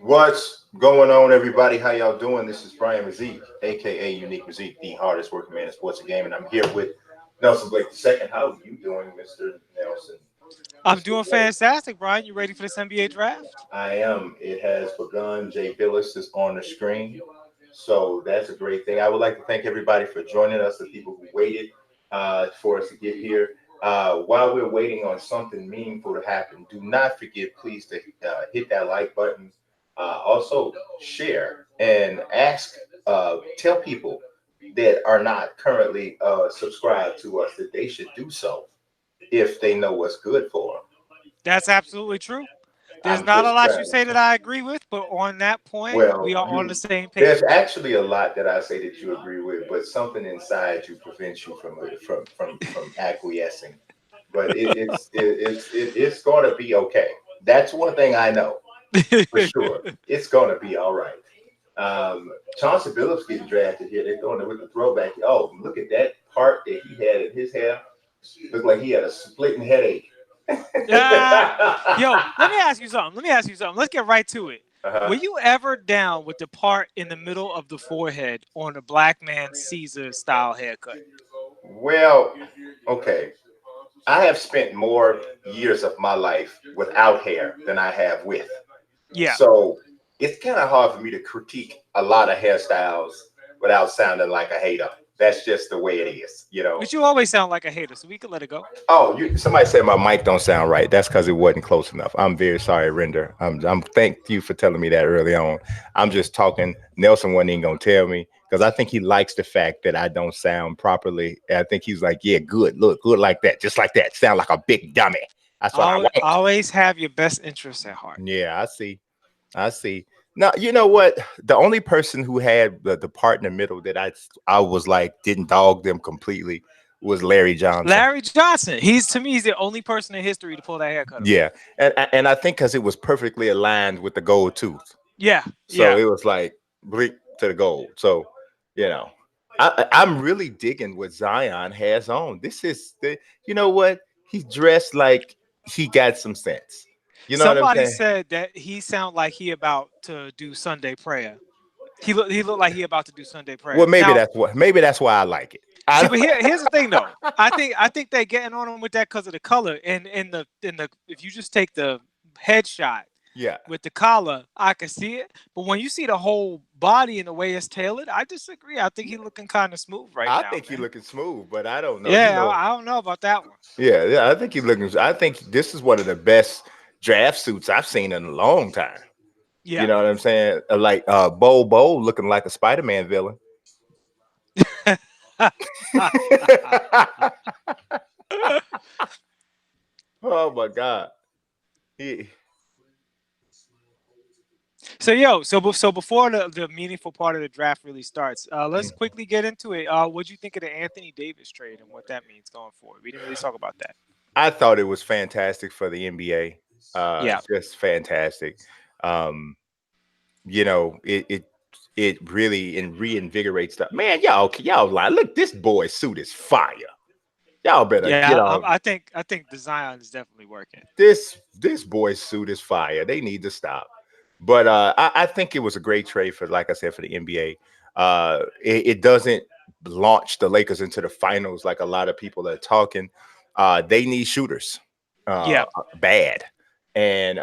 What's going on, everybody? How y'all doing? This is Brian Mazik, aka Unique Mazik, the hardest working man in sports and gaming. I'm here with Nelson Blake II. How are you doing, Mr. Nelson? I'm Mr. doing Blake. fantastic, Brian. You ready for this NBA draft? I am. It has begun. Jay Billis is on the screen. So that's a great thing. I would like to thank everybody for joining us, the people who waited for us to get here. While we're waiting on something meaningful to happen, do not forget, please, to hit that like button. Also, share and ask, tell people that are not currently subscribed to us that they should do so if they know what's good for them. That's absolutely true. There's I'm not a just lot you trying. say that I agree with, but on that point, Well, we are on the you same there's page. actually a lot that I say that you agree with, but something inside you prevents you from acquiescing. But it's going to be okay. That's one thing I know for sure. It's going to be all right. Chauncey Billups getting drafted here. They're throwing it with the throwback. Oh, look at that part that he had in his hair. Looked like he had a splitting headache. uh, Yo, let me ask you something. Let's get right to it. Were Uh-huh. you ever down with the part in the middle of the forehead on a black man Caesar style haircut? Well, okay. I have spent more years of my life without hair than I have with. Yeah. So it's kind of hard for me to critique a lot of hairstyles without sounding like a hater. That's just the way it is, you know. But you always sound like a hater, so we can let it go. Oh, somebody said my mic don't sound right. That's because it wasn't close enough. I'm very sorry, Render. I'm thank you for telling me that early on. I'm just talking. Nelson wasn't even gonna tell me because I think he likes the fact that I don't sound properly. And I think he's like, yeah, good, look, good like that, just like that. Sound like a big dummy. That's what I want. Always have your best interests at heart. Yeah, I see. I see. Now, you know what? The only person who had the part in the middle that I was like didn't dog them completely was Larry Johnson. Larry Johnson. He's the only person in history to pull that haircut off. Yeah, and I think because it was perfectly aligned with the gold tooth, Yeah, so yeah. it was like blink to the gold. So, you know, I'm really digging what Zion has on. This is the, you know what? He's dressed like he got some sense. You know what I'm Somebody saying? said that he sounded like he about to do Sunday prayer. He looked like he about to do Sunday Well, prayer. Now, maybe that's why I like it. see, I but here's the thing though. I think they getting on him with that because of the color. And in the if you just take the headshot yeah, with the collar, I can see it. But when you see the whole body and the way it's tailored, I disagree. I think he's looking kind of smooth right I now, think he's man. looking smooth, but I don't know. You Yeah, know, I don't know about that one. yeah, I think he's looking. I think this is one of the best draft suits I've seen in a long time. You Yeah. know what I'm saying? Like Bo looking like a Spider-Man villain. Oh my God. He, So before the meaningful part of the draft really starts, let's mm. quickly get into it. What'd you think of the Anthony Davis trade and what that means going forward? We didn't really talk about that. I thought it was fantastic for the NBA. Yeah. Just fantastic. Um, you know, it really reinvigorates stuff. Man, y'all lie. Look, this boy's suit is fire. Y'all better get Yeah, on. I think the Zion is definitely working. This boy's suit is fire. They need to stop. But I think it was a great trade for, like I said, for the NBA. It doesn't launch the Lakers into the finals like a lot of people are talking. They need shooters, Yeah. bad, and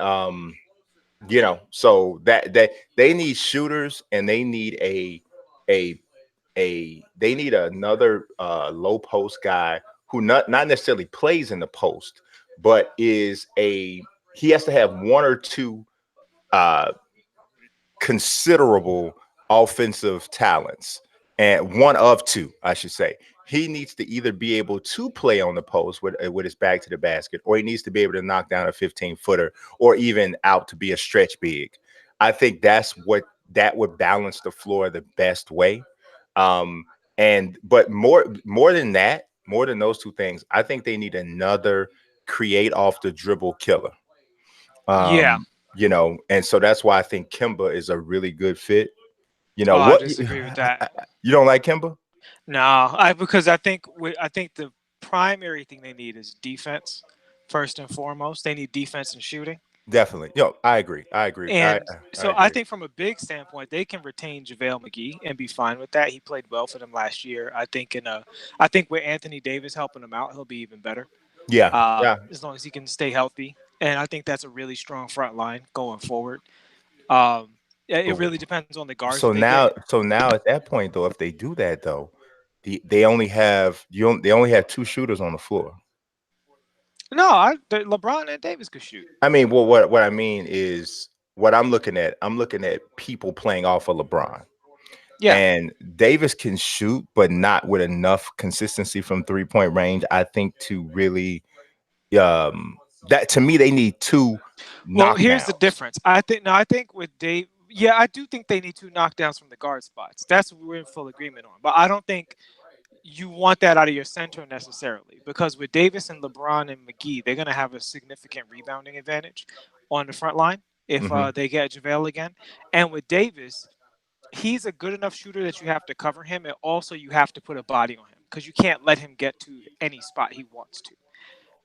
so that they need shooters, and they need a they need another low post guy who not necessarily plays in the post, but is a he has to have one or two uh, considerable offensive talents, and one of two, I should say. He needs to either be able to play on the post with his back to the basket, or he needs to be able to knock down a 15-footer, or even out to be a stretch big. I think that would balance the floor the best way. And but more than that, more than those two things, I think they need another create off the dribble killer. Yeah. And so that's why I think Kimba is a really good fit. You Oh, know I what? disagree with that. You don't like Kimba? No, because I think the primary thing they need is defense first and foremost. They need defense and shooting. Definitely. Yo, I agree. I agree. And I so I agree. think from a big standpoint, they can retain JaVale McGee and be fine with that. He played well for them last year. I think with Anthony Davis helping him out, he'll be even better. Yeah. Yeah. As long as he can stay healthy. And I think that's a really strong front line going forward. Um, it But really depends on the guards that they get. so now at that point though, if they do that though, they only have they only have two shooters on the floor. No, LeBron and Davis could shoot. I mean, well, what I mean is what I'm looking at. I'm looking at people playing off of LeBron, Yeah. and Davis can shoot, but not with enough consistency from 3-point range. I think to really, that to me they need two Well, here's the knockdowns. difference. I think with Dave, yeah, I do think they need two knockdowns from the guard spots. That's what we're in full agreement on. But I don't think you want that out of your center necessarily because with Davis and LeBron and McGee, they're going to have a significant rebounding advantage on the front line if Hmm. they get JaVale again. And with Davis, he's a good enough shooter that you have to cover him, and also you have to put a body on him because you can't let him get to any spot he wants to.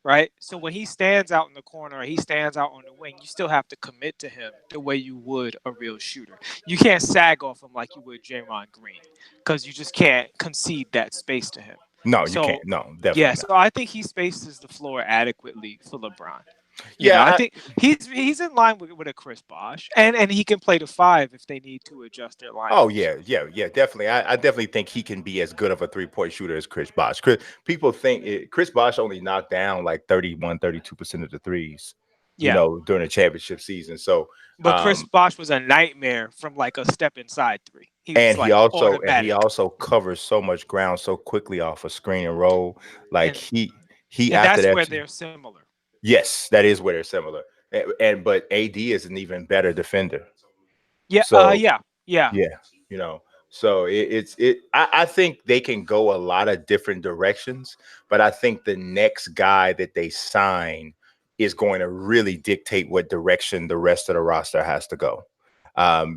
Right. So when he stands out in the corner or he stands out on the wing, you still have to commit to him the way you would a real shooter. You can't sag off him like you would Draymond Green because you just can't concede that space to him. No, you can't. So No, yeah, definitely so not. I think he spaces the floor adequately for LeBron. Yeah, I think he's in line with a Chris Bosh, and he can play the five if they need to adjust their oh lineups. yeah, yeah, definitely. I definitely think he can be as good of a 3-point shooter as Chris Bosh. People think Chris Bosh only knocked down like 31, 32% of the threes, Yeah, during the championship season. So, but Chris Bosh was a nightmare from like a step inside three. He was and like he automatic. also covers so much ground so quickly off a screen and roll. Like and he and after that's that. where they're similar. Yes, that is where they're similar. And but AD is an even better defender. Yeah, So yeah. yeah, you know. So I think they can go a lot of different directions, but I think the next guy that they sign is going to really dictate what direction the rest of the roster has to go.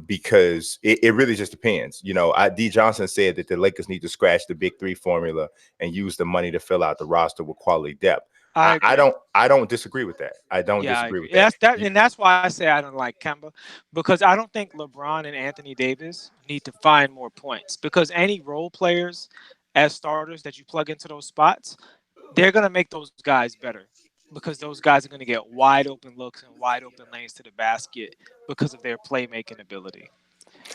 Because it really just depends. D Johnson said that the Lakers need to scratch the big three formula and use the money to fill out the roster with quality depth. I agree. I don't disagree with that. I don't Yeah, I disagree agree. with that. And that's why I say I don't like Kemba because I don't think LeBron and Anthony Davis need to find more points because any role players as starters that you plug into those spots, they're gonna make those guys better because those guys are gonna get wide open looks and wide open lanes to the basket because of their playmaking ability.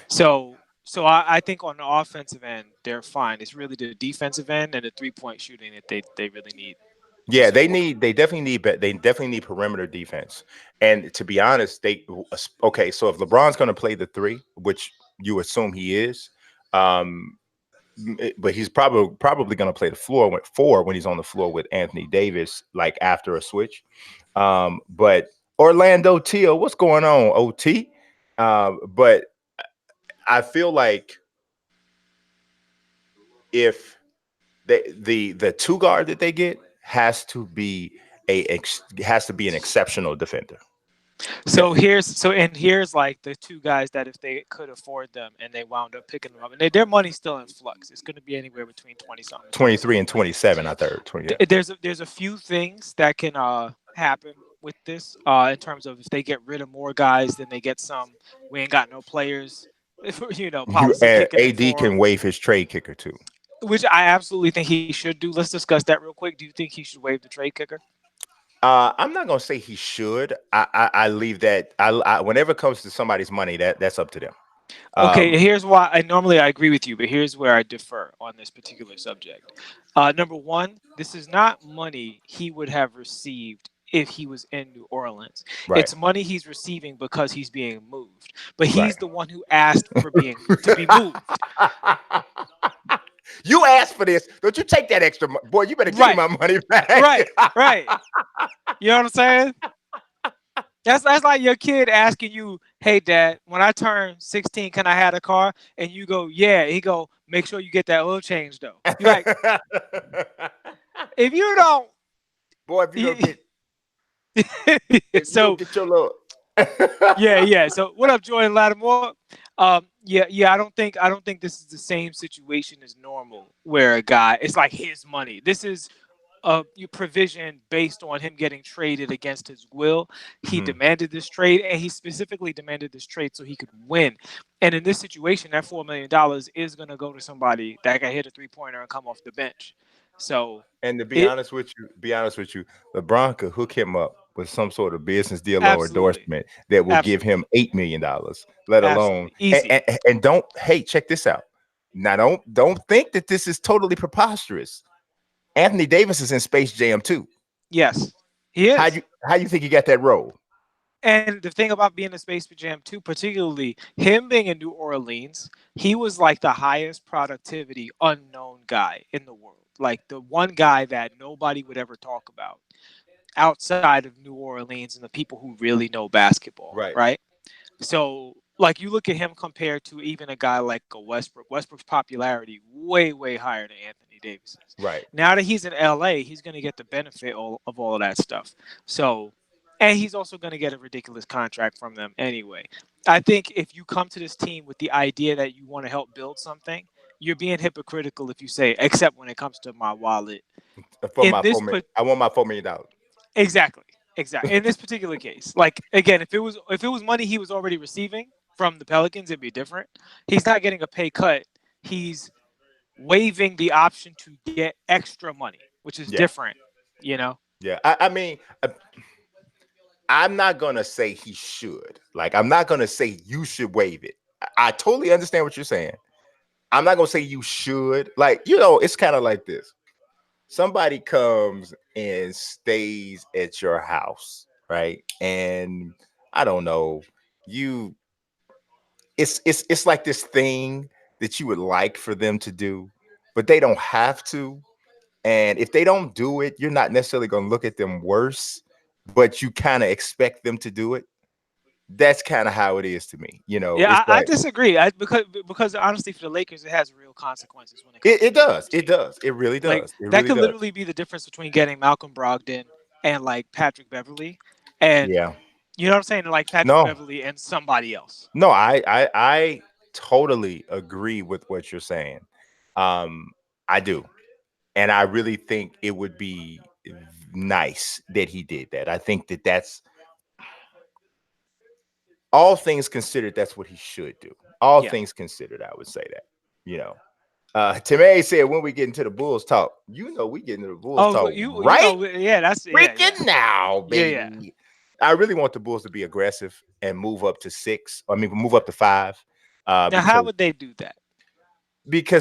So I think on the offensive end, they're fine. It's really the defensive end and the 3-point shooting that they really need to Yeah, support. they definitely need perimeter defense. And to be honest, okay, so if LeBron's going to play the three, which you assume he is, um, but he's probably going to play the floor with four when he's on the floor with Anthony Davis, like after a switch. But Orlando Teal, what's going on, OT? But I feel like if the two guard that they get has to be an exceptional defender. Here's like the two guys that if they could afford them and they wound up picking them up and their money's still in flux. It's going to be anywhere between 20 something and 23 27 and million. 27, I third 20. Yeah. There's a few things that can happen with this in terms of if they get rid of more guys then they get some we ain't got no players policy kicking in AD for can them, waive his trade kicker too. which I absolutely think he should do. Let's discuss that real quick. Do you think he should waive the trade kicker? I'm not gonna say he should. I leave that. Whenever it comes to somebody's money, that's up to them. Okay, here's why I normally I agree with you, but here's where I differ on this particular subject. Number one, this is not money he would have received if he was in New Orleans. Right. It's money he's receiving because he's being moved. But Right. he's the one who asked for being to be moved. You asked for this. Don't you take that extra boy? You better give me my money back. Right. You know what I'm saying? That's like your kid asking you, "Hey, Dad, when I turn 16, can I have a car?" And you go, "Yeah." He go, "Make sure you get that oil change, though." You're like, if you don't, boy, if you don't get, if you so don't get your little, yeah. So what up, Jordan Lattimore? Yeah. I don't think this is the same situation as normal where a guy it's like his money. This is provision based on him getting traded against his will. He Mhm. demanded this trade, and he specifically demanded this trade so he could win. And in this situation, that $4 million is going to go to somebody that can hit a 3 pointer and come off the bench. So And to be it honest with you, LeBron could hook him up with some sort of business deal or absolutely, endorsement that will give him absolutely, $8 million, let alone absolutely easy. and don't hey, check this out. Now don't think that this is totally preposterous. Anthony Davis is in Space Jam too. Yes, he is. How you think he got that role? And the thing about being in Space Jam 2, particularly him being in New Orleans, he was like the highest productivity unknown guy in the world. Like the one guy that nobody would ever talk about outside of New Orleans and the people who really know basketball, Right, right? So, like you look at him compared to even a guy like a Westbrook. Westbrook's popularity way, way higher than Anthony Davis's. right. Now that he's in LA, he's going to get the benefit of all of that stuff. So, and he's also going to get a ridiculous contract from them anyway. I think if you come to this team with the idea that you want to help build something, you're being hypocritical if you say, except when it comes to my wallet. For In my this 4 million, I want my $4 million. Exactly. Exactly. In this particular case, like again, if it was money he was already receiving from the Pelicans, it'd be different. He's not getting a pay cut. He's waiving the option to get extra money, which is Yeah, different. You know. yeah. I mean, I'm not gonna say he should. Like, I'm not gonna say you should waive it. I totally understand what you're saying. I'm not gonna say you should. Like, it's kind of like this. Somebody comes and stays at your house, right? And I don't know, you it's like this thing that you would like for them to do, but they don't have to. And if they don't do it, you're not necessarily going to look at them worse, but you kind of expect them to do it. That's kind of how it is to me. Yeah, It's I like disagree. Because honestly, for the Lakers, it has real consequences when it comes to it building does. a It team. does. It really Like does. It that really could does. literally be the difference between getting Malcolm Brogdon and like Patrick Beverly, and Yeah. you know what I'm saying, like Patrick No. Beverly and somebody else. No, I totally agree with what you're saying. Um, I do. And I really think it would be nice that he did that. I think that that's all things considered, that's what he should do. All Yeah. things considered, I would say that. You know. Timmy said when we get into the Bulls talk, we get into the Bulls Oh, talk you right know, yeah, that's yeah. freaking now, Yeah, yeah. baby. I really want the Bulls to be aggressive and move up to 6. I mean, move up to 5. Now, how Because would they do that?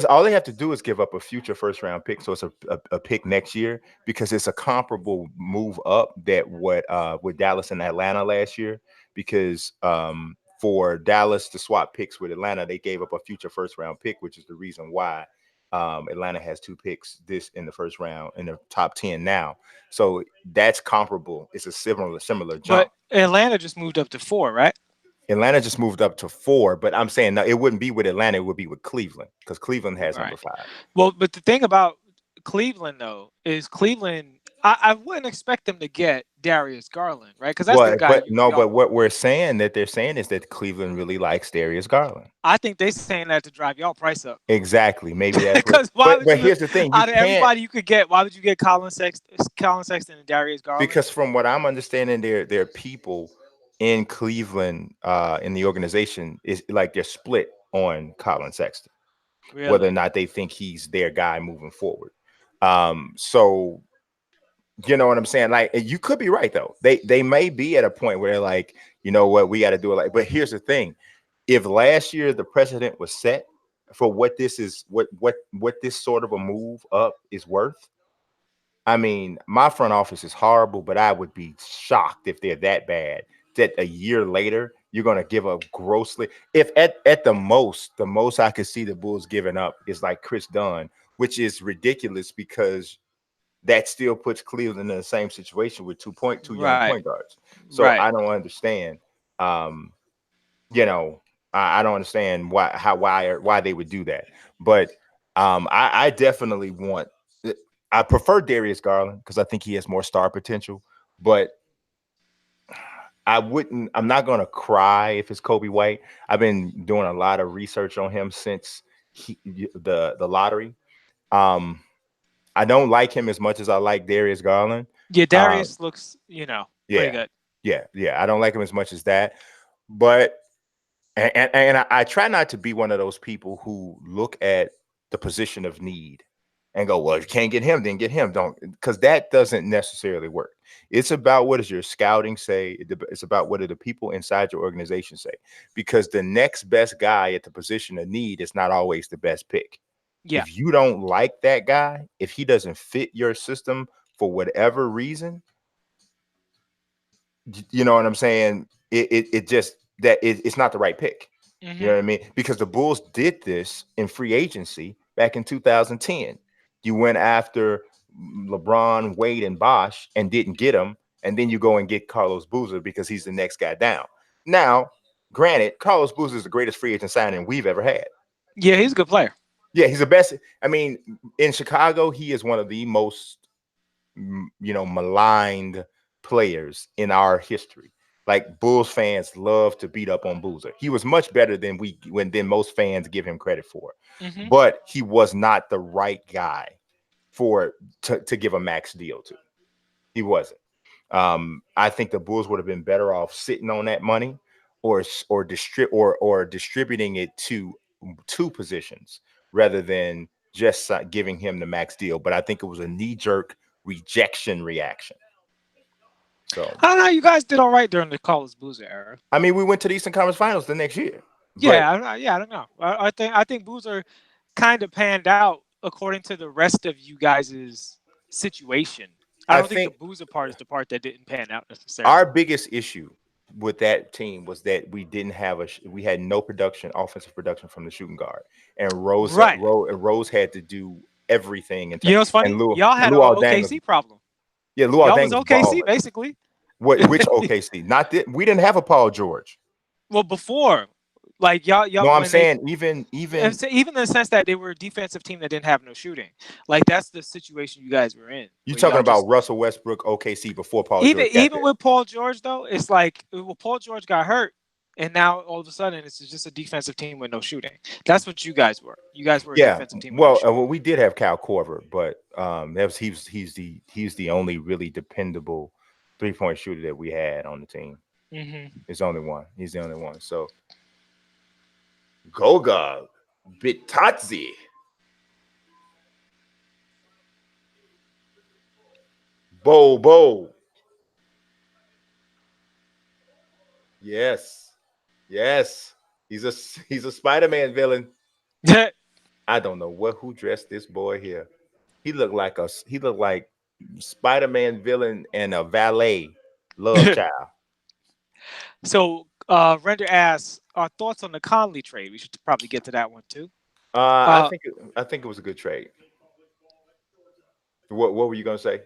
all they have to do is give up a future first round pick, so it's a pick next year, because it's a comparable move up that what with Dallas and Atlanta last year, because for Dallas to swap picks with Atlanta, they gave up a future first round pick, which is the reason why Atlanta has 2 picks this in the first round in the top 10 now. So that's comparable. It's a similar jump. But Atlanta just moved up to 4, right? Atlanta just moved up to 4, but I'm saying no, it wouldn't be with Atlanta. It would be with Cleveland, because Cleveland has number Right. 5. Well, but the thing about Cleveland though is Cleveland. I wouldn't expect them to get Darius Garland, right? Because that's the Well, guy but you no, y'all but want. what they're saying is that Cleveland really likes Darius Garland. I think they saying that to drive y'all price up. Exactly. Maybe that's what. Because why But would you, here's the thing: you out of can't, everybody you could get, why would you get Colin Sexton and Darius Garland? because from what I'm understanding, there are people in Cleveland, in the organization, is like they're split on Colin Sexton, whether or Really? not they think he's their guy moving forward. So you know what I'm saying? Like, you could be right though. They may be at a point where they're like, you know what, we got to do it like. But here's the thing: if last year the precedent was set for what this is, what this sort of a move up is worth. I mean, my front office is horrible, but I would be shocked if they're that bad that a year later you're going to give up grossly. If at the most I could see the Bulls giving up is like Chris Dunn, which is ridiculous because that still puts Cleveland in the same situation with 2 young Right. point guards. So Right. I don't understand. Um, you know, I don't understand why they would do that. But I definitely want. I prefer Darius Garland because I think he has more star potential. But I wouldn't. I'm not gonna cry if it's Kobe White. I've been doing a lot of research on him since the lottery. Um, I don't like him as much as I like Darius Garland. Yeah, Uh, Darius looks, pretty yeah, good. yeah. I don't like him as much as that, but and I try not to be one of those people who look at the position of need and go, well, if you can't get him, then get him. Don't, because that doesn't necessarily work. It's about what does your scouting say. It's about what do the people inside your organization say. Because the next best guy at the position of need is not always the best pick. Yeah. If you don't like that guy, if he doesn't fit your system for whatever reason, you know what I'm saying? It just it's not the right pick. You know Hmm. what I mean? Because the Bulls did this in free agency back in 2010. You went after LeBron, Wade, and Bosh and didn't get him, and then you go and get Carlos Boozer because he's the next guy down. Now, granted, Carlos Boozer is the greatest free agent signing we've ever had. Yeah, he's a good player. Yeah, he's the best. I mean, in Chicago, he is one of the most maligned players in our history. Like Bulls fans love to beat up on Boozer. He was much better than most fans give him credit for, Hmm. but he was not the right guy to give a max deal to. He wasn't. I think the Bulls would have been better off sitting on that money or distributing it to two positions rather than just giving him the max deal. But I think it was a knee-jerk rejection reaction. So, I don't know. You guys did all right during the Carlos Boozer era. I mean, we went to the Eastern Conference Finals the next year, but Yeah, I don't know. I think Boozer kind of panned out according to the rest of you guys' situation. I I don't think the think Boozer part is the part that didn't pan out necessarily. our biggest issue with that team was that we didn't have we had no production, offensive production from the shooting guard, and Right. Rose had to do everything. You know what's And funny? Y'all had Lou a Aldang was OKC problem. Luol Y'all Deng was was OKC balling. basically. Which OKC? Not that we didn't have a Paul George. Well, before, like y'all No, I'm when they saying even even in the sense that they were a defensive team that didn't have no shooting. Like that's the situation you guys were in, you where talking y'all about just Russell Westbrook OKC before Paul even George got even there. with Paul George though, it's like well, Paul George got hurt, and now all of a sudden it's just a defensive team with no shooting. That's what you guys were. You guys were a Yeah, defensive team with no shooting. well, we did have Kyle Korver, but that was he's the only really dependable 3-point shooter that we had on the team. Hmm. It's only one. He's the only one. So Goga Bitadze, Bo. Yes, yes. He's a Spider-Man villain. I don't know who dressed this boy here. He looked like Spider-Man villain and a valet love child. So, Render asks our thoughts on the Conley trade. We should probably get to that one too. I Uh, think it was a good trade. What were you gonna say?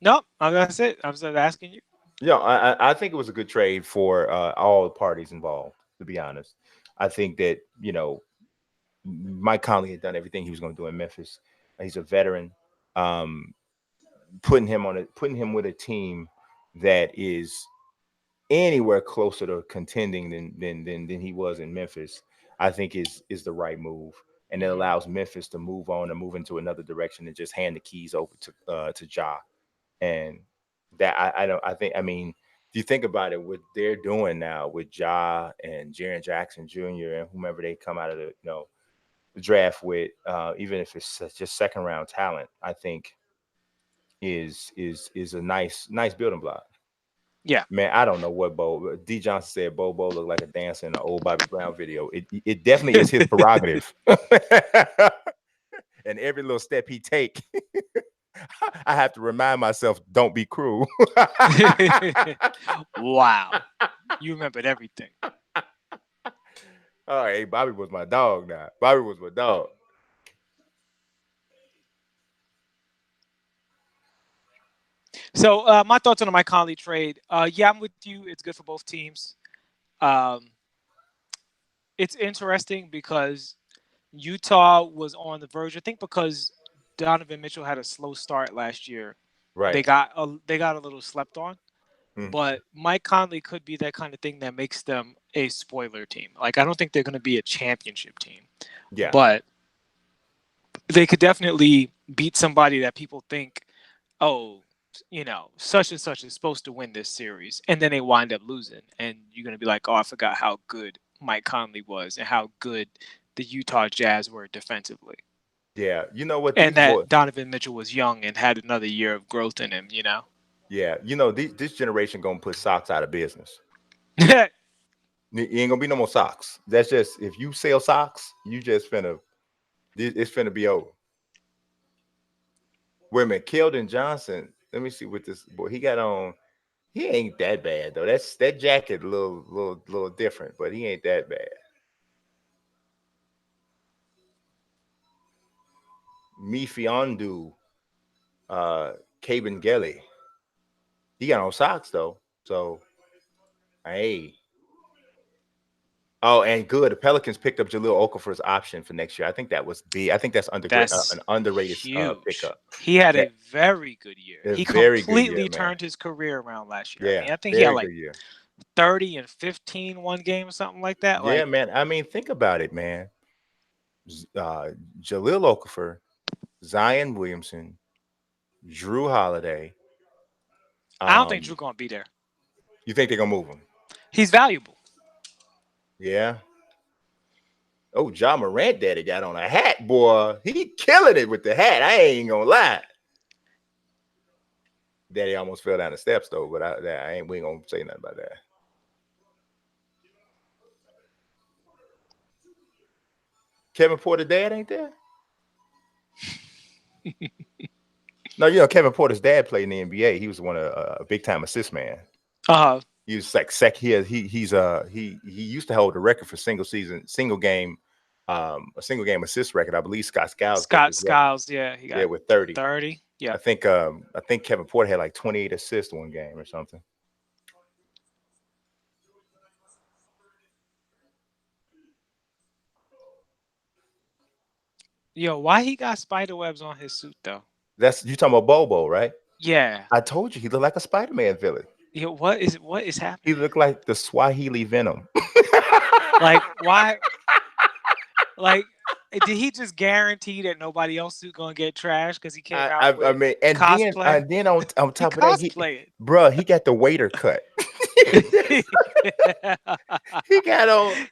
no, that's it. I was just asking you. Yeah, I think it was a good trade for all parties involved. To be honest, I think that Mike Conley had done everything he was going to do in Memphis. He's a veteran. Um, putting him with a team that is anywhere closer to contending than he was in Memphis, I think is the right move, and it Hmm. allows Memphis to move on and move into another direction and just hand the keys over to Ja. And that I don't I think I mean if you think about it, what they're doing now with Ja and Jaren Jackson Jr. and whomever they come out of the draft with, even if it's just second round talent, I think is a nice building block. Yeah. Man, I don't know what Bo D Johnson said. Bo looked like a dancer in an old Bobby Brown video. It definitely is his prerogative, and every little step he take, I have to remind myself, don't be cruel. Wow, you remembered everything. All right, Bobby was my dog. Now Bobby was my dog. So, my thoughts on the Mike Conley trade. Yeah, I'm with you. It's good for both teams. Um, it's interesting because Utah was on the verge. I think because Donovan Mitchell had a slow start last year, Right. they got a little slept on. Mm, But Mike Conley could be that kind of thing that makes them a spoiler team. Like I don't think they're going to be a championship team, yeah. but they could definitely beat somebody that people think, oh, such and such is supposed to win this series, and then they wind up losing, and you're gonna be like, oh, I forgot how good Mike Conley was and how good the Utah Jazz were defensively, Yeah, you know what and these boys. that Donovan Mitchell was young and had another year of growth in him. Yeah, this generation gonna put socks out of business. You ain't gonna be no more socks. That's just if you sell socks, you just finna it's finna be over. Wait a minute, Keldon Johnson. Let me see what this boy he got on. He ain't that bad though. That's that jacket a little different, but he ain't that bad. Mifiondu, uh, Gelly. He got on socks though. So hey. Oh, and good. The Pelicans picked up Jahlil Okafor's option for next year. I think that was big. I think that's That's an underrated huge. pickup. He had That a very good year. a He very good year, completely man. turned his career around last year. I Yeah, mean, I think he had very like good year. 30 and 15 one game or something like that. Yeah, Like, man. I mean, think about it, man. Uh, Jahlil Okafor, Zion Williamson, Drew Holiday. I don't think Um, Drew gonna be there. you think they're gonna move him? He's valuable. Yeah. Oh, Ja Morant daddy got on a hat, boy. He killing it with the hat. I ain't gonna lie. Daddy almost fell down the steps though, but we ain't gonna say nothing about that. Kevin Porter dad ain't there? No, Kevin Porter's dad played in the NBA. He was one of a big time assist man. Uh huh. He was like he used to hold the record for a single game assist record. I believe Scott Skiles does Scott as well. Skiles, yeah, he Yeah, got with 30. 30. I Yeah. think Kevin Porter had like 28 assists one game or something. Yo, why he got spider webs on his suit though? That's you talking about Bobo, right? Yeah. I told you he looked like a Spider-Man villain. Yo, what is He happening? looked like the Swahili Venom. Like, why? Like, did he just guarantee that nobody else suit gonna get trashed because he came out I with mean, cosplay? and then on He top of that, cosplayed. he got the waiter cut.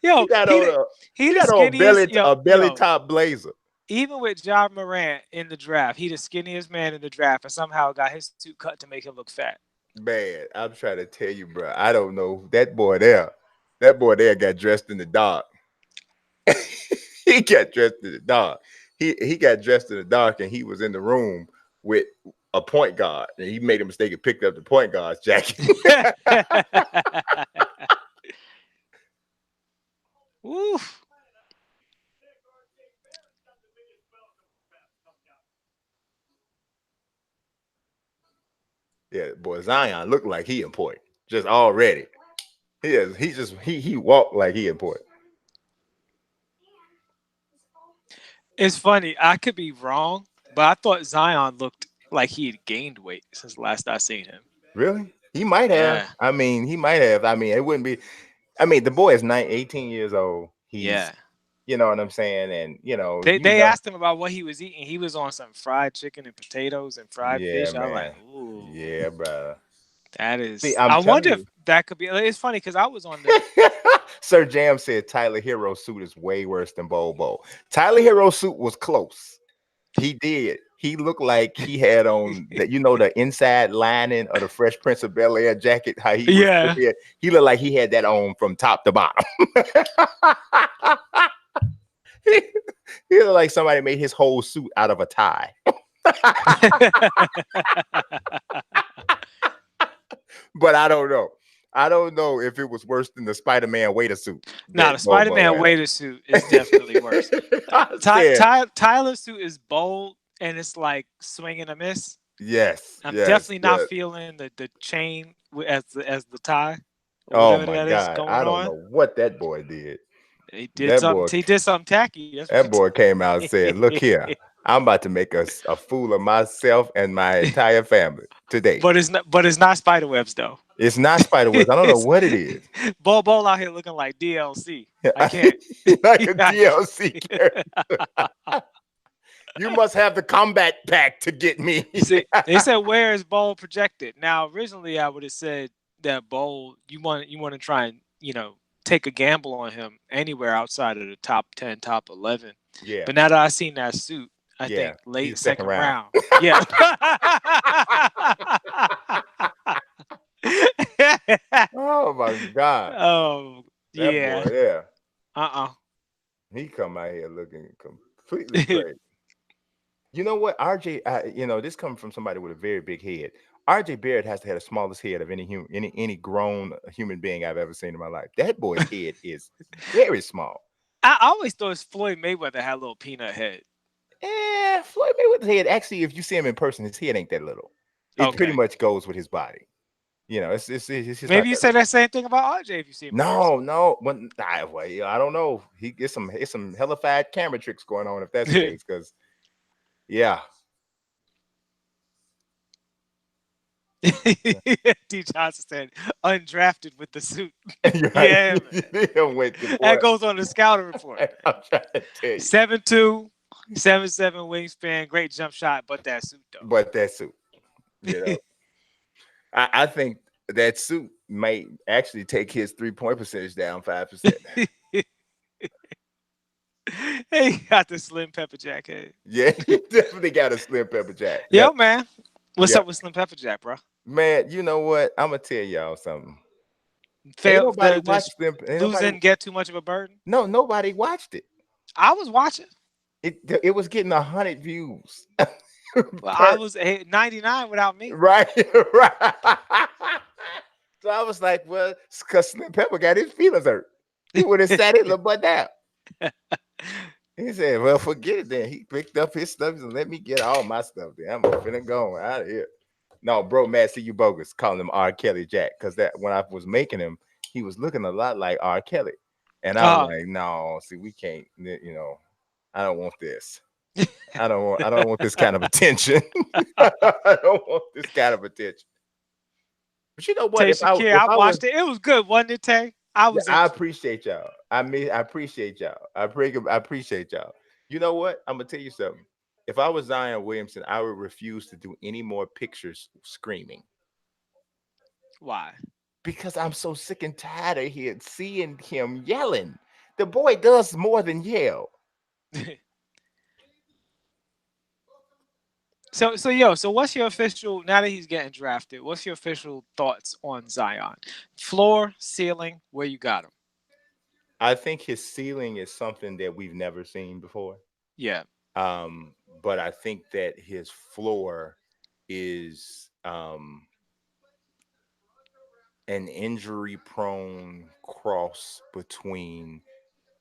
Yo, he got he on the a he the skinniest. Yo, belly yo. top blazer. Even with Ja Morant in the draft, he the skinniest man in the draft, and somehow got his suit cut to make him look fat. Man, I'm trying to tell you, bro. I don't know that boy there. That boy there got dressed in the dark. He got dressed in the dark. He got dressed in the dark, and he was in the room with a point guard, and he made a mistake and picked up the point guard's jacket. Oof. Yeah, boy, Zion looked like he important. Just already. He walked like he important. It's funny. I could be wrong, but I thought Zion looked like he had gained weight since last I seen him. Really? He might have. Yeah. I mean, he might have. I mean, it wouldn't be. I mean, the boy is 18 years old. He's, Yeah. you know what I'm saying, and They asked him about what he was eating. He was on some fried chicken and potatoes and fried yeah, fish. I was man, like, ooh, yeah, bro. that See, is. I'm I telling wonder if you, that could be. It's funny because I was on the. Sir Jam said Tyler Hero's suit is way worse than Bobo. Tyler Hero's suit was close. He did. He looked like he had on that, the inside lining of the Fresh Prince of Bel-Air jacket. How he was, Yeah. he looked like he had that on from top to bottom. He looked like somebody made his whole suit out of a tie. But I don't know. I don't know if it was worse than the Spider-Man waiter suit. Nah, the Spider-Man waiter suit is definitely worse. Tyler's suit is bold and it's like swing and a miss. Yes. I'm yes, definitely not yes. feeling the chain as the tie or Oh whatever my that is God. going I don't on. know what that boy did. He did That something. boy, He did something tacky. That's that what boy came out and said, "Look here, I'm about to make a fool of myself and my entire family today." But it's not. But it's not spider webs though. It's not spiderwebs. I don't know what it is. Bol out here looking like DLC. I can't. Like a DLC character. You must have the combat pack to get me. See, they said where is Bowl projected? Now, originally I would have said that Bowl you want to try and take a gamble on him anywhere outside of the top 10, top 11. Yeah, But now that I seen that suit, I yeah. think He's late second second round. round. Yeah. Oh my God. Oh That yeah. boy, yeah. Uh He come out here looking completely crazy. You know what? RJ, this coming from somebody with a very big head. RJ Barrett has to have the smallest head of any human, any grown human being I've ever seen in my life. That boy's head is very small. I always thought Floyd Mayweather had a little peanut head. Floyd Mayweather's head, actually, if you see him in person, his head ain't that little. It pretty Okay. much goes with his body. It's just not Maybe you that say little. that same thing about RJ if you see him in person. No. I don't know. He gets some hellified camera tricks going on if that's the case. Because yeah, D. Johnson said, undrafted with the suit. you're right. Yeah, man. Wait, That boy, goes on the scouting report. I'm trying to tell you. 7'2", 7'7" wingspan, great jump shot, but that suit though. But that suit, you know, I think that suit might actually take his 3-point percentage down 5%. He got the slim pepper jack head. Yeah, he definitely got a slim pepper jack. Yeah, Yo, man. What's yeah, up with Slim Pepper Jack, bro? man. You know what? I'm gonna tell y'all something. Ain't Fail nobody the watched them. Ain't nobody. losing get too much of a burden. No, nobody watched it. I was watching. It was getting 100 views. Well, I was 99 without me. Right, right. So I was like, well, because Slim Pepper got his feelings hurt. He would have sat his little butt down. He said, well, forget it then. He picked up his stuff and let me get all my stuff there. I'm finna go out of here. No, bro, Matt, see you bogus calling him R. Kelly Jack. Because that when I was making him, he was looking a lot like R. Kelly. And I was like, no, see, we can't, I don't want this. I don't want this kind of attention. I don't want this kind of attention. But you know what? Tay Shakir, I watched it. It was good, wasn't it, Tay? I was. I appreciate y'all. I appreciate y'all. I appreciate y'all. You know what? I'm gonna tell you something. If I was Zion Williamson, I would refuse to do any more pictures screaming Why? because I'm so sick and tired of seeing him yelling. The boy does more than yell. So what's your official now that he's getting drafted? What's your official thoughts on Zion? Floor, ceiling, where you got him? I think his ceiling is something that we've never seen before. Yeah. But I think that his floor is an injury-prone cross between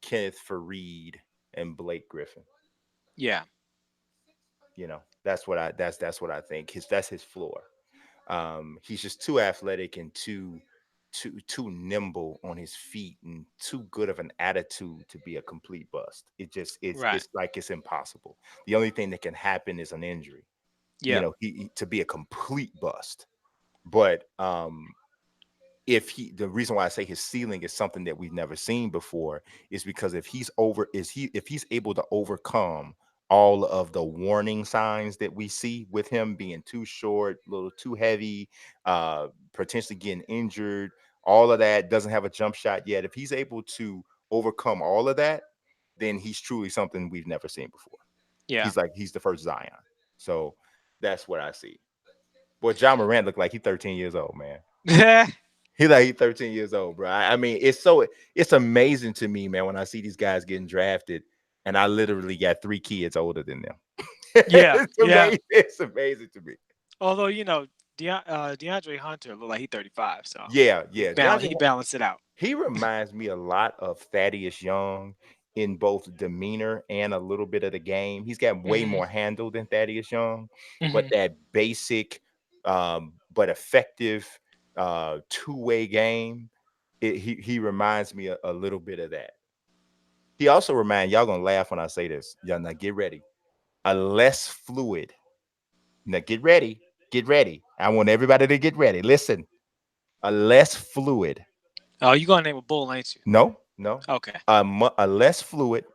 Kenneth Faried and Blake Griffin. Yeah. That's what I think. That's his floor. He's just too athletic and too nimble on his feet and too good of an attitude to be a complete bust. Right. It's like it's impossible. The only thing that can happen is an injury. Yeah. He to be a complete bust. But the reason why I say his ceiling is something that we've never seen before is because if he's able to overcome all of the warning signs that we see with him being too short, a little too heavy, potentially getting injured, all of that, doesn't have a jump shot yet. If he's able to overcome all of that, then he's truly something we've never seen before. Yeah. He's the first Zion. So that's what I see. Boy, Ja Morant looked like he's 13 years old, man. He's 13 years old, bro. I mean, it's amazing to me, man, when I see these guys getting drafted, and I literally got 3 kids older than them. Yeah. It's amazing to me. Although DeAndre Hunter looked like he's 35, so Yeah. he balanced it out. He reminds me a lot of Thaddeus Young in both demeanor and a little bit of the game. He's got way more handle than Thaddeus Young, but that basic but effective two-way game, he reminds me a little bit of that. He also reminds, y'all gonna laugh when I say this. Y'all now get ready. A less fluid. Now get ready. Get ready. I want everybody to get ready. Listen. A less fluid. Oh, you gonna name a bull, ain't you? No. Okay. A less fluid,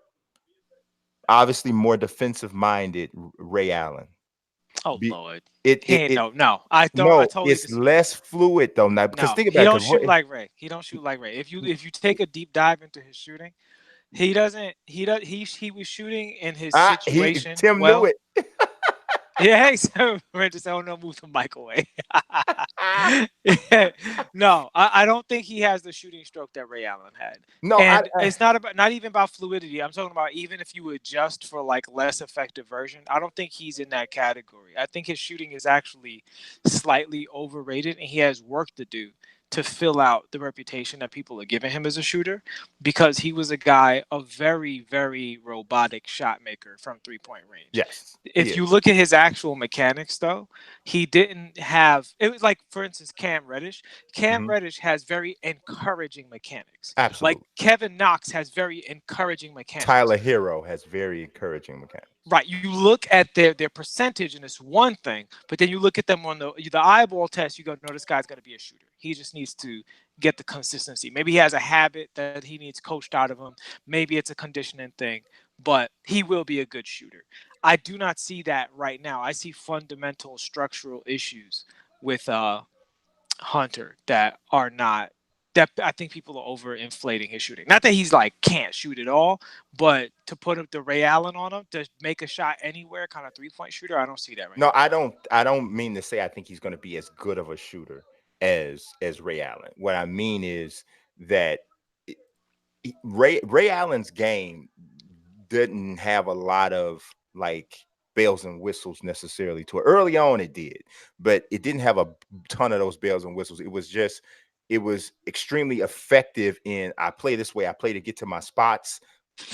Obviously, more defensive minded Ray Allen. Oh Be, Lord, it he it ain't it no. I no, totally it's disagree. less fluid though now because No, think he about it, don't because shoot like Ray. He don't shoot like Ray. If you take a deep dive into his shooting, he doesn't. He does. He was shooting in his he situation Tim knew well. it. Yeah, hey, so Ray just said, "Oh no, move the mic away." Yeah. No, I don't think he has the shooting stroke that Ray Allen had. No, And it's not even about fluidity. I'm talking about even if you adjust for like less effective version, I don't think he's in that category. I think his shooting is actually slightly overrated and he has work to do to fill out the reputation that people are giving him as a shooter because he was a guy, a very, very robotic shot maker from 3 point range. yes, he If you is look at his actual mechanics though, he didn't have it was like for instance Cam Reddish. Cam hmm Reddish has very encouraging mechanics. Like absolutely. Kevin Knox has very encouraging mechanics. Tyler Hero has very encouraging mechanics. Right. You look at their percentage and it's one thing, but then you look at them on the eyeball test, you go, no, this guy's gonna be a shooter. He just needs to get the consistency. Maybe he has a habit that he needs coached out of him. Maybe it's a conditioning thing, but he will be a good shooter. I do not see that right now. I see fundamental structural issues with Hunter that are not that I think people are overinflating his shooting. Not that he's like can't shoot at all, but to put up the Ray Allen on him to make a shot anywhere, kind of 3 point shooter, I don't see that right No, now. I don't mean to say I think he's going to be as good of a shooter as Ray Allen. What I mean is that Ray Allen's game didn't have a lot of like bells and whistles necessarily to it. Early on it did, but it didn't have a ton of those bells and whistles. It was extremely effective in I play this way, I play to get to my spots,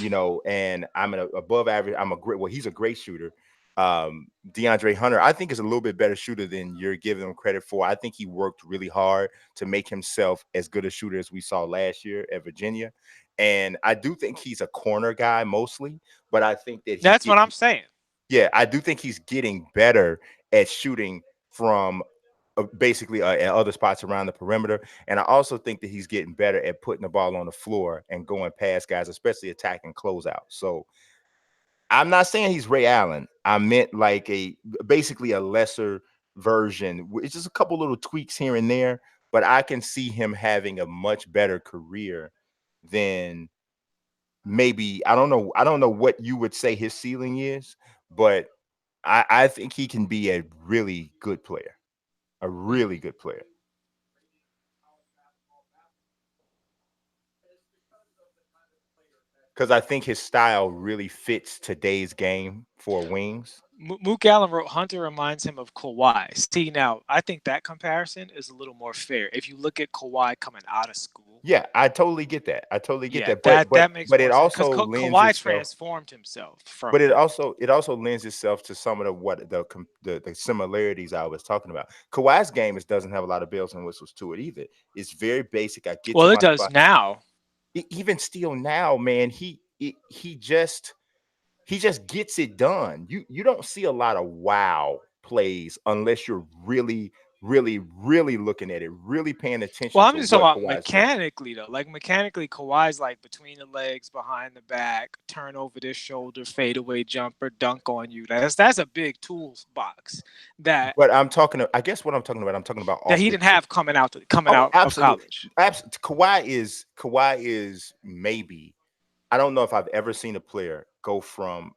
and I'm an above average. I'm a great he's a great shooter. DeAndre Hunter, I think is a little bit better shooter than you're giving him credit for. I think he worked really hard to make himself as good a shooter as we saw last year at Virginia. And I do think he's a corner guy mostly, but I think that That's what I'm saying. yeah, I do think he's getting better at shooting from basically at other spots around the perimeter. And I also think that he's getting better at putting the ball on the floor and going past guys, especially attacking closeout. So I'm not saying he's Ray Allen. I meant like basically a lesser version. It's just a couple little tweaks here and there, but I can see him having a much better career than maybe I don't know what you would say his ceiling is, but I think he can be a really good player. A really good player. Because I think his style really fits today's game for wings. Mook Allen wrote Hunter reminds him of Kawhi. See, now I think that comparison is a little more fair. If you look at Kawhi coming out of school, Yeah, I totally get that. I totally get yeah, that. But that but that makes but it more sense because also lends Kawhi itself. transformed himself from But it him. also it also lends itself to some of the similarities I was talking about. Kawhi's game doesn't have a lot of bells and whistles to it either. It's very basic. I get to Well, it my does spot. now. Even still now, man, he just gets it done. You don't see a lot of wow plays unless you're really, really, really looking at it, really paying attention Well, I'm to just talking what about Kawhi's doing. mechanically though. Like mechanically, Kawhi's like between the legs, behind the back, turn over this shoulder, fadeaway jumper, dunk on you. That's a big tools box that But I guess what I'm talking about that off he the didn't have coming Oh, out of absolutely. college. Absolutely. Kawhi is maybe I don't know if I've ever seen a player go from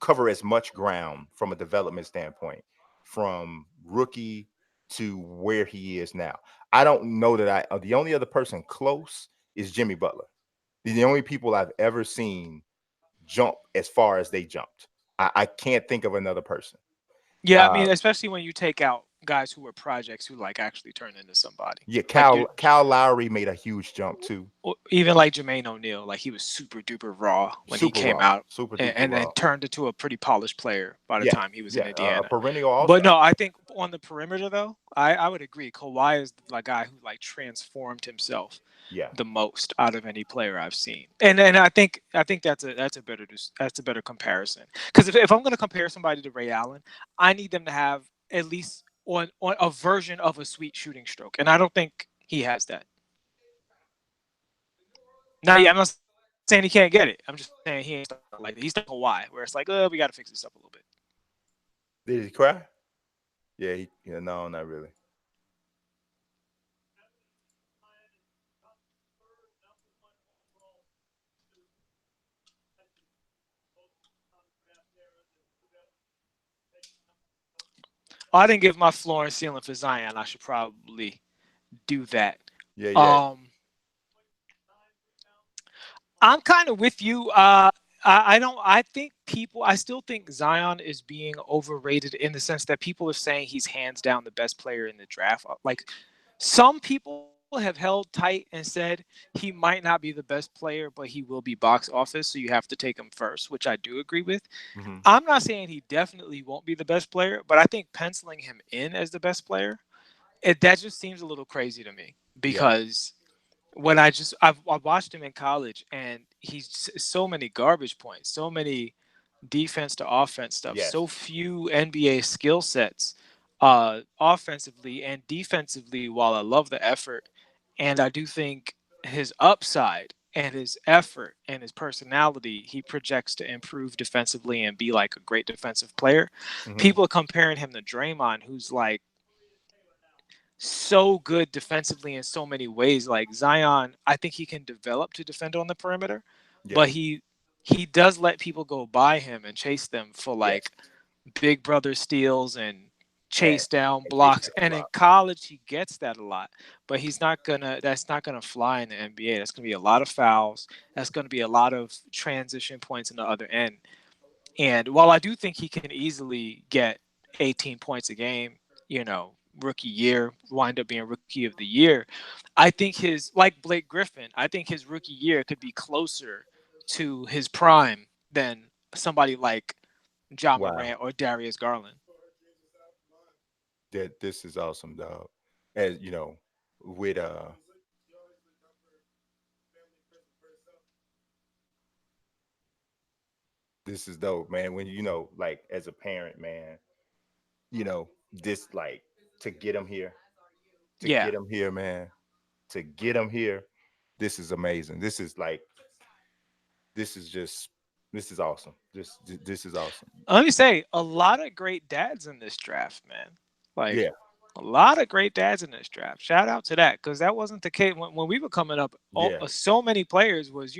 cover as much ground from a development standpoint from rookie to where he is now. I don't know that the only other person close is Jimmy Butler. The only people I've ever seen jump as far as they jumped. I can't think of another person. Yeah, I Uh, mean, especially when you take out guys who were projects who like actually turn into somebody. yeah, Like Kyle Lowry made a huge jump too. even like Jermaine O'Neal, like he was super duper raw when he Super came raw, out super and, duper and then raw. turned into a pretty polished player by the Yeah, time he was in yeah, a Indiana. perennial all But star. no, I think on the perimeter though, I would agree. Kawhi is the guy who like transformed himself Yeah, the most out of any player I've seen. And I think that's a better comparison. Because if I'm gonna compare somebody to Ray Allen, I need them to have at least on a version of a sweet shooting stroke. And I don't think he has that. Now yeah, I'm not saying saying he can't get it. I'm just saying he ain't starting like that. He's starting Kawhi, where it's like, we got to fix this up a little bit. Did he cry? Yeah, no, not really. Oh, I didn't give my floor and ceiling for Zion. I should probably do that. Yeah, yeah. Um, I'm kind of with you. I don't. I think people. I still think Zion is being overrated in the sense that people are saying he's hands down the best player in the draft. Like some people have held tight and said he might not be the best player, but he will be box office, so you have to take him first, which I do agree with. Hmm. I'm not saying he definitely won't be the best player, but I think penciling him in as the best player, that just seems a little crazy to me Yeah. because when I've watched him in college and he's so many garbage points, so many defense to offense stuff, Yes. so few NBA skill sets, offensively and defensively. While I love the effort, and I do think his upside and his effort and his personality, he projects to improve defensively and be like a great defensive player. Hmm. People are comparing him to Draymond, who's like so good defensively in so many ways. Like Zion, I think he can develop to defend on the perimeter, Yeah. but he does let people go by him and chase them for Yes. like big brother steals and And, chase down and chase blocks. down And in block. college he gets that a lot, but he's not gonna that's not gonna fly in the NBA. That's gonna be a lot of fouls. That's gonna be a lot of transition points in the other end. And while I do think he can easily get 18 points a game, rookie year, wind up being rookie of the year, I think his, like Blake Griffin, I think his rookie year could be closer to his prime than somebody like Ja Wow. Morant or Darius Garland. That this is awesome, dog. As you know, with this is dope, man. When like as a parent, man, this like to get him here, to Yeah. get him here, man, to get him here. This is amazing. This is just this is awesome. This is awesome. Let me say, a lot of great dads in this draft, man. Like Yeah, a lot of great dads in this draft. Shout out to that because that wasn't the case when we were coming up. yeah, So many players was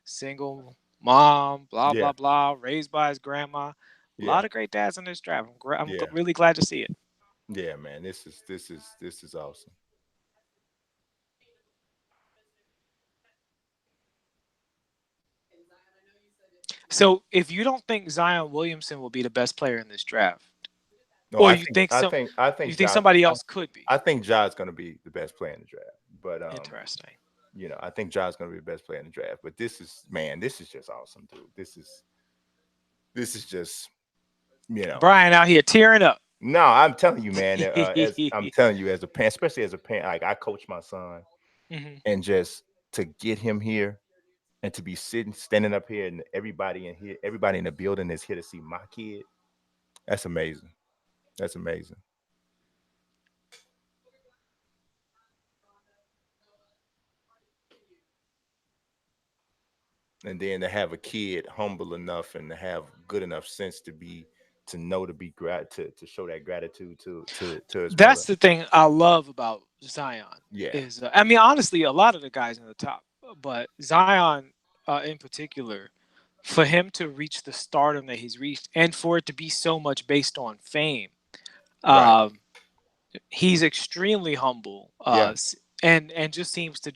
single mom, blah yeah, blah blah, raised by his grandma. A yeah, lot of great dads in this draft. I'm yeah, really glad to see it. yeah, man. This is awesome. So if you don't think Zion Williamson will be the best player in this draft, No, or I you think think I some, think I you think think Josh. somebody else could be I think Ja's gonna be the best player in the draft. But interesting. I think Ja's gonna be the best player in the draft. But this is man, this is just awesome, dude. This is just you know. Brian out here tearing up. No, I'm telling you, man. As I'm telling you, as a parent, especially as a parent, like I coach my son, Hmm. and just to get him here and to be standing up here, and everybody in the building is here to see my kid. That's amazing. That's amazing. And then to have a kid humble enough and to have good enough sense to know to be to show that gratitude to his mother. That's the thing I love about Zion Yeah, is I mean honestly a lot of the guys in the top, but Zion in particular, for him to reach the stardom that he's reached and for it to be so much based on fame, right. um, he's extremely humble, Yeah, and just seems to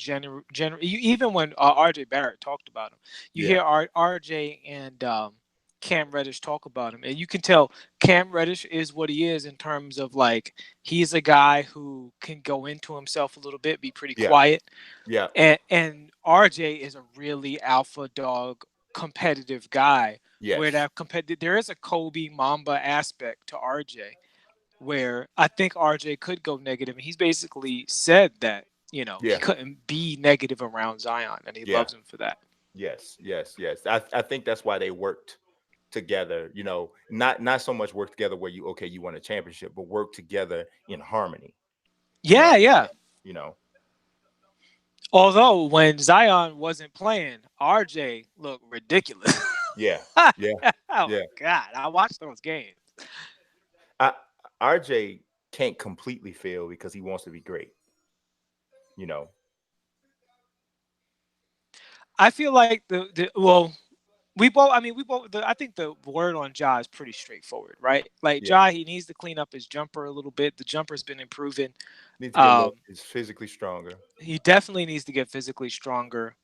even when RJ Barrett talked about him, you yeah, hear RJ and Cam Reddish talk about him, and you can tell Cam Reddish is what he is in terms of like he's a guy who can go into himself a little bit, be pretty yeah, quiet, yeah. and RJ is a really alpha dog competitive guy where Yes, there is a Kobe Mamba aspect to RJ where I think RJ could go negative, and he's basically said that he yeah, couldn't be negative around Zion, and he yeah. loves him for that. Yes, yes, yes. I think that's why they worked together. Not so much work together where you won a championship, but work together in harmony. You know Yeah, what I'm yeah. saying? You know, Although when Zion wasn't playing, RJ looked ridiculous. Yeah, Oh yeah, my yeah. God, I watched those games. I, RJ can't completely fail because he wants to be great. You know. I feel like the well, we both. I mean, we both. I think the word on Ja is pretty straightforward, right? Like Yeah. Ja, he needs to clean up his jumper a little bit. The jumper's been improving. Needs to get a little. Um, Is physically stronger. he definitely needs to get physically stronger.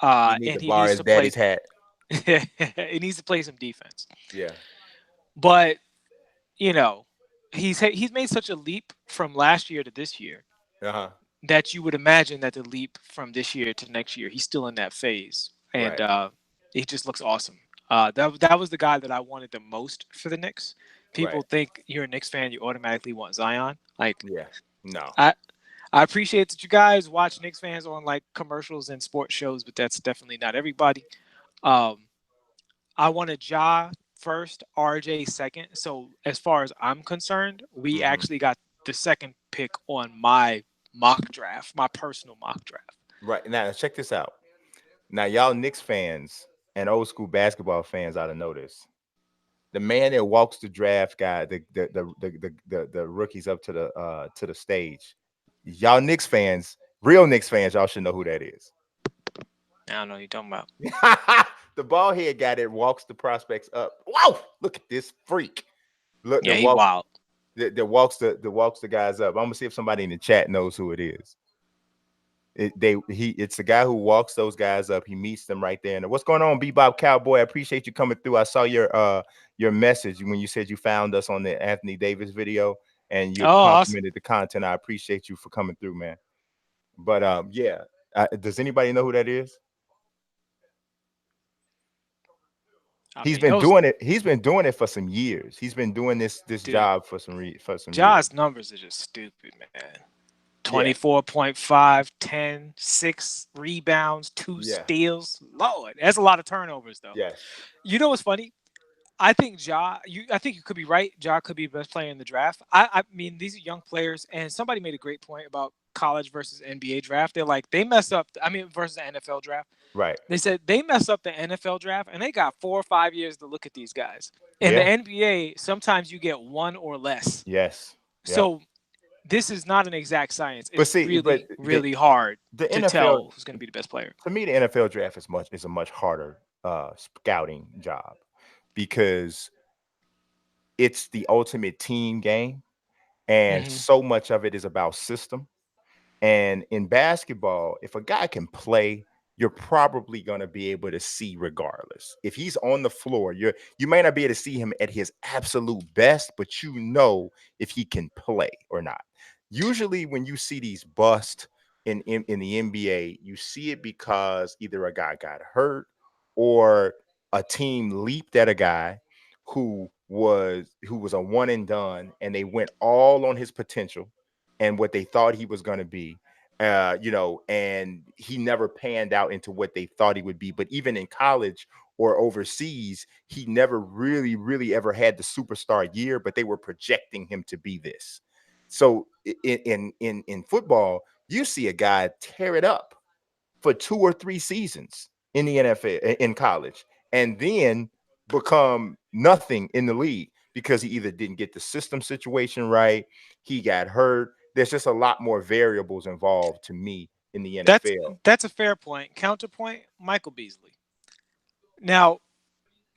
He need And to he borrow needs his to play. daddy's hat. He needs to play some defense. Yeah. But you know, he's made such a leap from last year to this year Uh huh. that you would imagine that the leap from this year to next year, he's still in that phase, and Right. he just looks awesome. That was the guy that I wanted the most for the Knicks. Right. People think you're a Knicks fan, you automatically want Zion. Like Yeah. No. I, I appreciate that you guys watch Knicks fans on like commercials and sports shows, but that's definitely not everybody. Um, I wanted Ja first, RJ second. So as far as I'm concerned, we Hmm. actually got the second pick on my mock draft, my personal mock draft. Right. Now check this out. Now y'all Knicks fans and old school basketball fans ought to know this. The man that walks the draft guy, the rookies up to the stage. Y'all Knicks fans, real Knicks fans, y'all should know who that is. I don't know what you're talking about. The bald head guy that walks the prospects up. Wow, look at this freak. Look, Yeah, he wild. that walks the guys up. I'm gonna see if somebody in the chat knows who it is. It's the guy who walks those guys up. He meets them right there. And what's going on, Bebop Cowboy? I appreciate you coming through. I saw your message when you said you found us on the Anthony Davis video and Oh, you awesome. complimented the content. I appreciate you for coming through, man. But yeah. Does anybody know who that is? I He's mean, been those doing it. He's been doing it for some years. He's been doing this dude, job for some years. Ja's numbers are just stupid, man. Yeah, 24.5, 10, 6 rebounds, 2 yeah, steals. Lord, that's a lot of turnovers, though. yes, You know what's funny? I think you could be right. Ja could be the best player in the draft. I mean, these are young players, and somebody made a great point about college versus NBA draft. They're like they mess up. I mean, versus the NFL draft. right. They said they mess up the NFL draft, and they got 4 or 5 years to look at these guys. In the Yeah, NBA, sometimes you get one or less. yes, yep. So this is not an exact science. But It's see, but really, really hard the to NFL tell who's going to be the best player. to me, the NFL draft is a much harder scouting job because it's the ultimate team game, and Hmm. so much of it is about system. And in basketball, if a guy can play, you're probably going to be able to see regardless. If he's on the floor, you may not be able to see him at his absolute best, but you know if he can play or not. Usually when you see these bust in the NBA, you see it because either a guy got hurt or a team leaped at a guy who was a one and done and they went all on his potential and what they thought he was going to be, and he never panned out into what they thought he would be. But even in college or overseas, he never really, really ever had the superstar year, but they were projecting him to be this. So in football, you see a guy tear it up for 2 or 3 seasons in the NFL, in college, and then become nothing in the league because he either didn't get the system situation right, he got hurt. There's just a lot more variables involved to me in the That's NFL. that's a fair point. Counterpoint: Michael Beasley. Now,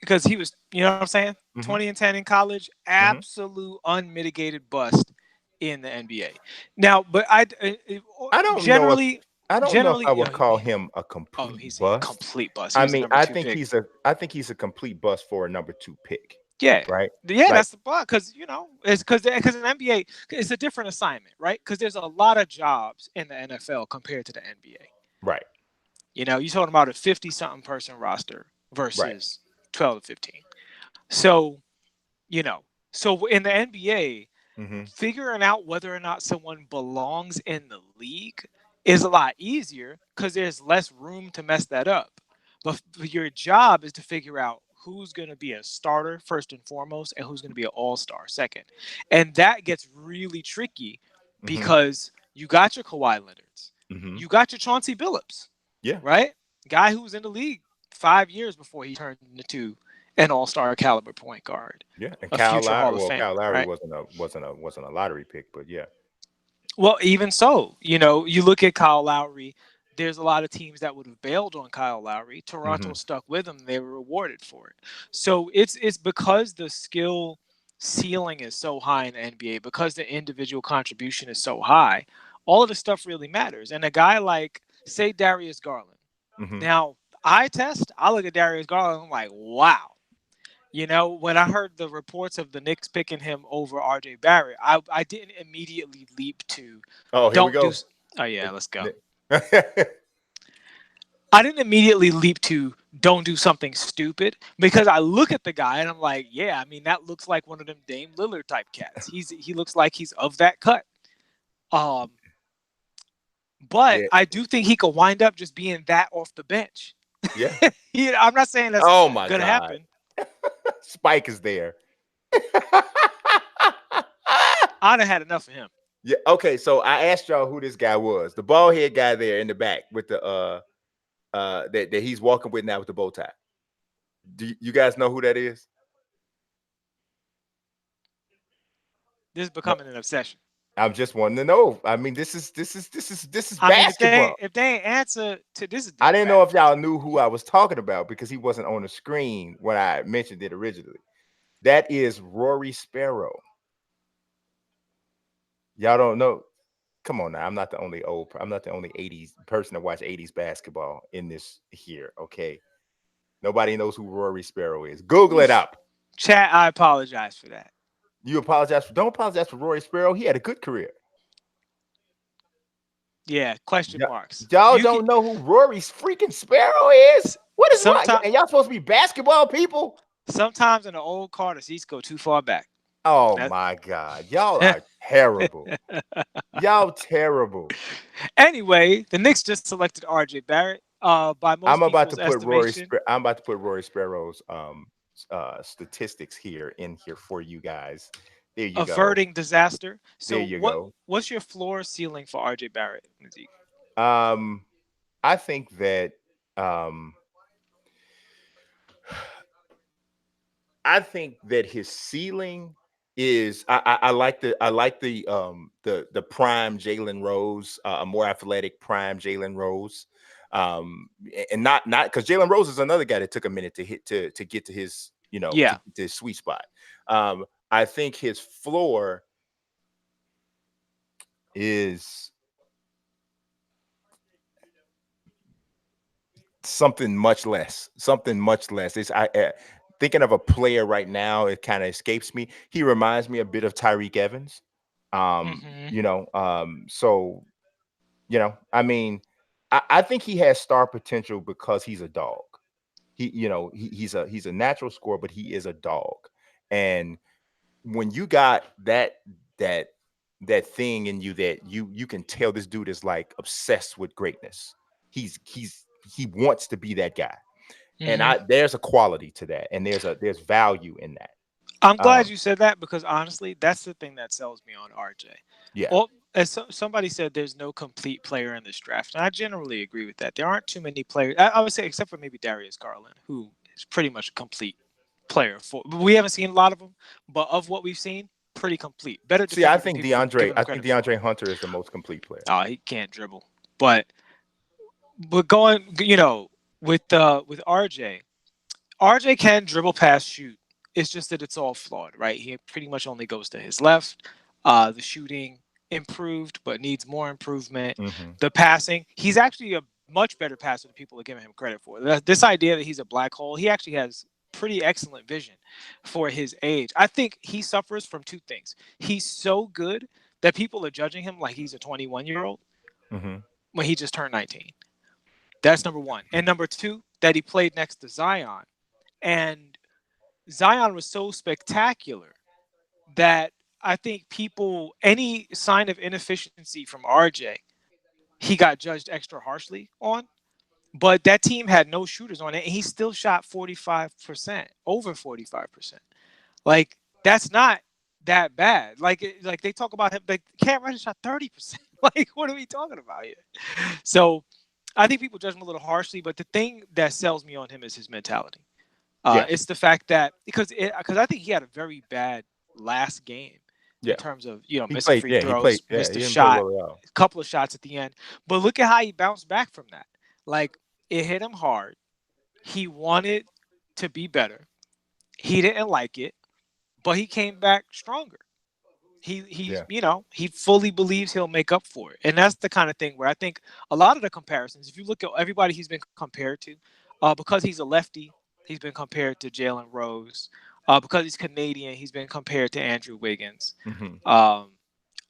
because he was, you know what I'm saying, Hmm. 20 and 10 in college, Hmm. absolute unmitigated bust in the NBA. Now, but I don't know if generally, I don't know if I generally, would call him a oh, complete he's a bust. complete bust. He I was the mean, number two pick. I think he's a complete bust for a number 2 pick, Yeah. right? Yeah, Like, that's the part because it's because in NBA it's a different assignment, right? Because there's a lot of jobs in the NFL compared to the NBA. right, You're talking about a 50-something person roster right. versus 12 to 15. So, you know, so in the NBA, Hmm. figuring out whether or not someone belongs in the league is a lot easier because there's less room to mess that up. But your job is to figure out who's going to be a starter first and foremost and who's going to be an all-star second. And that gets really tricky Hmm. because you got your Kawhi Leonards, Mm-hmm. You got your Chauncey Billups, Yeah. right? Guy who was in the league 5 years before he turned into an all-star caliber point guard, Yeah. And a future Hall of Kyle Famer, Lowry right? wasn't a lottery pick, but yeah. Well, even so, you look at Kyle Lowry. There's a lot of teams that would have bailed on Kyle Lowry. Mm-hmm. Toronto stuck with him; they were rewarded for it. So it's because the skill ceiling is so high in the NBA, because the individual contribution is so high. All of this stuff really matters. And a guy like, say, Darius Garland. Mm-hmm. Now, eye test, I look at Darius Garland, I'm like, wow. When I heard the reports of the Knicks picking him over RJ Barrett, I didn't immediately leap to Oh, here we don't do. go. Oh yeah, let's go. Mm-hmm. I didn't immediately leap to don't do something stupid, because I look at the guy and I'm like, yeah, I mean that looks like one of them Dame Lillard type cats. He looks like he's of that cut. Um, but Yeah. I do think he could wind up just being that off the bench. Yeah. I'm not saying that's Oh my gonna God. happen. Spike is there. I'd have had enough of him. Yeah. Okay. So I asked y'all who this guy was. The bald head guy there in the back with the that he's walking with now with the bow tie. Do you guys know who that is? This is No. becoming an obsession. I'm just wanting to know. I mean, this is I mean, basketball. if they ain't answer to this, is I didn't know if disrespectful. y'all knew who I was talking about because he wasn't on the screen when I mentioned it originally. That is Rory Sparrow. Y'all don't know. Come on now. I'm not the only I'm not the only 80s person to watch 80s basketball in this here. Okay. Nobody knows who Rory Sparrow is. Google it up. Chat, I apologize for that. You don't apologize for Rory Sparrow. He had a good career. Yeah, question marks. Y'all You can don't know who Rory freaking Sparrow is? What is wrong? sometimes And y'all supposed to be basketball people? sometimes in the old car, the seats go too far back. Oh That- my God. Y'all are terrible. Y'all terrible. Anyway, the Knicks just selected RJ Barrett. By most people's estimation, I'm about to put Rory Sparrow's statistics here in here for you guys. There you go. averting disaster. There So you go. what's your floor ceiling for RJ Barrett? I think that his ceiling is I like the prime Jalen Rose, a more athletic prime Jalen Rose. And not because Jalen Rose is another guy that took a minute to hit to get to his, to Yeah. get to his sweet spot. I think his floor is something much less. It's thinking of a player right now, it kind of escapes me. He reminds me a bit of Tyreek Evans. Mhm. So I mean, I think he has star potential because he's a dog. He's a natural scorer, but he is a dog. And when you got that that thing in you that you can tell this dude is like obsessed with greatness. He wants to be that guy. And Mhm. there's a quality to that, and there's value in that. I'm glad Um, you said that, because honestly, that's the thing that sells me on RJ. yeah. Well, as somebody said, there's no complete player in this draft, and I generally agree with that. There aren't too many players. I would say, except for maybe Darius Garland, who is pretty much a complete player. We haven't seen a lot of them, but of what we've seen, pretty complete. Better See, I defender than think people give him I think credit for. DeAndre Hunter is the most complete player. Oh, he can't dribble, but going, with RJ. RJ can dribble, pass, shoot. It's just that it's all flawed, right? He pretty much only goes to his left. The shooting improved, but needs more improvement. Mm-hmm. The passing, he's actually a much better passer than people are giving him credit for. This idea that he's a black hole, he actually has pretty excellent vision for his age. I think he suffers from two things. He's so good that people are judging him like he's a 21-year-old Mm-hmm. when he just turned 19. That's number one. And number two, that he played next to Zion. And Zion was so spectacular that I think any sign of inefficiency from RJ, he got judged extra harshly on. But that team had no shooters on it, and he still shot 45%, over 45%. Like, that's not that bad. Like they talk about him, like Cam Reddish shot 30%. Like, what are we talking about here? So I think people judge him a little harshly, but the thing that sells me on him is his mentality. Yeah, It's the fact that because I think he had a very bad last game in yeah. terms of He missing played. free Yeah, he played. throws, Yeah, missed he a didn't play shot, well at all. a couple of shots at the end. But look at how he bounced back from that. Like it hit him hard. He wanted to be better. He didn't like it, but he came back stronger. He Yeah. he fully believes he'll make up for it, and that's the kind of thing where I think a lot of the comparisons, if you look at everybody he's been compared to, because he's a lefty, he's been compared to Jalen Rose. Because he's Canadian, he's been compared to Andrew Wiggins. Hmm. Um,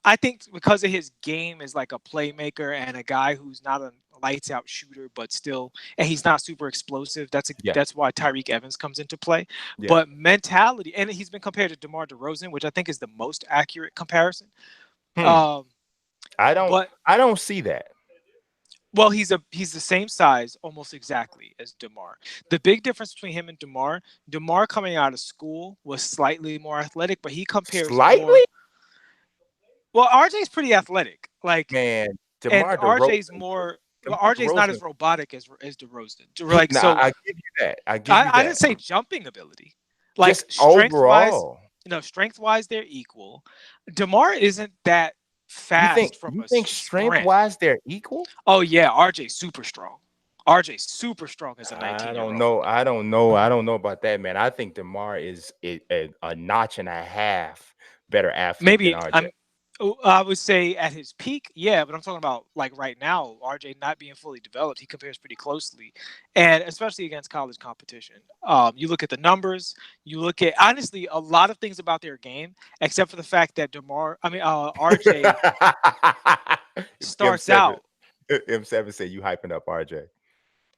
I think because of his game as like a playmaker and a guy who's not a lights out shooter, but still, and he's not super explosive. Yeah. That's why Tyreek Evans comes into play. Yeah. But mentality, and he's been compared to DeMar DeRozan, which I think is the most accurate comparison. Hmm. Um, I don't. but I don't see that. well, he's the same size almost exactly as DeMar. The big difference between him and DeMar coming out of school was slightly more athletic, but he compares more. Slightly, Well, RJ's pretty athletic. Like man. and DeMar RJ's DeRozan. more. Well, DeMar RJ's not DeRozan. as robotic as DeRozan. Like Nah, so, I give you that. I give you I that. didn't say jumping ability. Like Just strength wise, overall, strength wise they're equal. Demar isn't that you think fast from you a think strength sprint. wise they're equal? Oh yeah, RJ's super strong. RJ's super strong as a I 19-year-old. don't know. I don't know. I don't know about that, man. I think DeMar is a notch and a half better athlete than Maybe RJ. I would say at his peak, yeah, but I'm talking about like right now, RJ not being fully developed. He compares pretty closely, and especially against college competition. You look at the numbers, you look at honestly a lot of things about their game, except for the fact that RJ starts M7. out. M7 said you hyping up RJ.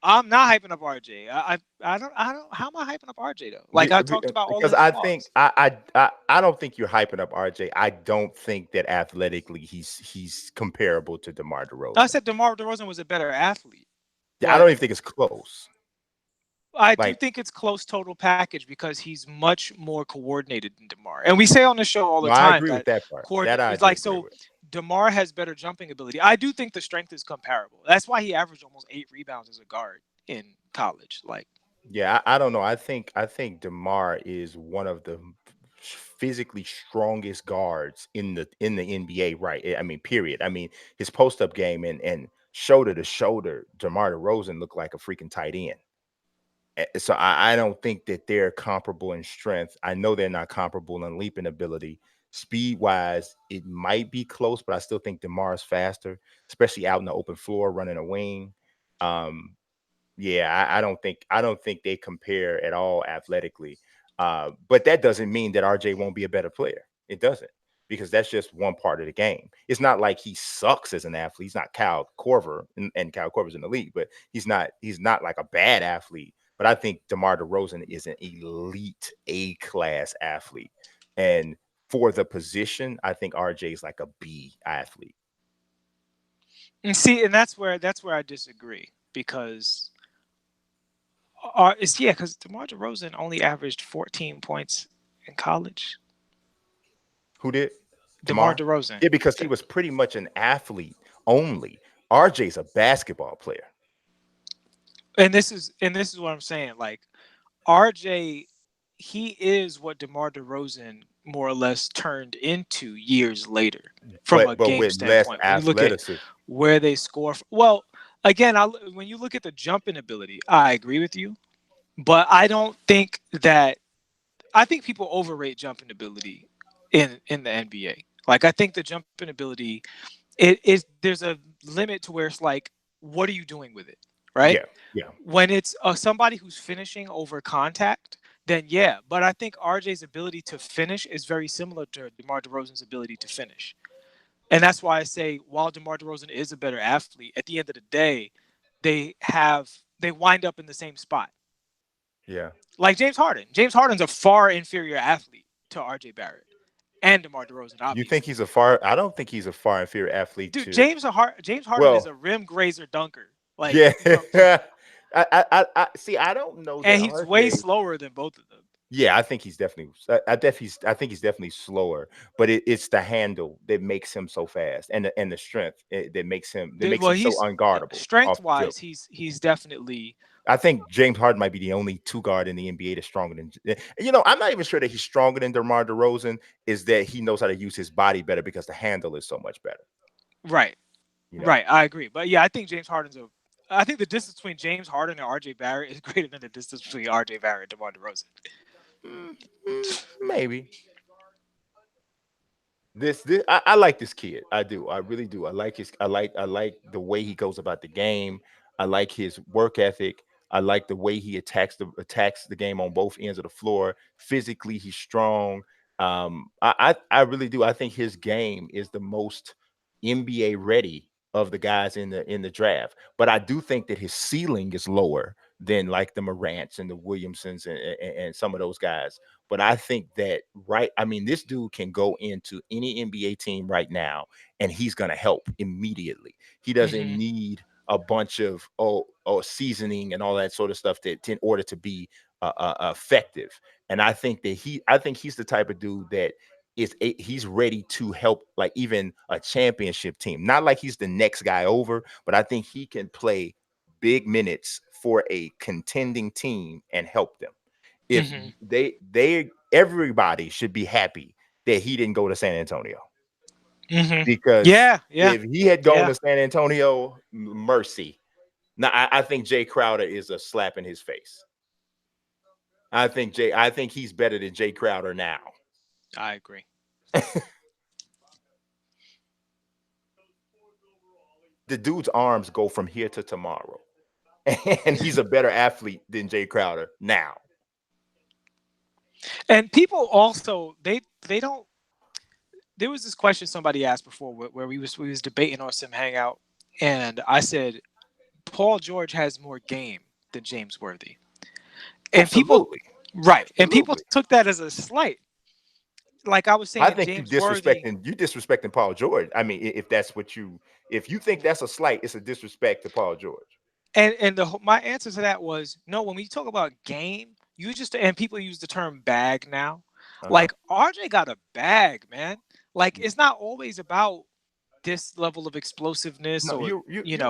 I'm not hyping up RJ. I don't. How am I hyping up RJ though? Like I talked about all of Because his I think flaws. I don't think you're hyping up RJ. I don't think that athletically he's comparable to DeMar I DeRozan. said DeMar DeRozan was a better athlete, Yeah, I but don't even think it's close. I do Like, think it's close total package because he's much more coordinated than DeMar. And we say on the show all the no, I time agree with that that part. That coordinate I it's do like agree so with. DeMar has better jumping ability. I do think the strength is comparable. That's why he averaged almost 8 rebounds as a guard in college. Like Yeah, I don't know. I think DeMar is one of the physically strongest guards in the NBA. Right? I mean, period. I mean, his post up game and shoulder to shoulder, DeMar DeRozan looked like a freaking tight end. So I don't think that they're comparable in strength. I know they're not comparable in leaping ability. Speed wise, it might be close, but I still think DeMar is faster, especially out in the open floor running a wing. Um, yeah, I don't think they compare at all athletically. But that doesn't mean that RJ won't be a better player. It doesn't, because that's just one part of the game. It's not like he sucks as an athlete. He's not Kyle Korver, and Kyle Korver's in the league, but he's not like a bad athlete. But I think DeMar DeRozan is an elite A-class athlete. And for the position, I think RJ is like a B athlete. and see, and that's where I disagree because it's because DeMar DeRozan only averaged 14 points in college. Who did? DeMar DeMar? DeRozan. Yeah, because he was pretty much an athlete only. RJ's a basketball player. And this is what I'm saying. Like RJ, he is what DeMar DeRozan more or less turned into years later from a But game with less standpoint. When you look at athleticism. where they score, well, again, when you look at the jumping ability, I agree with you, but I don't think that I think people overrate jumping ability in the NBA. Like I think the jumping ability it is there's a limit to where it's like, what are you doing with it, right? Yeah, yeah. When it's somebody who's finishing over contact, then yeah. But I think RJ's ability to finish is very similar to DeMar DeRozan's ability to finish, and that's why I say while DeMar DeRozan is a better athlete, at the end of the day, they wind up in the same spot. Yeah. Like James Harden. James Harden's a far inferior athlete to RJ Barrett and DeMar DeRozan, You think obviously. he's a far I don't think he's a far inferior athlete Dude, to James Harden is well, a rim grazer dunker. Like yeah. from I see, I don't know that and he's way RJ slower than both of them. Yeah, I think he's definitely. I think he's definitely slower, but it's the handle that makes him so fast, and the strength that makes Well, him so he's unguardable strength off the wise, dribble. he's definitely I think James Harden might be the only two guard in the NBA that's stronger than. I'm not even sure that he's stronger than DeMar DeRozan. Is that he knows how to use his body better because the handle is so much better. right. You know. Right, I agree. But yeah, I think James Harden's a. I think the distance between James Harden and RJ Barrett is greater than the distance between RJ Barrett and DeMar DeRozan. Maybe. I like this kid. I do. I really do. I like the way he goes about the game. I like his work ethic. I like the way he attacks the game on both ends of the floor. Physically, he's strong. I really do. I think his game is the most NBA ready of the guys in the draft. But I do think that his ceiling is lower than like the Morants and the Williamsons and some of those guys. But I think that I mean, this dude can go into any NBA team right now and he's gonna help immediately. He doesn't Hmm. need a bunch of seasoning and all that sort of stuff in order to be effective. And I think he's the type of dude that he's ready to help like even a championship team. Not like he's the next guy over, but I think he can play big minutes for a contending team and help them. If Hmm. they everybody should be happy that he didn't go to San Antonio, Hmm. because Yeah, yeah, if he had gone yeah. to San Antonio, mercy. Now I think Jay Crowder is a slap in his face. I think he's better than Jay Crowder now. I agree. The dude's arms go from here to tomorrow, and he's a better athlete than Jay Crowder now. And people also they don't. There was this question somebody asked before where we was debating on some hangout, and I said Paul George has more game than James Worthy, and people Absolutely, right, and people absolutely. took that as a slight. Like I was I saying, think James Worthy. you disrespecting Paul George. I mean, if that's if you think that's a slight, it's a disrespect to Paul George. And my answer to that was no. When we talk about game, you just and people use the term bag now. Uh huh. Like RJ got a bag, man. Like Yeah. it's not always about this level of explosiveness No, or you're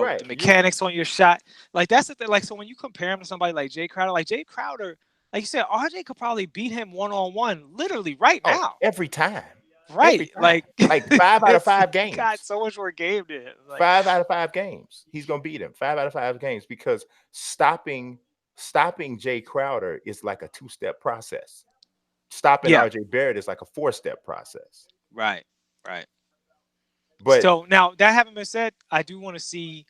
right. the mechanics on your shot. Like that's the thing. Like so when you compare him to somebody like Jay Crowder, like you said, RJ could probably beat him one on one, literally right Oh, now. every time, every Right, time. like Like 5 out of 5 he got games. so much more game than him. Like 5 out of 5 games, he's gonna beat him. 5 out of 5 games because stopping Jay Crowder is like a 2-step process. Stopping yeah, RJ Barrett is like a 4-step process. right, right. But So now that having been said, I do want to see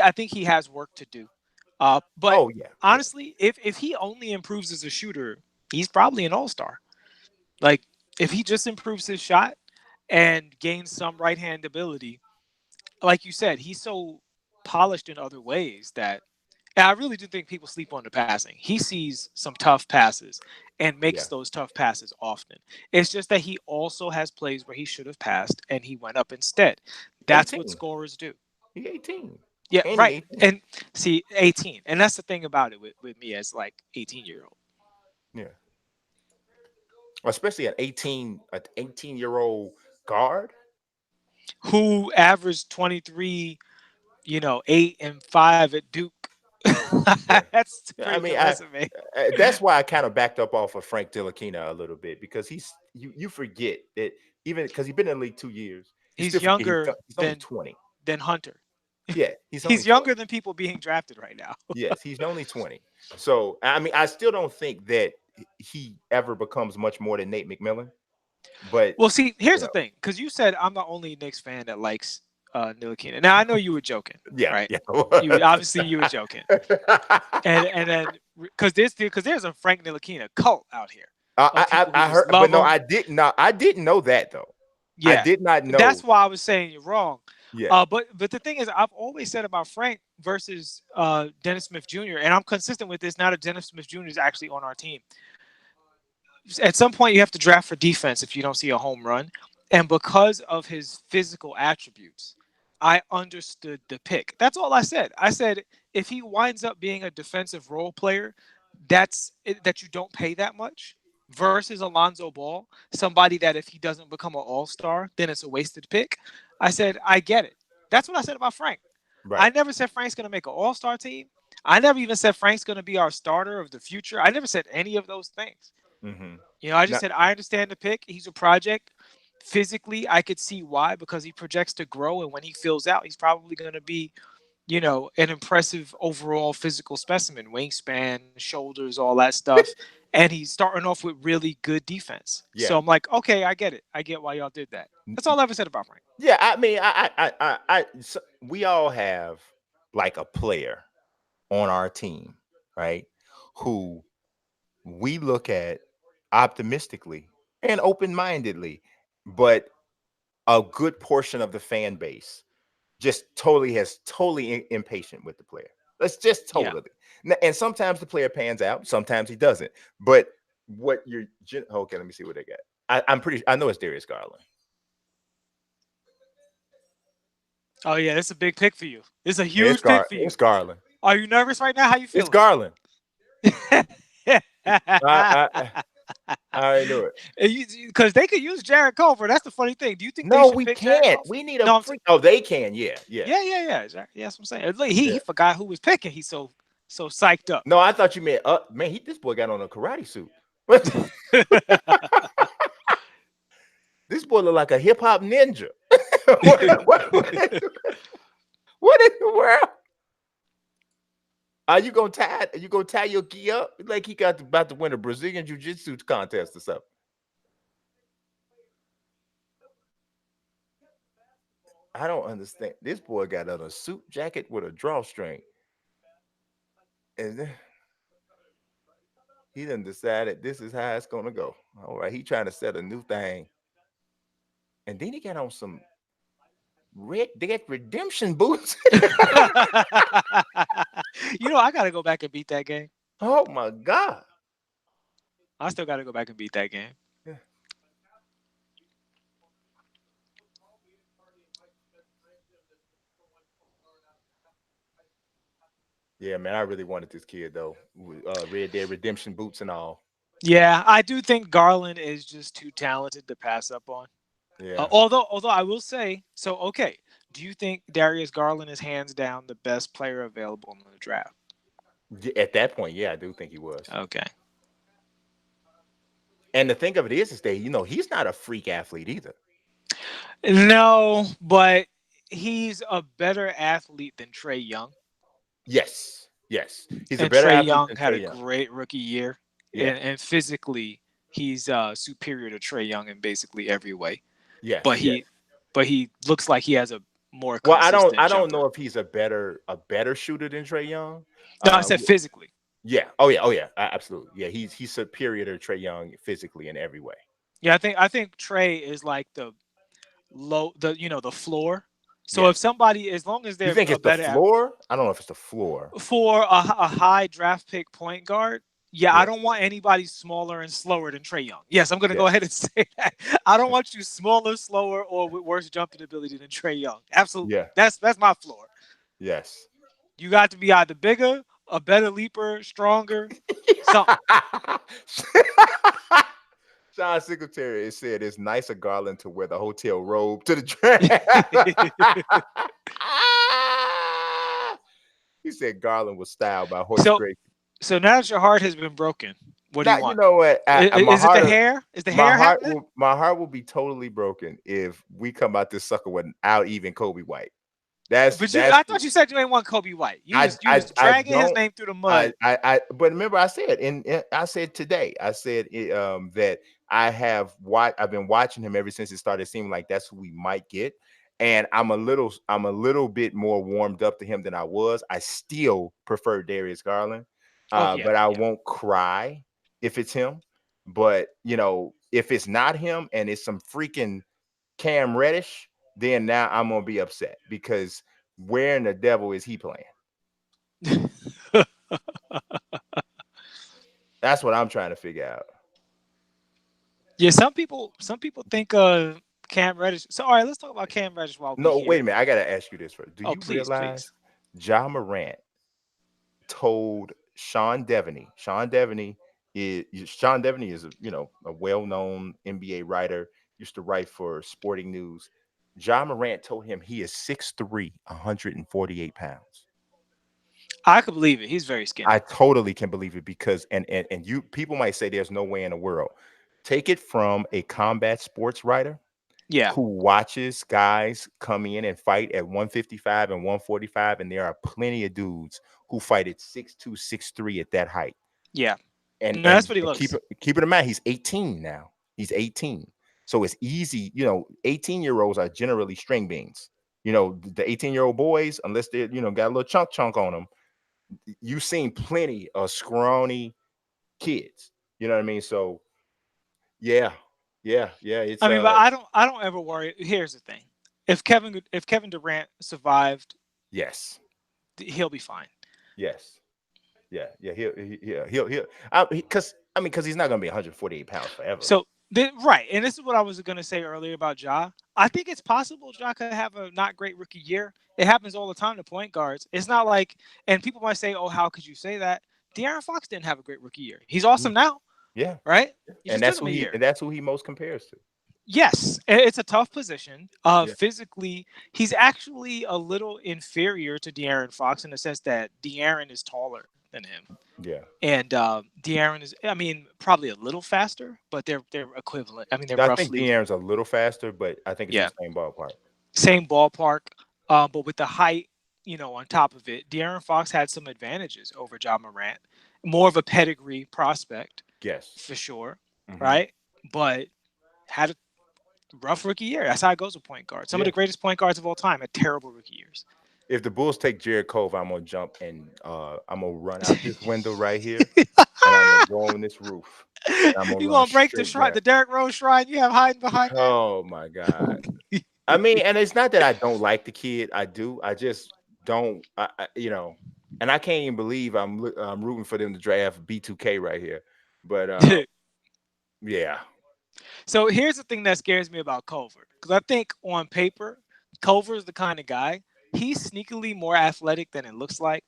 I think he has work to do. But oh yeah, yeah, honestly, if he only improves as a shooter, he's probably an all-star. Like if he just improves his shot and gains some right hand ability, like you said, he's so polished in other ways that and I really do think people sleep on the passing. He sees some tough passes and makes yeah. those tough passes often. It's just that he also has plays where he should have passed and he went up instead. That's what 18. scorers do. He 18. Yeah, And he right. 18. And see, 18. And that's the thing about it with me as like 18-year-old. Yeah. Especially an 18-year-old guard. Who averaged 23, 8 and 5 at Duke. Yeah. That's a Yeah, I pretty mean, good resume. that's why I kind of backed up off of Frank Ntilikina a little bit because you forget that even because he's been in the league 2 years, you still He's forget younger he's only than 20. Hunter. Yeah, he's only He's 20. younger than people being drafted right now. Yes, he's only 20. So I mean, I still don't think that he ever becomes much more than Nate McMillan. But Well, see, here's you the know, thing, because you said I'm the only Knicks fan that likes Ntilikina. Now I know you were joking, yeah, right? yeah. You were joking, and then because there's a Frank Ntilikina cult out here of people who I just heard, but love no, him. I didn't know that though. I Yeah, did not know. that's why I was saying you're wrong. Yeah, But the thing is, I've always said about Frank versus Dennis Smith Jr. and I'm consistent with this. Now that Dennis Smith Jr. is actually on our team, at some point you have to draft for defense if you don't see a home run. And because of his physical attributes, I understood the pick. That's all I said. I said if he winds up being a defensive role player, that you don't pay that much. versus Alonzo Ball, somebody that if he doesn't become an all-star, then it's a wasted pick. I said, I get it. That's what I said about Frank. Right. I never said Frank's going to make an all-star team. I never even said Frank's going to be our starter of the future. I never said any of those things. Mm-hmm. I just Now, said I understand the pick. He's a project. Physically, I could see why because he projects to grow, and when he fills out, he's probably going to be, an impressive overall physical specimen, wingspan, shoulders, all that stuff. And he's starting off with really good defense. yeah. So I'm like, okay, I get it. I get why y'all did that. That's all I ever said about Frank. Yeah, I mean, we all have like a player on our team, right? Who we look at optimistically and open-mindedly, but a good portion of the fan base just totally impatient with the player. Let's just Yeah. totally. And sometimes the player pans out, sometimes he doesn't. But what you're okay, let me see what they got. I know it's Darius Garland. Oh yeah, it's a big pick for you. It's a Yeah, huge pick for you. It's Garland. Are you nervous right now? How you It's feeling? Garland. I already knew it. Because they could use Jared Culver. That's the funny thing. Do you think they No, should we pick Jared can't. Culver? We need a No, freak. Oh, they can. Yeah, yeah. yeah. Exactly. Yeah, that's what I'm saying. Look, he forgot who was picking. He's so psyched up. No, I thought you meant man, this boy got on a karate suit. This boy look like a hip hop ninja. What in the world? Are you gonna tie your gi up like he got about to win a Brazilian jiu-jitsu contest or something? I don't understand. This boy got on a suit jacket with a drawstring. And then he done decided this is how it's gonna go. All right, he trying to set a new thing. And then he got on some Red Dead Redemption boots. I gotta go back and beat that game. Oh my God. I still gotta go back and beat that game. Yeah. Yeah, man, I really wanted this kid though. Red Dead Redemption boots and all. Yeah, I do think Garland is just too talented to pass up on. Yeah. Although I will say, so okay, do you think Darius Garland is hands down the best player available in the draft? At that point, yeah, I do think he was. Okay. And the thing of it is that he's not a freak athlete either. No, but he's a better athlete than Trey Young. Yes, he's a And better Trey athlete Young than had Trey a Young. great rookie year. Yeah. And physically, he's superior to Trey Young in basically every way. Yes, But yes. he looks like he has a more Well, consistent I don't jumper. know if he's a better shooter than Trey Young. No, I said physically. Yeah. Oh yeah. Absolutely. Yeah, he's superior to Trey Young physically in every way. Yeah, I think Trey is like the floor. So Yeah. if somebody, as long as You they're think a it's the better floor? I don't know if it's the floor. for a high draft pick point guard, yeah, I Yeah. don't want anybody smaller and slower than Trey Young. Yes, I'm going to go Yes. ahead and say that. I don't want you smaller, slower, or with worse jumping ability than Trey Young. Absolutely. Yeah. That's my floor. Yes. You got to be either bigger, a better leaper, stronger, something. Sean Singletary said it's nicer Garland to wear the hotel robe to the draft. He said Garland was styled by Horace So, Grayson. so now that your heart has been broken, what do Now, you you want? know what? Is it the hair? Is the hair happening? My heart will be totally broken if we come out this sucker without even Kobe White. I thought you said you ain't want Kobe White. You was dragging his name through the mud. But remember, I said, I said today, I said that I've been watching him ever since it started seeming like that's who we might get, and I'm a little bit more warmed up to him than I was. I still prefer Darius Garland, but I won't cry if it's him. But if it's not him and it's some freaking Cam Reddish, then now I'm gonna be upset because where in the devil is he playing? That's what I'm trying to figure out. Yeah, some people think Cam Reddish. So all right, let's talk about Cam Reddish while we here. Wait a minute. I gotta ask you this first. Do you Please. realize Ja Morant told Sean Devaney Sean Devaney is a well-known NBA writer. Used to write for Sporting News. Ja Morant told him he is 6'3", 148 pounds. I could believe it. He's very I skinny. totally can believe it because and you people might say there's no way in the world. Take it from a combat sports writer Yeah, who watches guys come in and fight at 155 and 145, and there are plenty of dudes who fight at 6'2", 6'3" at that height. yeah. And No, that's and what he keep looks. it keep it in mind, he's 18 now. He's 18. So it's easy, 18-year-olds are generally string beans. The 18-year-old boys, unless they're, got a little chunk on them, you've seen plenty of scrawny kids. You know what I mean? So yeah, yeah. It's I mean, but I don't ever worry. Here's the thing: if Kevin Durant survived, yes, he'll be fine. yes, yeah. He'll because he's not gonna be 148 pounds forever. So right, and this is what I was going to say earlier about Ja. I think it's possible Ja could have a not great rookie year. It happens all the time to point guards. It's not like, and people might say, "Oh, how could you say that?" De'Aaron Fox didn't have a great rookie year. He's awesome now, Yeah, right? You and just took him a year. that's who he most compares to. Yes, it's a tough position. Yeah. Physically, he's actually a little inferior to De'Aaron Fox in the sense that De'Aaron is taller than him, Yeah. and De'Aaron is, I mean, probably a little faster, but they're equivalent. I mean, they're I think roughly, De'Aaron's a little faster, but I think it's in yeah, the same ballpark. same ballpark. But with the height, on top of it, De'Aaron Fox had some advantages over Ja Morant. More of a pedigree prospect Yes. for sure, Mhm. right? But had a rough rookie year. That's how it goes with point guards. Some of Yeah. the greatest point guards of all time had terrible rookie years. If the Bulls take Jared Cove, I'm gonna jump and I'm gonna run out this window right here, and I'm gonna go on this roof, and I'm gonna You run gonna break the straight shrine, down. the Derrick Rose shrine you have hiding behind that? Oh my God. I mean, and it's not that I don't like the kid. I do. I just don't. And I can't even believe I'm rooting for them to draft B2K right here. But yeah, So here's the thing that scares me about Culver, because I think on paper, Culver is the kind of guy. He's sneakily more athletic than it looks like.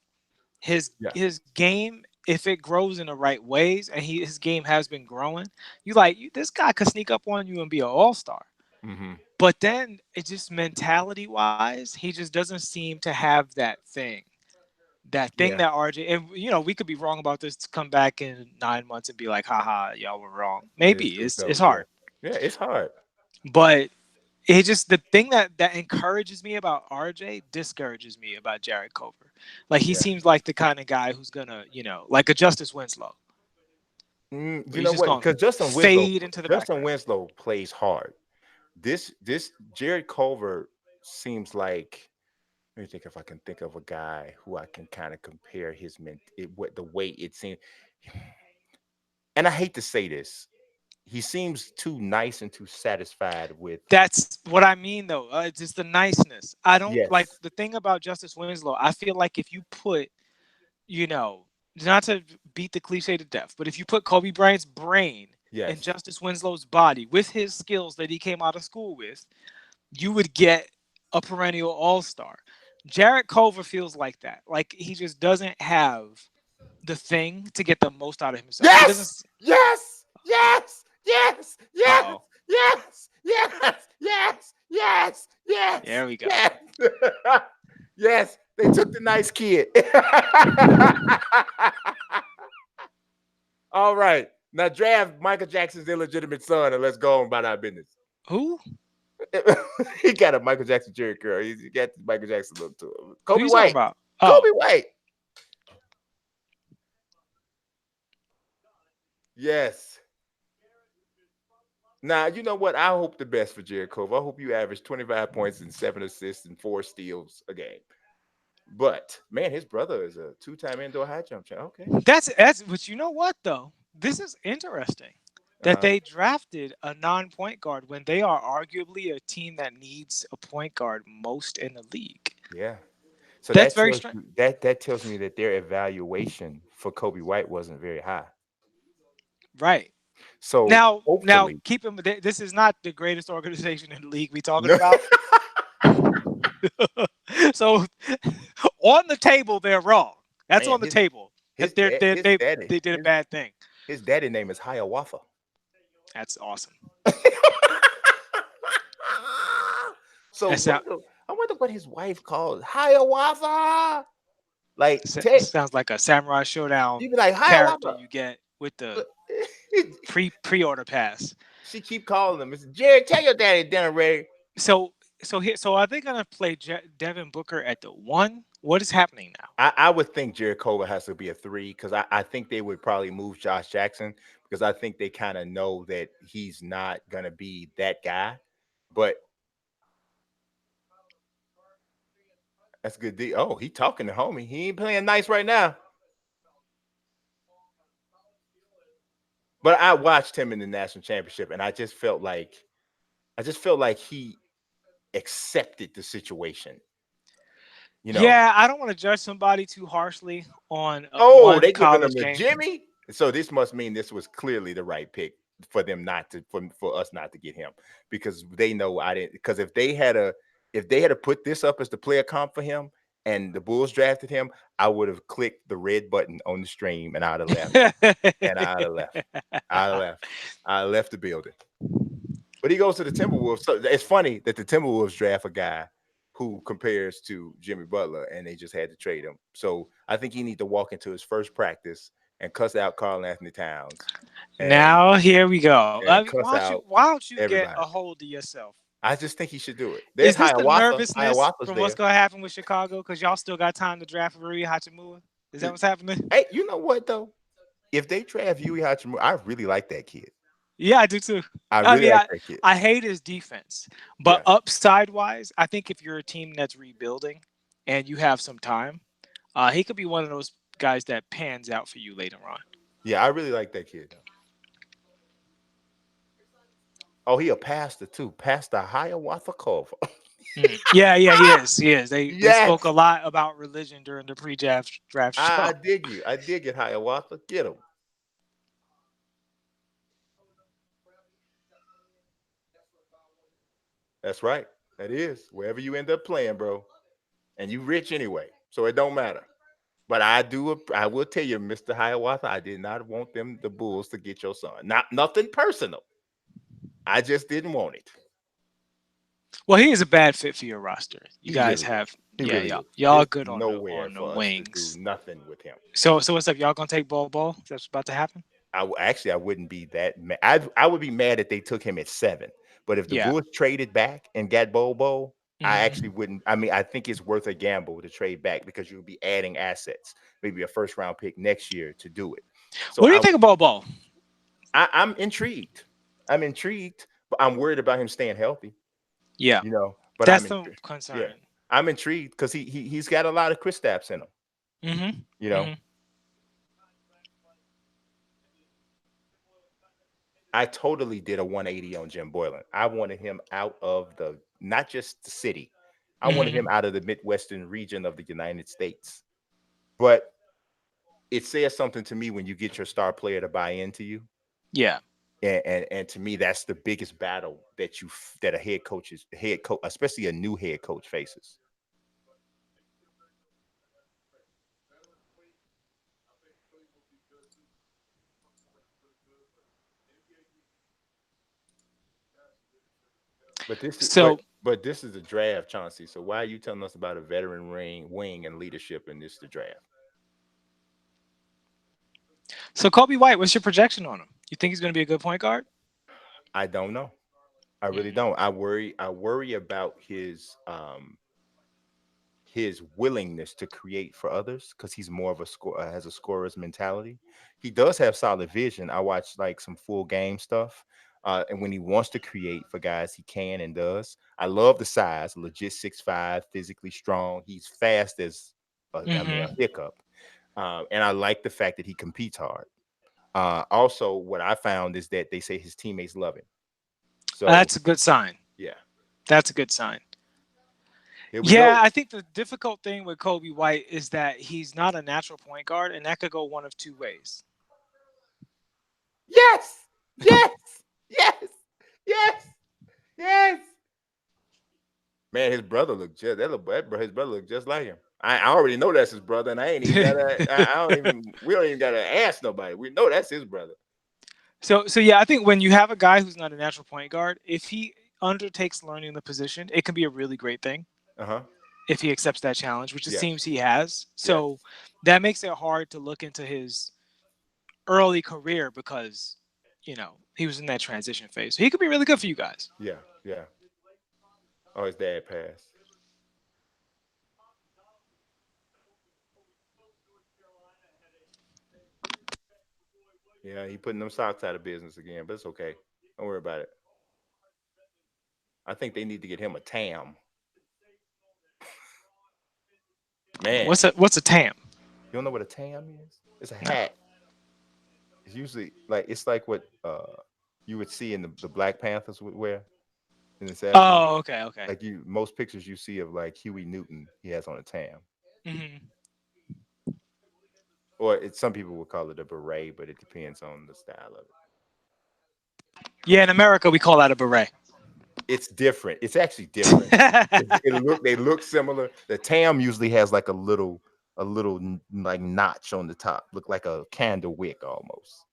His yeah, his game, if it grows in the right ways, and his game has been growing, this guy could sneak up on you and be an all-star. hmm But then it just mentality wise, he just doesn't seem to have that thing. That thing yeah. that RJ, and we could be wrong about this to come back in 9 months and be like, haha, y'all were wrong. It's Maybe too it's tough. Yeah, hard. yeah. It's hard. But it just, the thing that encourages me about RJ discourages me about Jared Culver. Like, he Yeah. seems like the kind of guy who's gonna, like a Justice Winslow, where You he's know just what? gonna Because fade into the Justin background. Winslow plays hard. This Jared Culver seems like. Let me think if I can think of a guy who I can kind of compare what the way it seems. And I hate to say this, he seems too nice and too satisfied with. That's what I mean, though. It's just the niceness. I don't like Yes, the thing about Justice Winslow. I feel like if you put, you know, not to beat the cliche to death, but if you put Kobe Bryant's brain in yes, Justice Winslow's body with his skills that he came out of school with, you would get a perennial all-star. Jarrett Culver feels like that. Like, he just doesn't have the thing to get the most out of himself. He doesn't. yes, yes, yes, yes, Uh yes, oh. yes, yes, yes, yes, yes, There we go. yes, yes. They took the nice kid. All right, now draft Michael Jackson's illegitimate son, and let's go on about our business. Who? He got a Michael Jackson Jerry curl. He got the Michael Jackson look to him. Who Kobe you talking White. about? Kobe Oh, White. Yes. Now, you know what? I hope the best for Jared Cove. I hope you average 25 points and 7 assists and 4 steals a game. But man, his brother is a 2-time indoor high jump champ. Okay. that's. But you know what though? This is interesting that Uh-huh. they drafted a non-point guard when they are arguably a team that needs a point guard most in the league. Yeah. So That's that very tells strange. you that tells me that their evaluation for Kobe White wasn't very high. Right. So Now, hopefully, keep in. This is not the greatest organization in the league we talking no. about. So, on the table, they're wrong. That's Man, on the table. his That dad, his daddy, they did a his bad thing. His daddy name is Hiawatha. That's awesome. So That sound, I wonder what his wife called Hiawatha. Like Ted, sounds like a Samurai you Showdown be like character Hiawatha. you get with the pre-order pass. She keep calling him. It's Jerry. Tell your daddy dinner ready. So so are they gonna play Devin Booker at the one? What is happening now? I would think Jericho has to be a 3 because I think they would probably move Josh Jackson because I think they kind of know that he's not gonna be that guy. But that's good. Oh, he talking to homie. He ain't playing nice right now. But I watched him in the national championship, and I just felt like he accepted the situation. You know, Yeah, I don't want to judge somebody too harshly on oh, one they giving him college to game. Jimmy. So this must mean this was clearly the right pick for them not to for us not to get him because they know I didn't because if they had to put this up as the player comp for him and the Bulls drafted him, I would have clicked the red button on the stream and I'd have left. And I'd have left. I'd have left. I left the building. But he goes to the Timberwolves. So it's funny that the Timberwolves draft a guy who compares to Jimmy Butler, and they just had to trade him. So I think he need to walk into his first practice and cuss out Karl Anthony Towns Now here we go. I and mean, cuss out why don't you get everybody. a hold of yourself? I just think he should do it. There's Is this the Hiawatha. nervousness Hiawatha's from what's there. gonna happen with Chicago? Because y'all still got time to draft Rui Hachimura? Is that what's happening? Hey, you know what though? If they draft Rui Hachimura, I really like that kid. Yeah, I do too. I I really mean, like that kid. I hate his defense, but Yeah. upside wise, I think if you're a team that's rebuilding and you have some time, he could be one of those guys that pans out for you later on. Yeah, I really like that kid. Oh, he a pastor too. Pastor Hiawatha Culver. Yeah, he is. He is. They spoke a Yes. lot about religion during the draft I show. dig you. I dig it, Hiawatha. Get him. That's right. That is. Wherever you end up playing, bro. And you rich anyway. So it don't matter. But I will tell you, Mr. Hiawatha, I did not want the Bulls to get your son. Not nothing personal. I just didn't want it. Well, he is a bad fit for your roster. You He guys really have is. He really is. y'all There's good nowhere on the for us to do wings. nothing with him. So what's up? Y'all gonna take Ball? That's about to happen. Actually I wouldn't be that mad. I would be mad if they took him at 7. But if the Yeah. Bulls traded back and got Bobo, I Mhm. actually wouldn't. I mean, I think it's worth a gamble to trade back because you'll be adding assets, maybe a first round pick next year to do it. So What do you think about Ball? I'm intrigued. I'm intrigued, but I'm worried about him staying healthy. Yeah, You know, but that's I'm the intrigued. Yeah, concern. I'm intrigued because he's got a lot of Kristaps in him. Mm-hmm. You know, I totally did a 180 on Jim Boylan. I wanted him out of the not just the city. I wanted him out of the Midwestern region of the United States. But it says something to me when you get your star player to buy into you. Yeah. And to me, that's the biggest battle that a head coach, especially a new head coach, faces. But this is So but this is the draft, Chauncey. So why are you telling us about a veteran wing and leadership in the draft? so Kobe White, what's your projection on him? You think he's gonna be a good point guard? I don't know. I really Mm. don't. I worry about his willingness to create for others because he's more of a score has a scorer's mentality. He does have solid vision. I watched like some full game stuff. And when he wants to create for guys, he can and does. I love the size, legit 6'5", physically strong. He's fast as a Mm-hmm. hiccup. And I like the fact that he competes hard. Also, what I found is that they say his teammates love him. So That's a good sign. yeah, That's a good sign. here we Yeah, go. I think the difficult thing with Kobe White is that he's not a natural point guard, and that could go one of two ways. Yes, yes, yes, yes, yes. Man, his brother looked just his brother looked just like him. I already know that's his brother, and I ain't even gotta. I don't even. We don't even gotta ask nobody. We know that's his brother. So yeah, I think when you have a guy who's not a natural point guard, if he undertakes learning the position, it can be a really great thing Uh-huh. if he accepts that challenge, which it Yes. seems he has. Yes. So that makes it hard to look into his early career because he was in that transition phase. So he could be really good for you guys. Yeah. Yeah. Oh, his dad passed. Yeah, he putting them socks out of business again, but it's okay. Don't worry about it. I think they need to get him a tam. Man, What's a tam? you don't know what a tam is? It's a No. hat. It's usually like it's like what you would see in the Black Panthers would wear in the 70s. Oh, okay, okay. Like most pictures you see of like Huey Newton, he has on a tam. Hmm. Or some people would call it a beret, but it depends on the style of it. Yeah, in America we call that a beret. It's different. It's actually different. They look similar. The tam usually has like a little like notch on the top, look like a candle wick almost.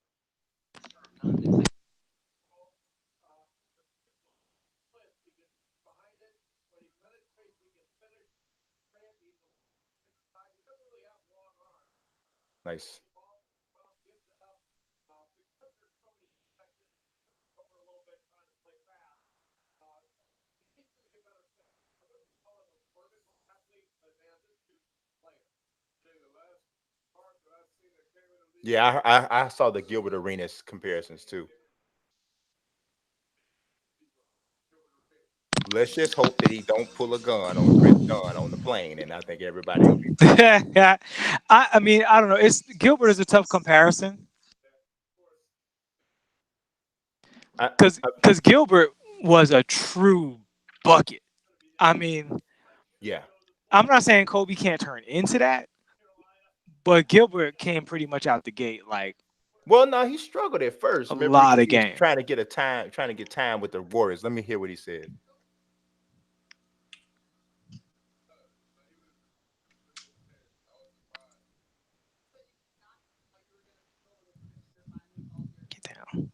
Nice. Yeah, I saw the Gilbert Arenas comparisons too. Let's just hope that he don't pull a gun on Chris Dunn on the plane, and I think everybody will be fine. Yeah, I mean I don't know. It's Gilbert is a tough comparison I, because Gilbert was a true bucket. I mean, yeah. I'm not saying Kobe can't turn into that, but Gilbert came pretty much out the gate like Well, no, he struggled at first. a Remember, lot of he was game. trying to get time with the Warriors. Let me hear what he said. Get down.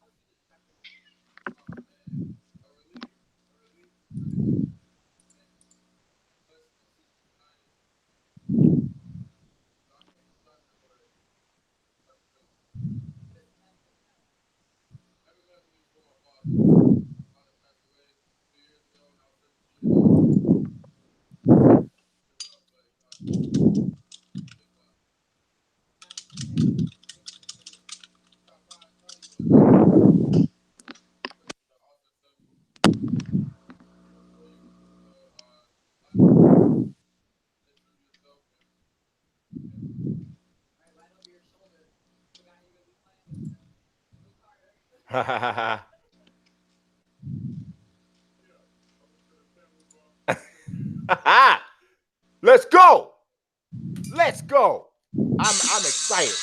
Let's go. Let's go. I'm excited.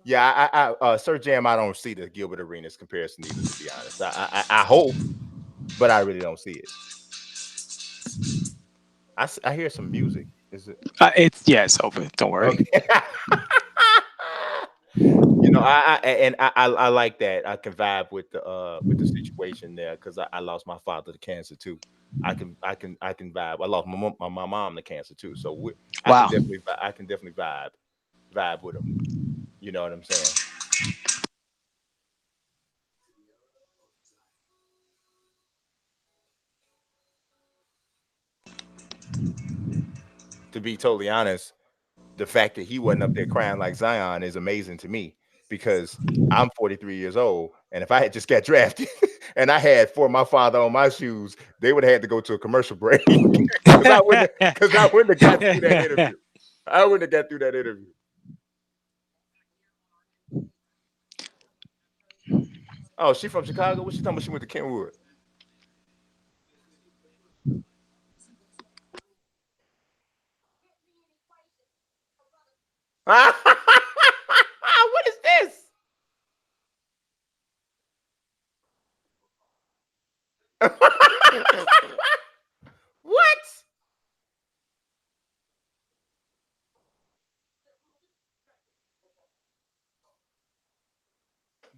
Yeah, Sir Jam, I don't see the Gilbert Arenas comparison either. To be honest, I hope, but I really don't see it. I hear some music. Is it It's open. Don't worry. okay? I like that. I can vibe with the situation there because I lost my father to cancer too. I can vibe. I lost my mom to cancer too. So Wow. I can definitely vibe with them. You know what I'm saying? To be totally honest, the fact that he wasn't up there crying like Zion is amazing to me because I'm 43 years old, and if I had just got drafted and I had for my father on my shoes, they would have had to go to a commercial break because I wouldn't have got through that interview. I wouldn't have got through that interview. Oh, she from Chicago? What she talking about? She went to Kenwood. What is this?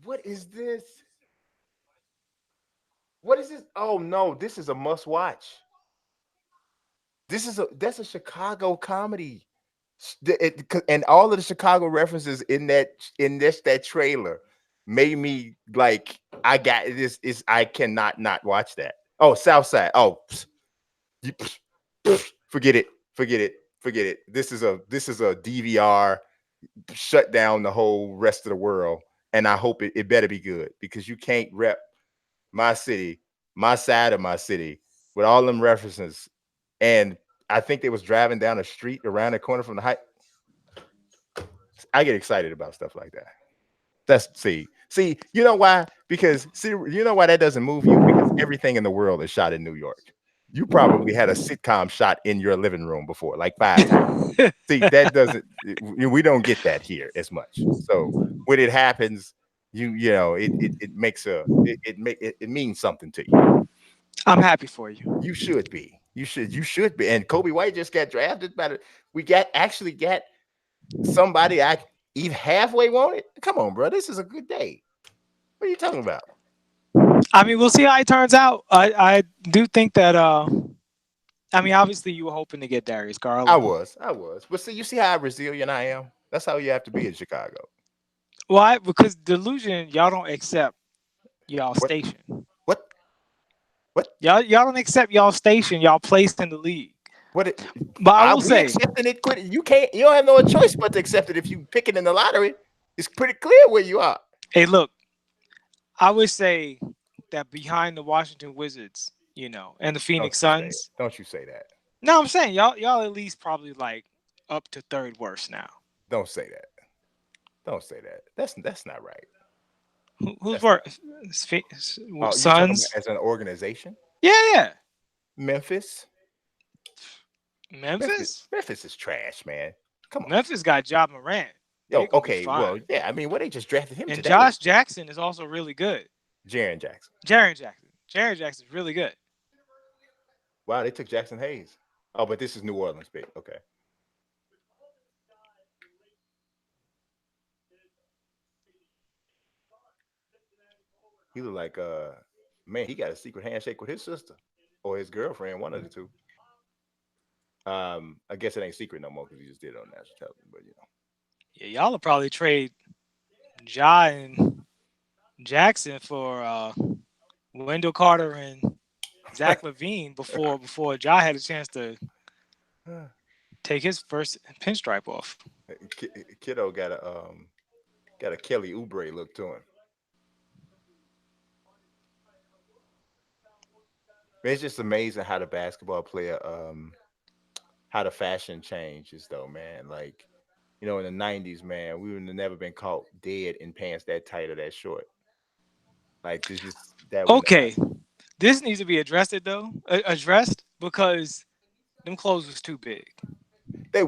What is this? What is this? Oh no, this is a must watch. That's a Chicago comedy. And all of the Chicago references in that trailer made me like I got this is I cannot not watch that. Oh, Southside. Oh, forget it. Forget it. Forget it. This is a DVR shut down the whole rest of the world. And I hope it better be good because you can't rep my city, my side of my city, with all them references. And I think they was driving down a street around the corner from the high. I get excited about stuff like that. That's see, you know why? Because see, you know why that doesn't move you? Because everything in the world is shot in New York. You probably had a sitcom shot in your living room before, like 5 times. See, that doesn't we don't get that here as much. So when it happens, it makes it means something to you. I'm happy for you. You should be. You should be. And Kobe White just got drafted by the we got actually got somebody I even halfway want it. Come on, bro. This is a good day. What are you talking about? I mean, we'll see how it turns out. I do think that I mean, obviously you were hoping to get Darius I Garland. was. I was. But see, you see how resilient I am? That's how you have to be in Chicago. Why? Because delusion, y'all don't accept y'all What station. what what Y'all don't accept y'all station. Y'all placed in the league. what it, But I I will we say, accepting it quit. You don't have no choice but to accept it if you pick it in the lottery. It's pretty clear where you are. hey, look, I would say that behind the Washington Wizards, and the Don't Phoenix you say it. Suns. Don't you say that. No, I'm saying y'all at least probably like up to third worst now. Don't say that. Don't say that. That's not right. Who's That's not. worse? Oh, you talking about Suns? as an organization? Yeah, yeah. Memphis. Memphis. Memphis. Memphis is trash, man. Come on. Memphis got Ja Morant. They're Yo, gonna be okay. Well, fine. yeah. I mean, what they just drafted him And today. Josh Jackson is also really good. Jaren Jackson. Jaren Jackson. Jaren Jackson is really good. Wow, they took Jackson Hayes. Oh, but this is New Orleans, big. Okay. He looked like man, he got a secret handshake with his sister or his girlfriend, one of the two. I guess it ain't secret no more because he just did it on national television. But Yeah, y'all will probably trade Ja and Jackson for Wendell Carter and Zach Levine before Ja had a chance to take his first pinstripe off. Kiddo got a Kelly Oubre look to him. It's just amazing how the basketball player how the fashion changes though, man. Like, in the 90s, man, we would have never been caught dead in pants that tight or that short. Like that would never Okay, happen. this needs to be addressed because them clothes was too big.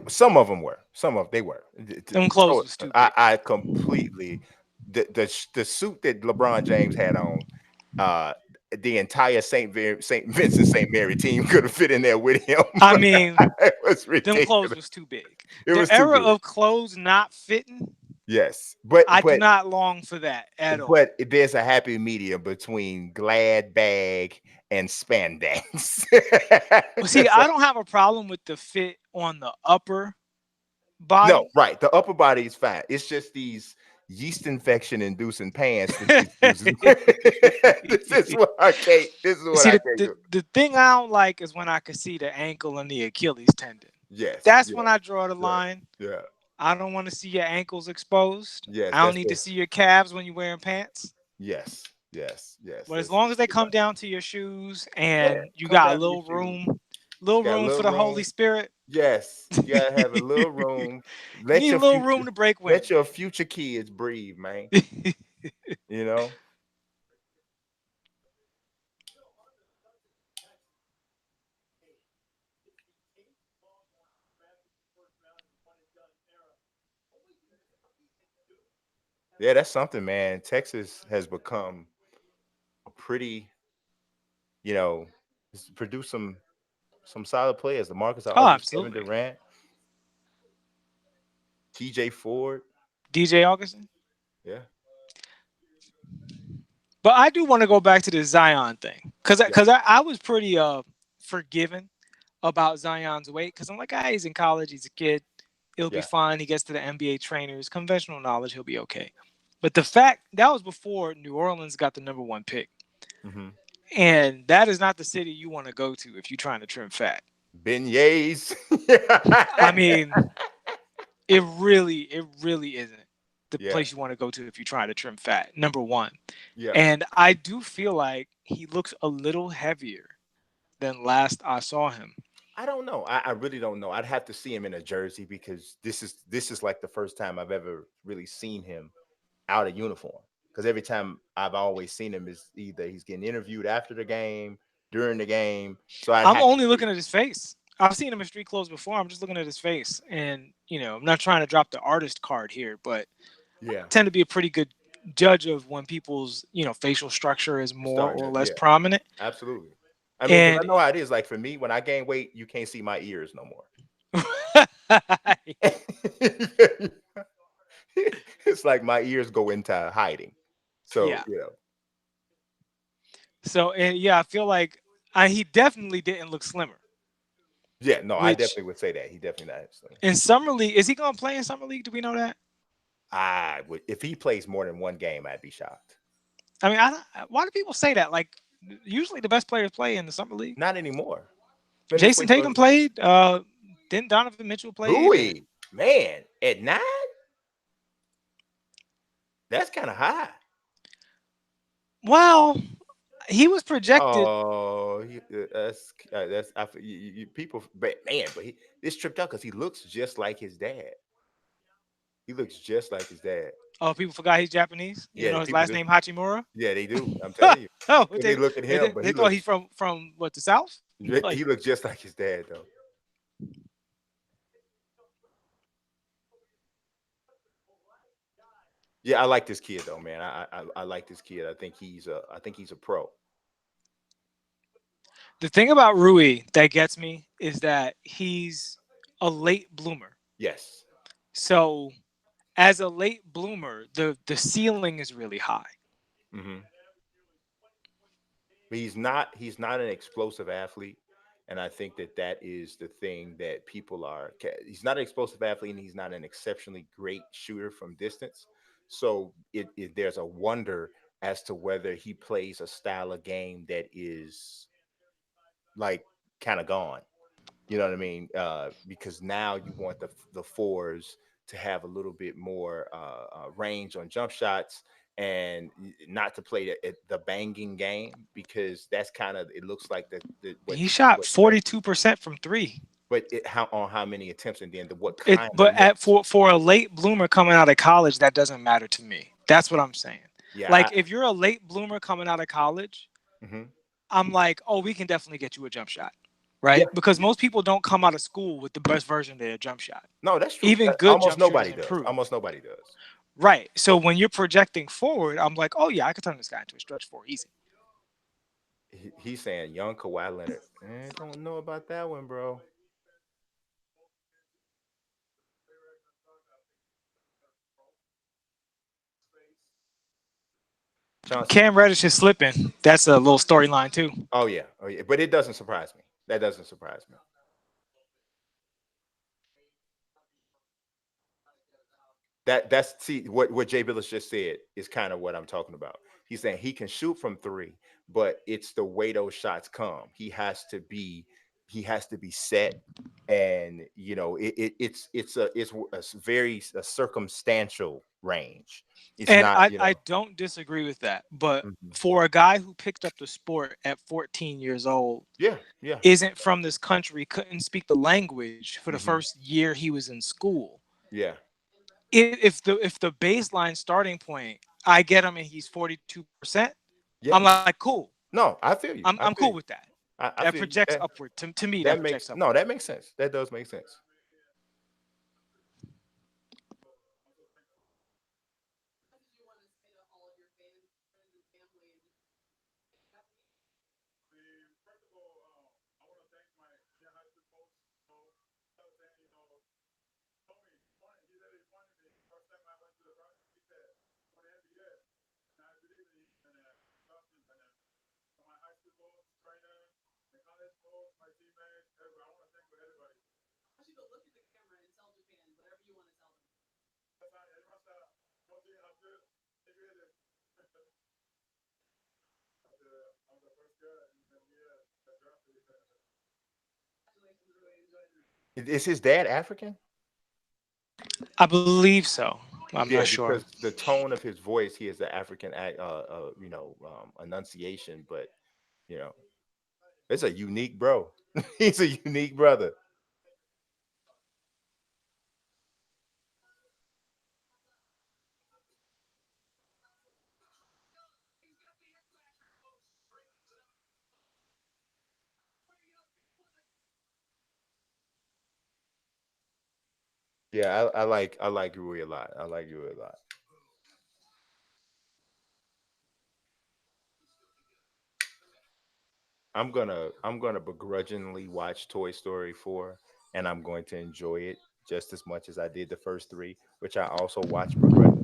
Some of them were. Some of they were. Them clothes So was too I, big. I completely the suit that LeBron James had on, uh, the entire Saint Vincent Saint Mary team could have fit in there with him. I mean, It was them clothes ridiculous. was too big. It The was too era big. of clothes not fitting, Yes, but I do but not long for that at all. but there's a happy medium between glad bag and spandex. Well, see, That's I don't have a problem with the fit on the upper No, body. right. The upper body is fine. It's just these yeast infection inducing pants that this is what I can't. This is what See, I the, can't the do. the thing I don't like is when I can see the ankle and the Achilles tendon. Yes, That's yeah, when I draw the yeah, line. yeah. I don't want to see your ankles exposed. Yes, I don't that's need to the see your calves when you're wearing pants. yes, yes, yes. But as That's long as they too come much. down to your shoes Yeah, and you come got a down to your shoes. little Got a room little for the Holy room. Spirit, Yes, you gotta have a little room. you Let need a your little room future to break let wind. your future kids breathe, man. You know. Yeah, that's something, man. Texas has become a pretty, you know, produced some solid players. LaMarcus Oh, Aldridge, Kevin absolutely. Durant, TJ Ford. DJ Augustin. Yeah. But I do want to go back to the Zion thing because Yeah, I was pretty forgiving about Zion's weight because I'm like, ah, he's in college, he's a kid, it'll be yeah. fine. He gets to the NBA trainers, conventional knowledge, he'll be okay. But the fact that was before New Orleans got the number one pick, Mm-hmm. and that is not the city you want to go to if you're trying to trim fat. Beignets. I mean, it really isn't the Yeah, place you want to go to if you're trying to trim fat. Number one, yeah. and I do feel like he looks a little heavier than last I saw him. I don't know. I really don't know. I'd have to see him in a jersey because this is like the first time I've ever really seen him out of uniform. Because every time I've always seen him is either he's getting interviewed after the game, during the game. So I'd I'm have to only see. looking at his face. I've seen him in street clothes before. I'm just looking at his face, and I'm not trying to drop the artist card here, but Yeah, I tend to be a pretty good judge of when people's facial structure is more starting or to. less Yeah, prominent. absolutely. I mean, because I And know how it is. Like for me, when I gain weight, you can't see my ears no more. It's like my ears go into hiding. So yeah. So and yeah, I feel like he definitely didn't look slimmer. yeah. No, I Which definitely would say that he definitely not. in summer league, is he going to play in summer league? Do we know that? I would if he plays more than one game, I'd be shocked. I mean, why do people say that? Like, usually the best players play in the summer league. Not anymore. Been this way Jason for Tatum played. Didn't Donovan Mitchell played? And Rui, man, at 9, that's kind of high. well, he was projected. Oh, that's people, but man, but he this tripped out because he looks just like his dad. He looks just like his dad. Oh, people forgot he's Japanese. Even Yeah, though the his people last do. name Hachimura. Yeah, they do. I'm telling you. Oh, When they look at him, but they he thought looks he's from what, the South? Like, he looks just like his dad though. Yeah, I like this kid though, man. I like this kid. I think he's a pro. the thing about Rui that gets me is that he's a late bloomer. Yes. So as a late bloomer, the ceiling is really high. Hmm. But he's not an explosive athlete, and I think that that is the thing that people are. He's not an explosive athlete, and he's not an exceptionally great shooter from distance. So there's a wonder as to whether he plays a style of game that is like kind of gone. You know what I mean? Because now you want the fours to have a little bit more range on jump shots and not to play the banging game because that's kind of it looks like the He shot what West 42% from three. but how on how many attempts and then what It kind of but at looks. for a late bloomer coming out of college, that doesn't matter to me. That's what I'm saying. Yeah. Like if you're a late bloomer coming out of college, Mhm. I'm like, oh, we can definitely get you a jump shot, Yeah, right? Because yeah. most people don't come out of school with the best version of their jump shot. No, that's true. Even good Almost jump shooters nobody does. improve, Almost nobody does. right? So when you're projecting forward, I'm like, oh yeah, I could turn this guy into a stretch four easy. He's saying young Kawhi Leonard. Don't know about that one, bro. Chauncey. Cam Reddish is slipping. That's a little storyline too. Oh yeah, oh yeah, but it doesn't surprise me. That doesn't surprise me. That's see what Jay Billis just said is kind of what I'm talking about. He's saying he can shoot from three, but it's the way those shots come. He has to be set, and it's very a circumstantial range. It's And not I don't disagree with that. But Mhm. for a guy who picked up the sport at 14 years old, Yeah, yeah. isn't from this country, couldn't speak the language for the Hmm. first year he was in school. Yeah, If the baseline starting point, I get him and he's 42%, yeah. I'm like, cool. No, I feel you. I'm I feel cool you. with that. I That feel you. projects upward. To me, that That projects makes no, upward. that makes sense. That does make sense. Is his dad African? I believe so. I'm not Yeah, sure. because the tone of his voice, he has the African, enunciation. But you know, it's a unique bro. He's a unique brother. Yeah, I like Rui a lot. I like Rui a lot. I'm gonna begrudgingly watch Toy Story 4, and I'm going to enjoy it just as much as I did the first three, which I also watched begrudgingly.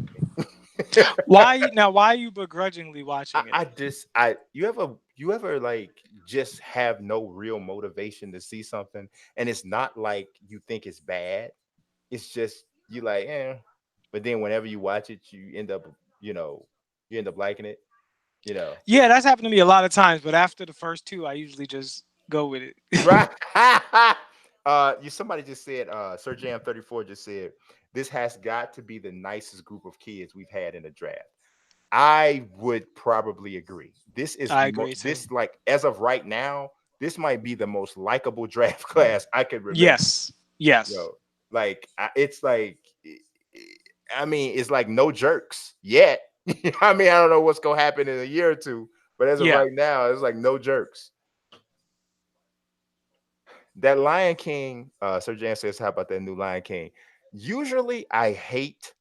Why are you begrudgingly I, watching it? I just I you ever like just have no real motivation to see something, and it's not like you think it's bad. It's just you like, but then whenever you watch it, you know you end up liking it. You know. Yeah, that's happened to me a lot of times, but after the first two, I usually just go with it. Right. Somebody just said, Sir Jam 34 just said, this has got to be the nicest group of kids we've had in the draft. I would probably agree. I agree too. This, like, as of right now, this might be the most likable draft class I could remember. Yes. Yes. Yo, like it's like, I mean, it's like no jerks yet. I mean, I don't know what's gonna happen in a year or two, but as of Yeah. right now, it's like no jerks. That Lion King, Sir Jan says, how about that new Lion King? Usually, I hate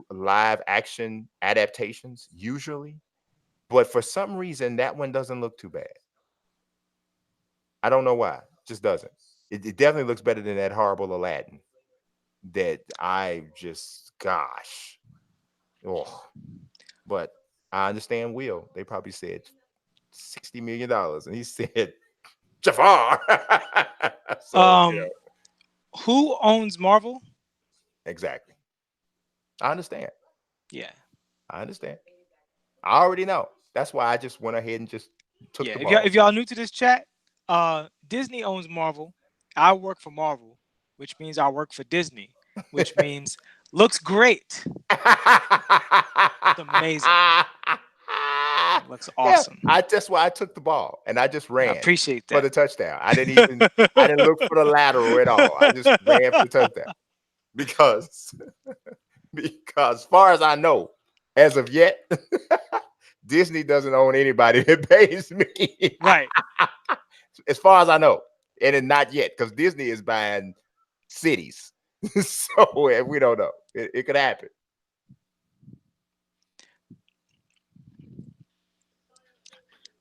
live action adaptations, usually, but for some reason, that one doesn't look too bad. I don't know why, just doesn't. It definitely looks better than that horrible Aladdin that I just, gosh, oh. But I understand Will. They probably said $60 million, and he said Jafar. So, Um, who owns Marvel? exactly. I understand. Yeah. I understand. I already know. That's why I just went ahead and just took Yeah. the If ball. y'all new to this chat, Disney owns Marvel. I work for Marvel, which means I work for Disney, which means looks great. It's amazing. Looks Yeah, awesome. that's why I took the ball and I just I ran appreciate for that. the touchdown. I didn't look for the lateral at all. I just ran for the touchdown because because as far as I know, as of yet, Disney doesn't own anybody that pays me. Right. As far as I know, and it not yet, because Disney is buying cities. So we don't know. It could happen.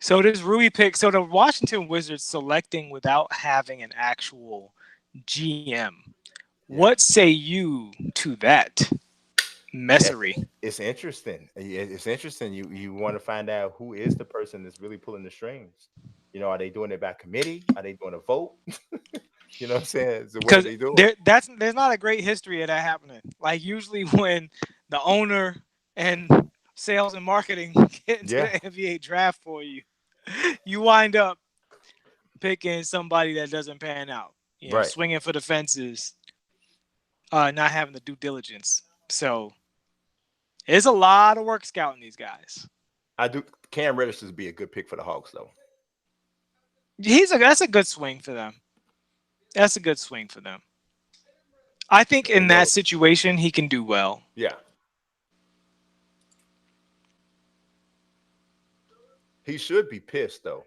So this Rui pick. So the Washington Wizards selecting without having an actual GM. Yeah. What say you to that Eh, messery? it's interesting. It's interesting. You want to find out who is the person that's really pulling the strings. Are they doing it by committee? Are they doing a vote? You know what I'm saying? So what are Because they doing? there's not a great history of that happening. Like usually when the owner and sales and marketing get into Yeah, the NBA draft for you, you wind up picking somebody that doesn't pan out. right. Swinging for the fences, not having the due diligence. So it's a lot of work scouting these guys. I do. Cam Reddish would be a good pick for the Hawks, though. That's a good swing for them. That's a good swing for them. I think in And that they'll, situation he can do well. yeah, he should be pissed though,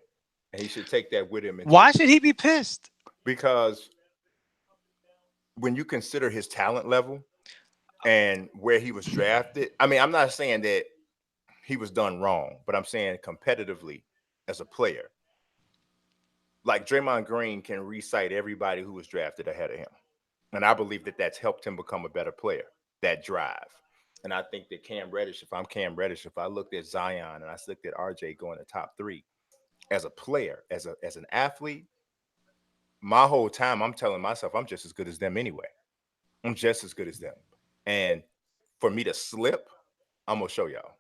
and he should take that with him into the Why should he be pissed? because when you consider his talent level and where he was drafted, I mean, I'm not saying that he was done wrong, but I'm saying competitively as a player, like Draymond Green can recite everybody who was drafted ahead of him. And I believe that that's helped him become a better player, that drive. And I think that Cam Reddish, if I'm Cam Reddish, if I looked at Zion and I looked at RJ going to top three, as a player, as an athlete, my whole time I'm telling myself I'm just as good as them anyway. I'm just as good as them. And for me to slip, I'm gonna show y'all.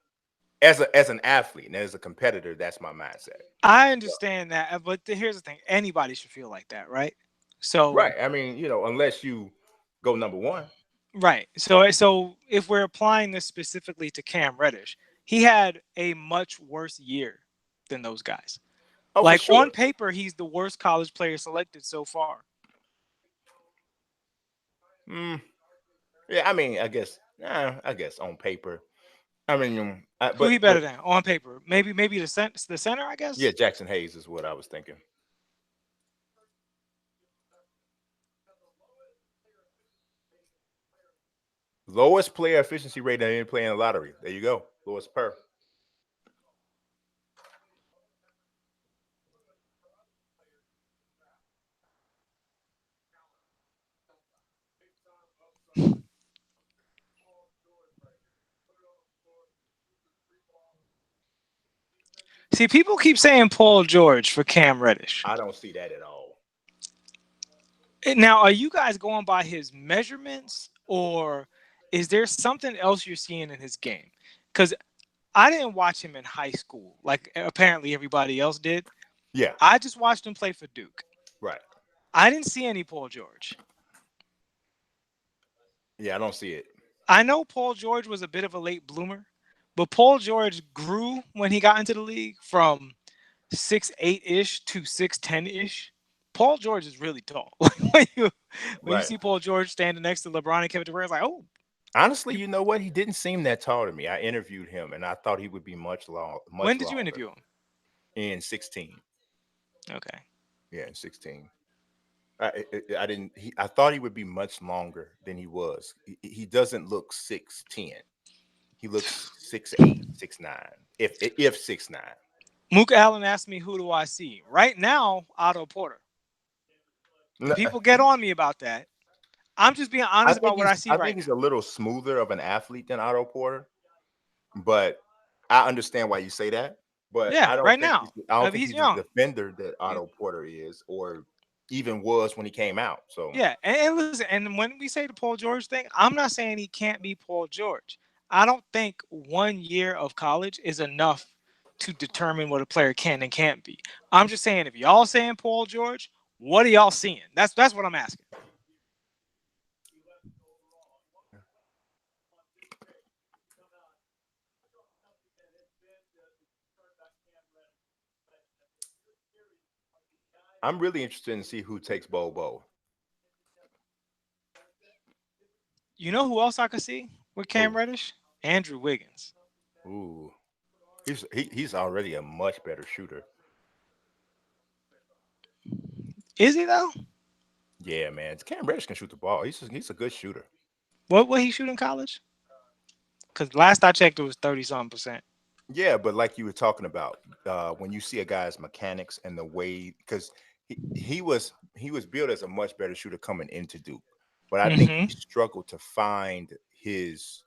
As an athlete and as a competitor, that's my mindset. I understand that, but here's the thing: anybody should feel like that, right? So, Right. I mean, unless you go number one. right. So if we're applying this specifically to Cam Reddish, he had a much worse year than those guys. Oh, for Like on sure. paper, he's the worst college player selected so far. Mm, yeah, I mean, I guess on paper. I mean, Who he but better than on paper? Maybe the center, I yeah, guess. Jackson Hayes is what I was thinking. Lowest player efficiency rate in any play in the lottery. There you go. Lowest per. See, people keep saying Paul George for Cam Reddish. I don't see that at all. Now, are you guys going by his measurements, or is there something else you're seeing in his game? Because I didn't watch him in high school, like apparently everybody else did. Yeah, I just watched him play for Duke. right. I didn't see any Paul George. Yeah, I don't see it. I know Paul George was a bit of a late bloomer, but Paul George grew when he got into the league from 6'8" ish to 6'10" ish. Paul George is really tall. When you Right. see Paul George standing next to LeBron and Kevin Durant, it's like, oh, Honestly, you know what? He didn't seem that tall to me. I interviewed him, and I thought he would be much when did you longer. interview him? In 16. Okay. Yeah, in 16. I didn't. I thought he would be much longer than he was. He doesn't look 6'10". He looks 6'8", 6'9". If 6'9". Mook Allen asked me, who do I see? Right now, Otto Porter. No, People get on me about that. I'm just being honest about what I see I right think he's a now. little smoother of an athlete than Otto Porter, but I understand why you say that. But Yeah, right now. I don't think He's he's the young. defender that Otto Porter is, or even was when he came out. So Yeah, and listen, and when we say the Paul George thing, I'm not saying he can't be Paul George. I don't think 1 year of college is enough to determine what a player can and can't be. I'm just saying, if y'all saying Paul George, what are y'all seeing? That's what I'm asking. I'm really interested in see who takes Bobo. You know who else I could see with Cam Who? Reddish? Andrew Wiggins. Ooh, he's already a much better shooter. Is he though? Yeah, man. Cam Reddish can shoot the ball. He's a good shooter. What he shoot in college? Because last I checked, it was 30-something%. Yeah, but like you were talking about, when you see a guy's mechanics and the way, because he was built as a much better shooter coming into Duke, but I think he Mm-hmm. struggled to find his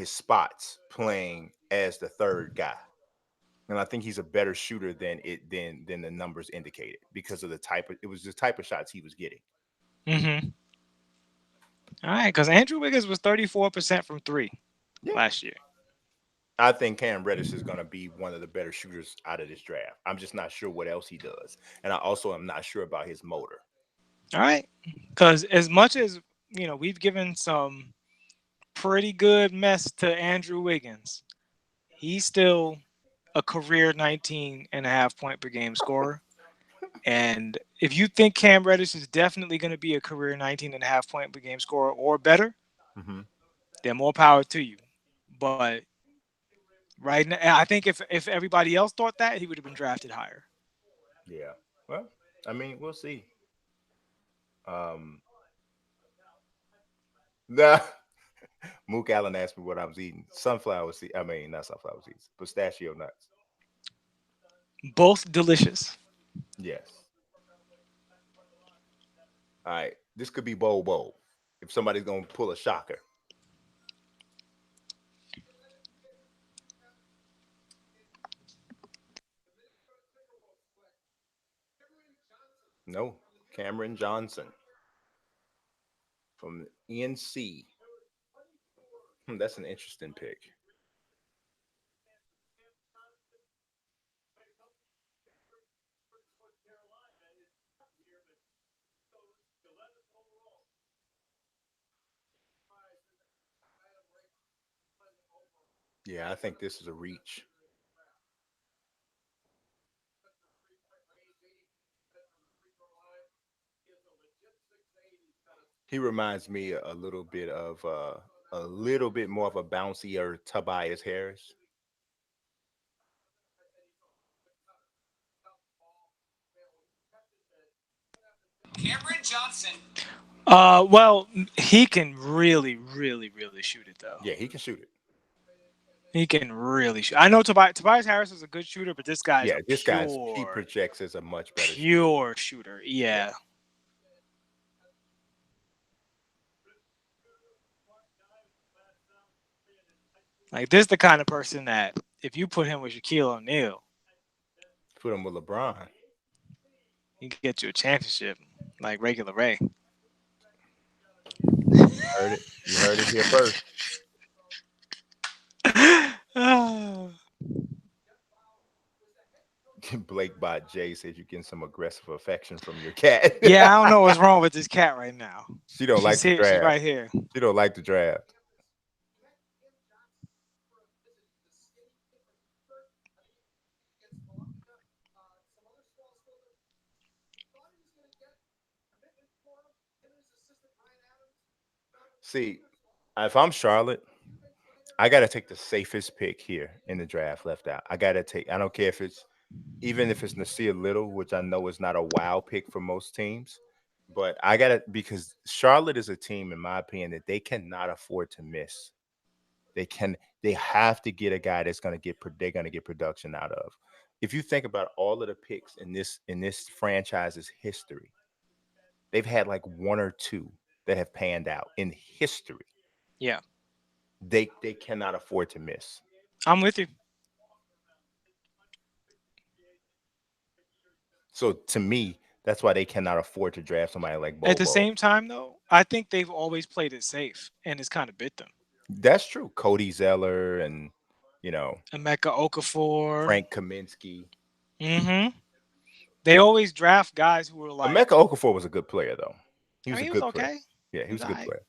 spots playing as the third guy. And I think he's a better shooter than the numbers indicated because of the type of shots he was getting. Mm-hmm. All right, because Andrew Wiggins was 34% from three Yeah. last year. I think Cam Reddish is going to be one of the better shooters out of this draft. I'm just not sure what else he does. And I also am not sure about his motor. All right, because as much as we've given some pretty good mess to Andrew Wiggins, he's still a career 19 and a half point per game scorer. And if you think Cam Reddish is definitely going to be a career 19 and a half point per game scorer or better, Mm-hmm. then more power to you. But right now, I think if everybody else thought that, he would have been drafted higher. Yeah. Well, I mean, we'll see. Um, nah. Mook Allen asked me what I was eating. Sunflower seeds. I mean, not sunflower seeds. Pistachio nuts. Both delicious. Yes. All right. This could be bowl. If somebody's gonna pull a shocker. No, Cameron Johnson from NC. That's an interesting pick. Yeah, I think this is a reach. He reminds me a little bit of a little bit more of a bouncier Tobias Harris. Well, he can really, really, really shoot it though. Yeah, he can shoot it. He can really shoot. I know Tobias Harris is a good shooter, but this guy's Yeah, a this guy's he projects as a much better shooter. pure shooter. Yeah. Yeah. Like this, the kind of person that if you put him with Shaquille O'Neal, Put him with LeBron. he can get you a championship, like regular Ray. You heard it. You heard it here first. Ah. Blake Bot J says you're getting some aggressive affection from your cat. Yeah, I don't know what's wrong with this cat right now. She don't like She's the here. She's draft. right here. She don't like the draft. See, if I'm Charlotte, I gotta take the safest pick here in the draft left out. I gotta take. I don't care if it's even if it's Nasir Little, which I know is not a wow pick for most teams, but I gotta because Charlotte is a team, in my opinion, that they cannot afford to miss. They can. They have to get a guy that's gonna get. They're gonna get production out of. If you think about all of the picks in this franchise's history, they've had like one or two that have panned out in history. Yeah, They cannot afford to miss. I'm with you. So to me, that's why they cannot afford to draft somebody like At the Bobo. same time, though, I think they've always played it safe, and it's kind of bit them. That's true. Cody Zeller and you know Emeka Okafor. Frank Kaminsky. Mm-hmm. They always draft guys who are Emeka like, Okafor was a good player though. He I was mean, a he was good player. okay. Yeah, he He was was a good alright. player.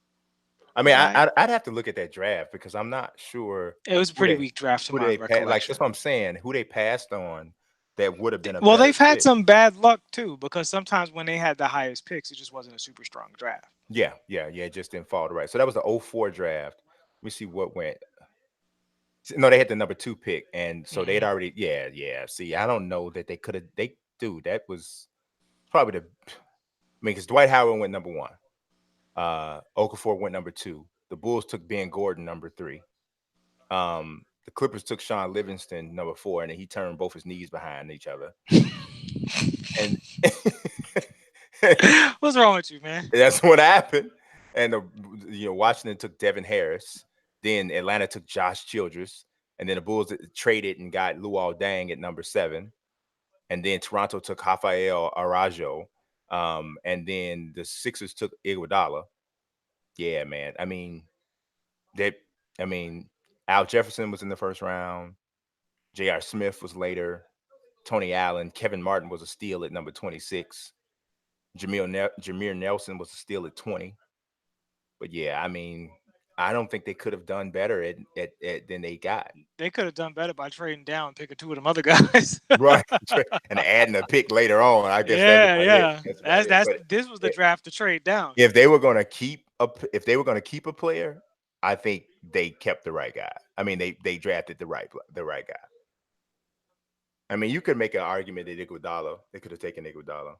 I He mean, was alright. I'd have to look at that draft because I'm not sure It was a who pretty they weak draft to who my they like. That's recollection. what I'm saying. Who they passed on that would have been a Well, better they've had fit. some bad luck too, because sometimes when they had the highest picks, it just wasn't a super strong draft. Yeah. It just didn't fall to right. So that was the '04 draft. Let me see what went. No, they had the number 2 pick, and so they'd Hmm. already. Yeah. See, I don't know that they could have. Dude, that was probably the. I mean, because Dwight Howard went number 1. Okafor went number 2. The Bulls took Ben Gordon number 3. The Clippers took Sean Livingston number 4, and then he turned both his knees behind each other. And What's wrong with you, man? that's what happened. And Washington took Devin Harris. Then Atlanta took Josh Childress, and then the Bulls traded and got Luol Deng at number 7. And then Toronto took Rafael Arajo. And then the Sixers took Iguodala. Yeah, man. They. I mean, Al Jefferson was in the first round. J.R. Smith was later. Tony Allen, Kevin Martin was a steal at number 26. Jameer Nelson was a steal at 20. But yeah, I mean, I don't think they could have done better at than they got. They could have done better by trading down and picking two of them other guys. Right. And adding a pick later on. I guess that's Yeah, about it. yeah. That's about That's it. that's But this was the i- draft to trade down. if they were gonna keep a player, I think they kept the right guy. I mean, they drafted the right guy. I mean, you could make an argument that they could have taken Iguodala.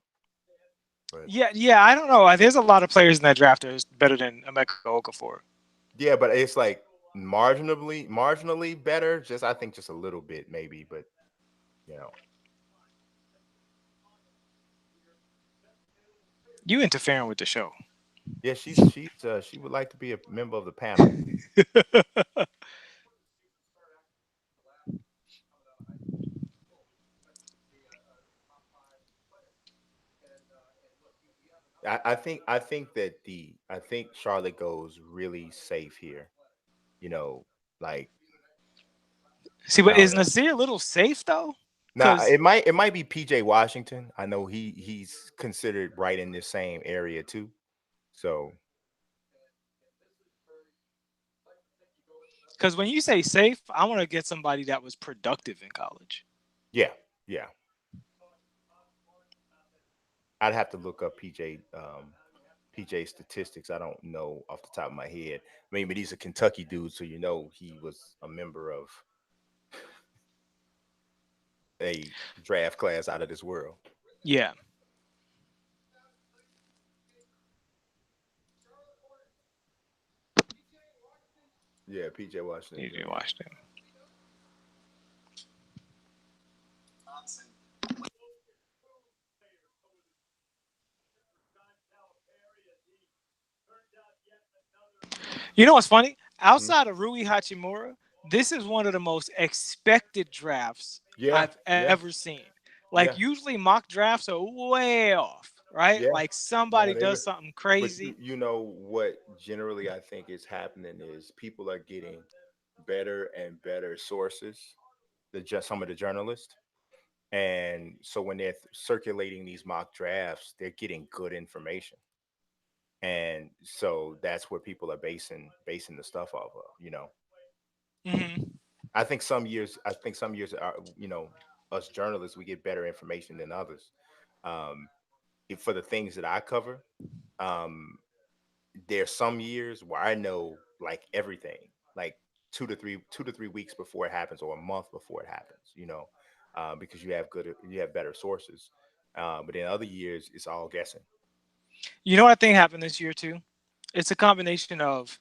But Yeah. I don't know. There's a lot of players in that draft that is better than Emeka Okafor. yeah, but it's like marginally better. Just I think just a little bit maybe, but you know, You interfering with the show. yeah, she would like to be a member of the panel. I think Charlotte goes really safe here. You know, like See, I but don't is know. Nasir a little safe though? Now Because it might be PJ Washington. I know he's considered right in the same area too. So when you say safe, I want to get somebody that was productive in college. yeah, yeah. I'd have to look up PJ statistics. I don't know off the top of my head. I mean, but he's a Kentucky dude, so he was a member of a draft class out of this world. Yeah, Yeah, PJ Washington you Jr. watched it. You know what's funny? Mhm. Outside of Rui Hachimura, this is one of the most expected drafts Yeah, I've yeah, ever seen. Like yeah, usually mock drafts are way off, right? yeah. Like No, somebody they does something but you crazy. you know what generally I think is happening is people are getting better and better sources, just some of the journalists. And so when they're circulating these mock drafts, they're getting good information. And so that's where people are basing the stuff off of. Hmm. I think some years are, us journalists, we get better information than others. Um, for the things that I cover, um, there's some years where I know like everything, like 2 to 3 weeks before it happens, or a month before it happens. Because you have better sources. But in other years, it's all guessing. You know what I think happened this year too? It's a combination of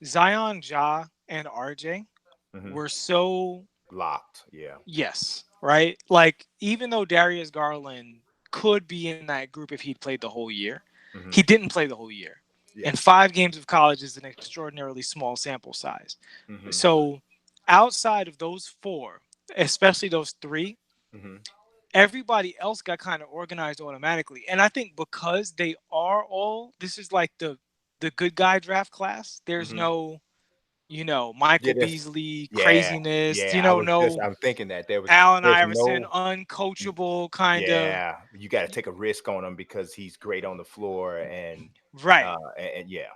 Zion, Ja, and RJ Hmm. were so Locked, yeah. yes, right? Like even though Darius Garland could be in that group if he'd played the whole year, Hmm. he didn't play the whole year. Yeah. And 5 games of college is an extraordinarily small sample size. Hmm. So outside of those four, especially those three, Hmm. everybody else got kind of organized automatically. And I think because they are all this is like the good guy draft class. There's Hmm. no, Michael Yeah, Beasley yeah, craziness, yeah. no I'm thinking that Allen there's Iverson, no, uncoachable kind of yeah, you got to take a risk on him because he's great on the floor, right. and yeah,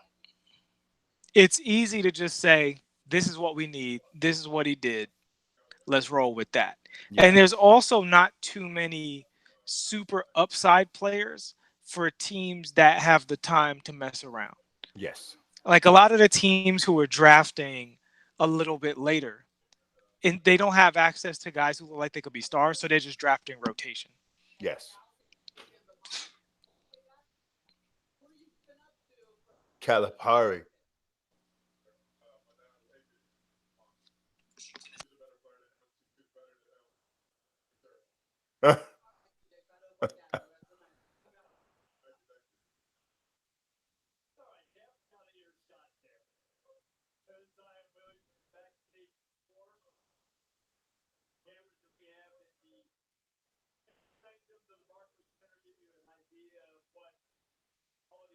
It's easy to just say, this is what we need. This is what he did. Let's roll with that. yeah, And there's also not too many super upside players for teams that have the time to mess around. yes, Like a lot of the teams who are drafting a little bit later, and they don't have access to guys who look like they could be stars, so they're just drafting rotation. yes. Calipari.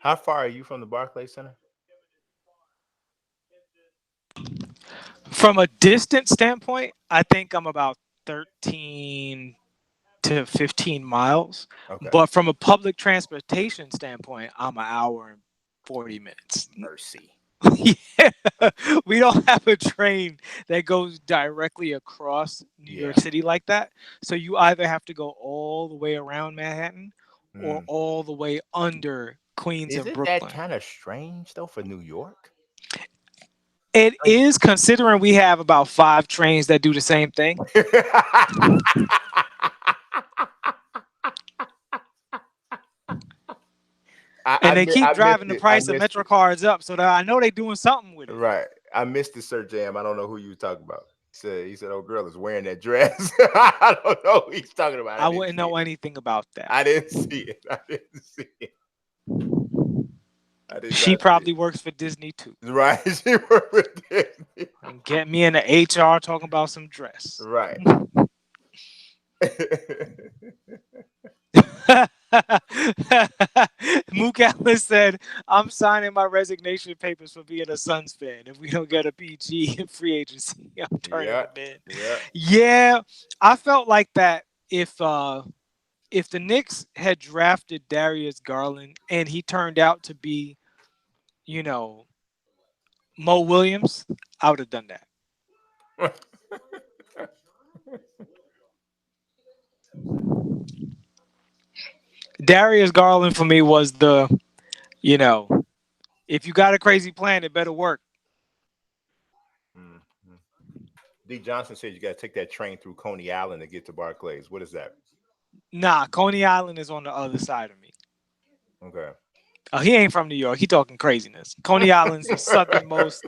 How far are you from the Barclays Center? From a distance standpoint, I think I'm about 13 to 15 miles. Okay. But from a public transportation standpoint, I'm an hour and 40 minutes. Mercy. Yeah. We don't have a train that goes directly across New Yeah. York City like that. So you either have to go all the way around Manhattan or Mm. all the way under Queens and Isn't that Brooklyn. kind of strange though for New York? It Like, is considering we have about 5 trains that do the same thing. And they keep I missed driving the it. I price of missed Metro it. cards up, so that I know they're doing something with it. Right. I missed the Sir Jam. I don't know who you talking about. He said, "Oh, girl is wearing that dress." I don't know who he's talking about. I I didn't wouldn't see it. know anything about that. I didn't see it. I didn't see it. I did She not see it. probably works for Disney too. Right. She worked with Disney. And get me in the HR talking about some dress. Right. Mook Allen said, "I'm signing my resignation papers for being a Suns fan. If we don't get a PG in free agency, I'm turning Yeah, them in." yeah. Yeah, I felt like that if the Knicks had drafted Darius Garland and he turned out to be, you know, Mo Williams, I would have done that. Darius Garland for me was the, you know, if you got a crazy plan, it better work. Mhm. D. Johnson said you got to take that train through Coney Island to get to Barclays. What is that? Nah, Coney Island is on the other side of me. Okay. Oh, he ain't from New York. He talking craziness. Coney Island's the southernmost.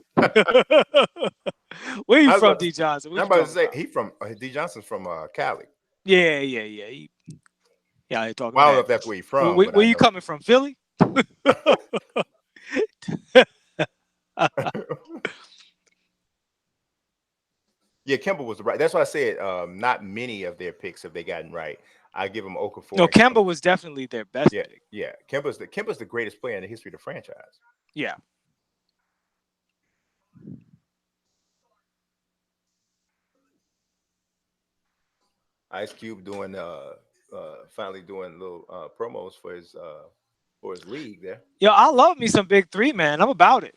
Where you I was from, about to, D. Johnson? What I'm you about to talking say about? he from D. Johnson's from Cali. Yeah, yeah, yeah. Yeah, he talking Well, I don't know mad. if that's where he's Where, from, where, but where I you know. coming from? Philly? Yeah, Kimball was right. That's why I said not many of their picks have they gotten right. I give them No, Okafor and Kemba Kimball. was definitely their best Yeah, pick. yeah. Kemba's the greatest player in the history of the franchise. Yeah. Ice Cube doing finally doing little promos for his league there. Yo, I love me some Big Three, man. I'm about it.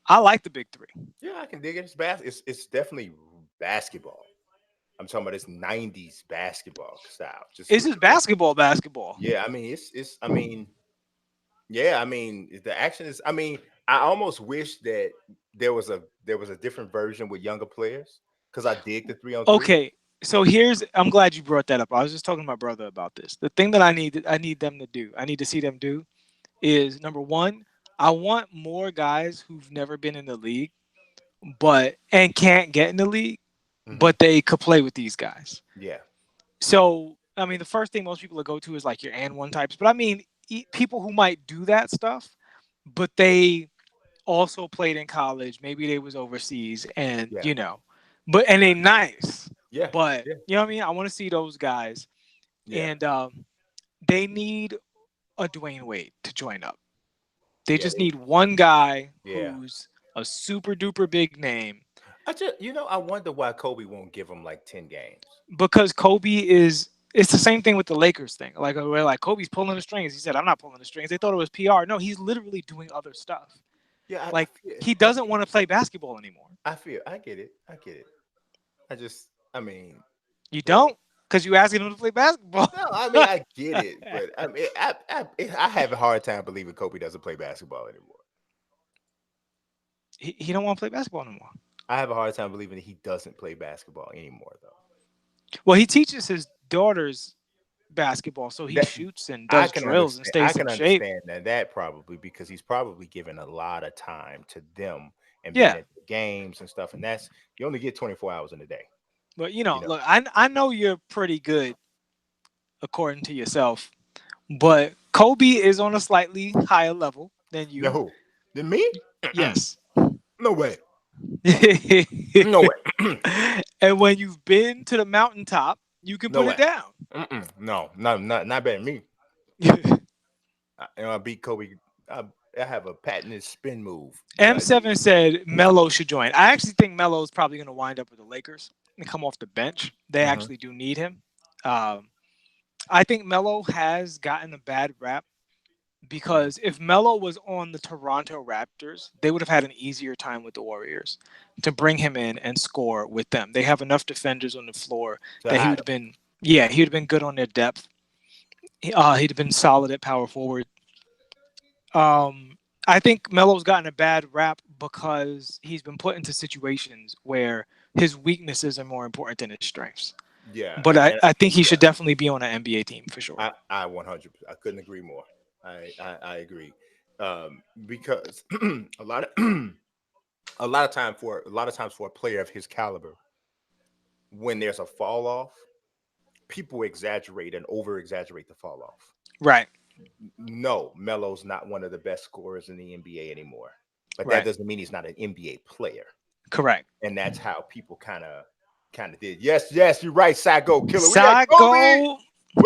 I like the Big Three. Yeah, I can dig it. It's definitely basketball. I'm talking about this '90s basketball style. Just It's with just basketball, basketball. yeah. I mean, it's. I mean, yeah. I mean, the action is. I mean, I almost wish that there was a different version with younger players because I dig the 3-on-3. Okay, so I'm glad you brought that up. I was just talking to my brother about this. The thing that I need them to do, I need to see them do is number one, I want more guys who've never been in the league, but and can't get in the league, Hmm. but they could play with these guys. Yeah, So I mean, the first thing most people will go to is like your and one types, but I mean, people who might do that stuff, but they also played in college. Maybe they was overseas, and yeah, but and they nice. yeah, But yeah, you know what I mean. I want to see those guys, yeah, and they need a Dwayne Wade to join up. They yeah, just need one guy yeah. who's a super duper big name I wonder why Kobe won't give him like 10 games. because Kobe is. It's the same thing with the Lakers thing. Like where like Kobe's pulling the strings. He said, "I'm not pulling the strings." They thought it was PR. No, he's literally doing other stuff. Yeah, I Like feel, he doesn't want to play basketball anymore. I get it, I get it. I mean, You but don't because you asking him to play basketball. no, I mean, I get it, but I mean, I have a hard time believing Kobe doesn't play basketball anymore. he don't want to play basketball anymore. I have a hard time believing that he doesn't play basketball anymore, though. Well, he teaches his daughters basketball, so he That shoots and does drills and I stays in can shape. understand that probably because he's probably given a lot of time to them and being Yeah, at the games and stuff, and that's you only get 24 hours in a day, but you know. look, I know you're pretty good according to yourself, but Kobe is on a slightly higher level than you. No, then me? Mm-mm. Yes. No way, And no way, when you've been to the mountaintop, you can no put it way. down. Mm-mm. No, not better than me. I beat Kobe. I, I have a patented spin move that I do. M7 said Melo should join. I actually think Melo is probably going to wind up with the Lakers and come off the bench. They Hmm. actually do need him. Um, I think Melo has gotten a bad rap because if Melo was on the Toronto Raptors, they would have had an easier time with the Warriors to bring him in and score with them. They have enough defenders on the floor To that he hide would him. have been, yeah, he would have been good on their depth. He'd have been solid at power forward. Um, I think Melo's gotten a bad rap because he's been put into situations where his weaknesses are more important than his strengths. Yeah, But I think he yeah, should definitely be on an NBA team for sure. I 100. I couldn't agree more. I agree. Because a lot of a lot of times for a player of his caliber, when there's a fall off, people exaggerate and over exaggerate the fall off. Right, No, Melo's not one of the best scorers in the NBA anymore, but that right, doesn't mean he's not an NBA player. correct. And that's how people kind of did. Yes, yes, you're right, Psycho Killer. We got Kobe. Sago.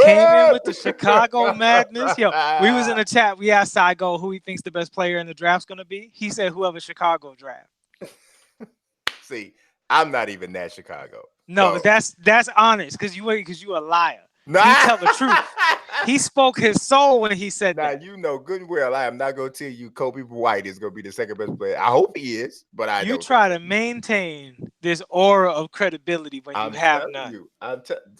Came in What? with the Chicago madness. Yo, we was in the chat. We asked Saigo who he thinks the best player in the draft's gonna be. He said whoever Chicago draft. See, I'm not even that Chicago. No, So that's honest because you a liar. He nah. tell the truth. He spoke his soul when he said Now that. you know good and well I am not gonna tell you Kobe White is gonna be the second best player. I hope he is, but I You don't think try he to is. maintain this aura of credibility when you I'm have telling none. you,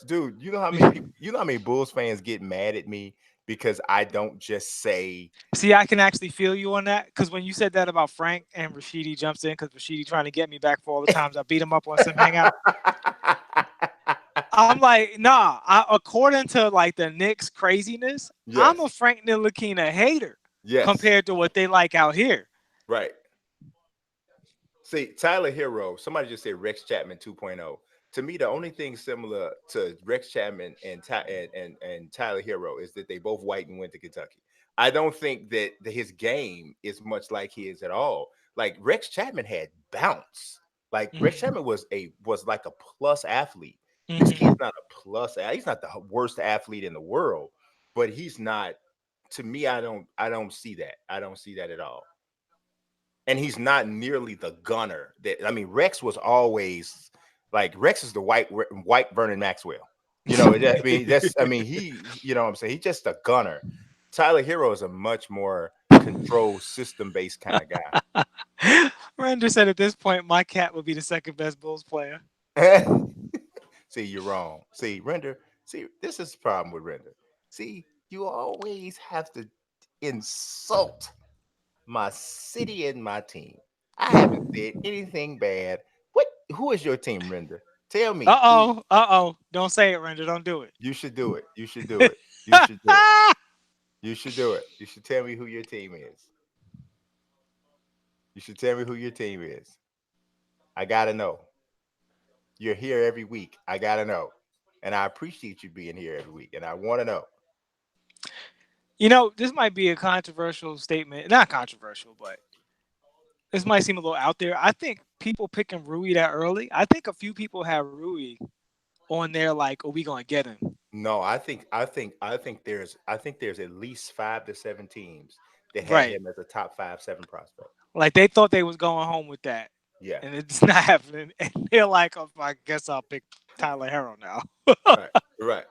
dude. You know how many people? You know how many Bulls fans get mad at me because I don't just say. See, I can actually feel you on that because when you said that about Frank and Rashidi jumps in because Rashidi trying to get me back for all the times I beat him up on some hangout. I'm like, nah. According to like the Knicks craziness, I'm Yes, a Frank Ntilikina hater yes, compared to what they like out here. right. See, Tyler Hero, somebody just said Rex Chapman 2.0. To me, the only thing similar to Rex Chapman and Tyler Hero is that they both white and went to Kentucky. I don't think that his game is much like his at all. Like Rex Chapman had bounce. Like Rex Mm-hmm. Chapman was like a plus athlete. This kid's Mm-hmm. not a plus. He's not the worst athlete in the world, but he's not. To me, I don't see that. I don't see that at all, and he's not nearly the gunner that I mean. Rex was always like Rex is the white Vernon Maxwell. I mean he what I'm saying, he's just a gunner. Tyler Hero is a much more control system based kind of Render said at this point, my cat would be the second best Bulls player. guy. See, you're wrong. See, Render. See, this is the problem with Render. See, you always have to insult my city and my team. I haven't said anything bad. What? Who is your team, Render? Tell me. Who? Don't say it, Render. Don't do it. You should do it. You should do it. You should do it. You should do it. You should tell me who your team is. You should tell me who your team is. I gotta know. You're here every week. I gotta know, and I appreciate you being here every week, and I want to know. You know, this might be a controversial statement. Not controversial, but this might seem a little out there. I think people picking Rui that early. I think a few people have Rui on there like, "Are we gonna get him?" No, I think there's at least 5 to 7 teams that had Right. him as a top 5, 7 prospect. Like they thought they was going home with that, Yeah, and it's not happening. And they're like, "Oh, I guess I'll pick Tyler Harrow now." right, right.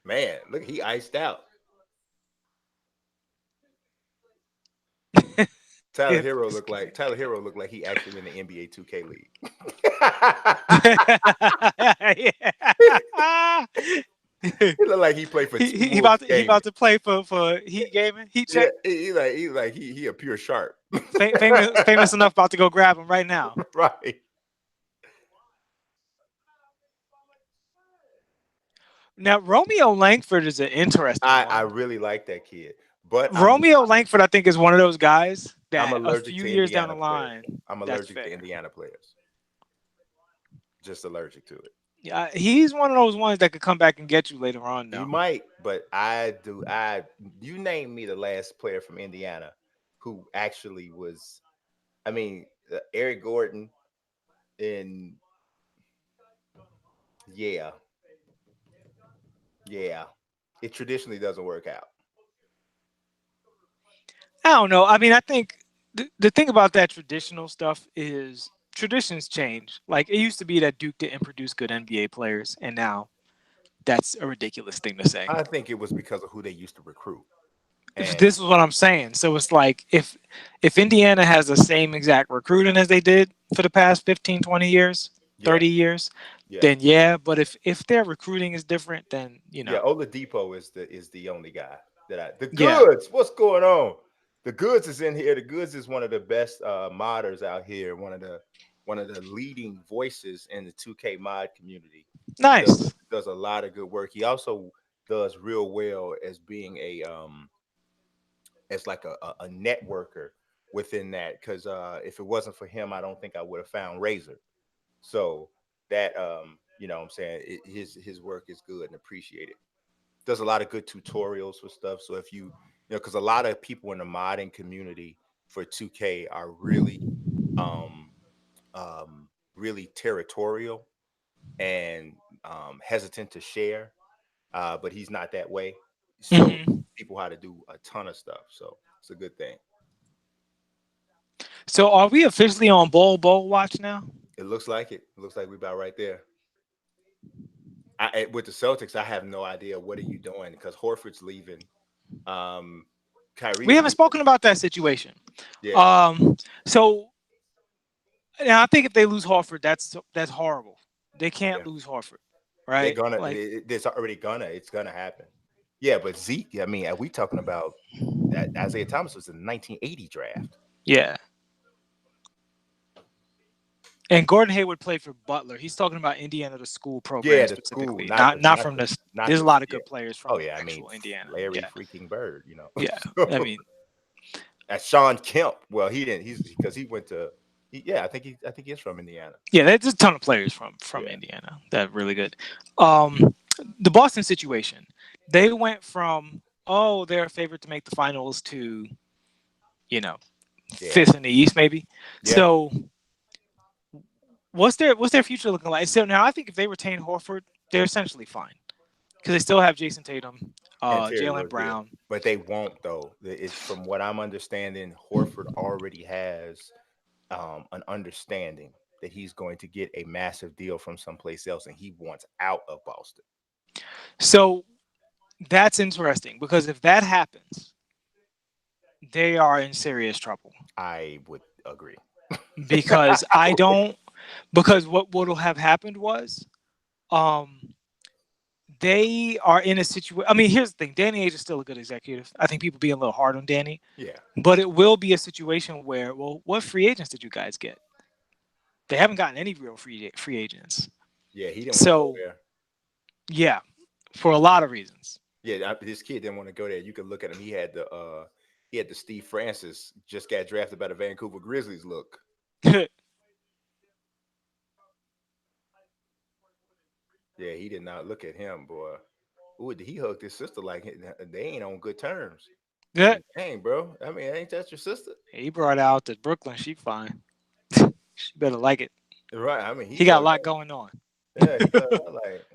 Man, look, he iced out. Tyler Hero looked like he actually in the NBA 2K league. Yeah. He looked like he played for T he Wolves he Gaming. about to play for Heat Gaming, Heat Yeah, Check. he a pure sharp. Famous enough about to go grab him right now. Right. Now Romeo Langford is an interesting I one. really like that kid, but Romeo Langford, I think, is one of those guys I'm that a allergic few to years down the Indiana players. line, I'm that's allergic to fair. Indiana players. Just allergic to it. Yeah, he's one of those ones that could come back and get you later on. You Now, might, but I do. You name me the last player from Indiana who actually was. I mean, Eric Gordon, and yeah, yeah, it traditionally doesn't work out. I don't know. I mean, I think the thing about that traditional stuff is traditions change. Like it used to be that Duke didn't produce good NBA players, and now that's a ridiculous thing to say. I think it was because of who they used to recruit, and This is what I'm saying. So it's like if Indiana has the same exact recruiting as they did for the past 15, 20 years, yeah, 30 years, yeah, then yeah. But if their recruiting is different, then yeah. Oladipo is the only guy that the yeah, goods. What's going on? The goods is in here. The goods is one of the best modders out here. One of the leading voices in the 2K mod community. Does nice. does a lot of good work. He also does real well as being as like a networker within that. Because if it wasn't for him, I don't think I would have found Razor. So that what I'm saying, his work is good and appreciated. Does a lot of good tutorials for stuff. So if because a lot of people in the modding community for 2K are um really territorial and hesitant to share. but he's not that way. So Mhm. people how to do a ton of stuff. So it's a good thing. So are we officially on bowl watch now? It looks like it. It looks like we're about right there. With the Celtics, I have no idea what are you doing because Horford's leaving. Um, We Kyrie's haven't leaving. spoken about that situation. Yeah, So now I think if they lose Horford, that's horrible. They yeah. can't lose Horford, They're right? gonna. Like, It's already gonna. It's gonna happen. Yeah, but Zeke. I mean, are we talking about that? Isaiah Thomas was in the 1980 draft. yeah. And Gordon Hayward played for Butler. He's talking about Indiana, the school program Yeah, the school, specifically, not not from the, this. not There's a the. lot of Yeah. good players Oh from yeah, I mean actual Indiana. Larry Yeah, freaking Bird. You know. yeah. I So, mean, Sean Kemp. Well, he didn't. He's because he went to. Yeah, I think he's from Indiana. yeah. There's a ton of players from Yeah, Indiana that are really good. The Boston situation, they went from, oh, they're a favorite to make the finals to, you know, yeah, fifth in the East maybe. yeah. So what's their future looking like? So now I think if they retain Horford, they're essentially fine because they still have Jason Tatum, And Terry Jalen Rose, yeah. Brown. But they won't though. It's from what I'm understanding, Horford already has an understanding that he's going to get a massive deal from someplace else, and he wants out of Boston. So that's interesting because if that happens, they are in serious trouble I would agree. because I don't because what'll have happened was um they are in a situation. I mean, here's the thing: Danny Ainge is still a good executive. I think people being a little hard on Danny, Yeah, but it will be a situation where, well, what free agents did you guys get? They haven't gotten any real free agents. yeah. He didn't want to go So there. yeah, for a lot of reasons. Yeah, this kid didn't want to go there. You could look at him. He had the Steve Francis just got drafted by the Vancouver Grizzlies look. Yeah, he did not look at him, boy. Ooh, he hugged his sister like they ain't on good terms. I Yeah, mean, dang, bro. I mean, ain't that your sister? he brought out to Brooklyn. She fine. She better like it. Right. I mean, he He got a hugged lot her. going on. Yeah, he hugged her like.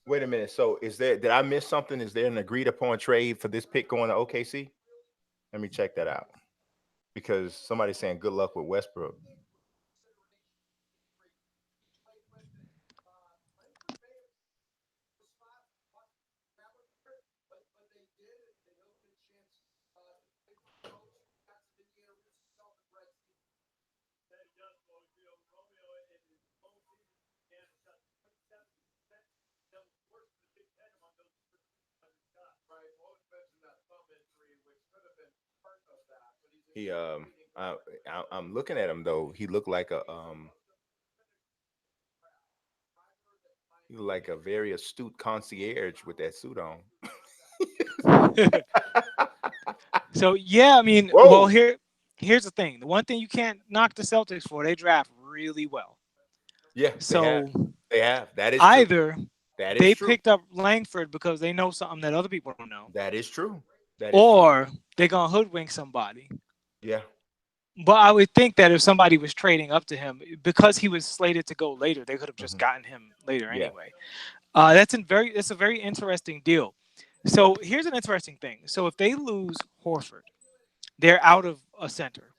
Wait a minute. So, did I miss something? Is there an agreed upon trade for this pick going to OKC? Let me check that out because somebody's saying good luck with Westbrook. He I'm looking at him though. He looked like a very astute concierge with that suit on. So yeah, I mean, well, Whoa. here's the thing. The one thing you can't knock the Celtics for, they draft really well. Yeah, they have. So They have. That is true. either That is they true. picked up Langford because they know something that other people don't know, That is true. That is true. or they're gonna hoodwink somebody. Yeah. But I would think that if somebody was trading up to him because he was slated to go later, they could have just Hmm. gotten him later Yeah. anyway. It's a very interesting deal. So here's an interesting thing. So if they lose Horford, they're out of a center.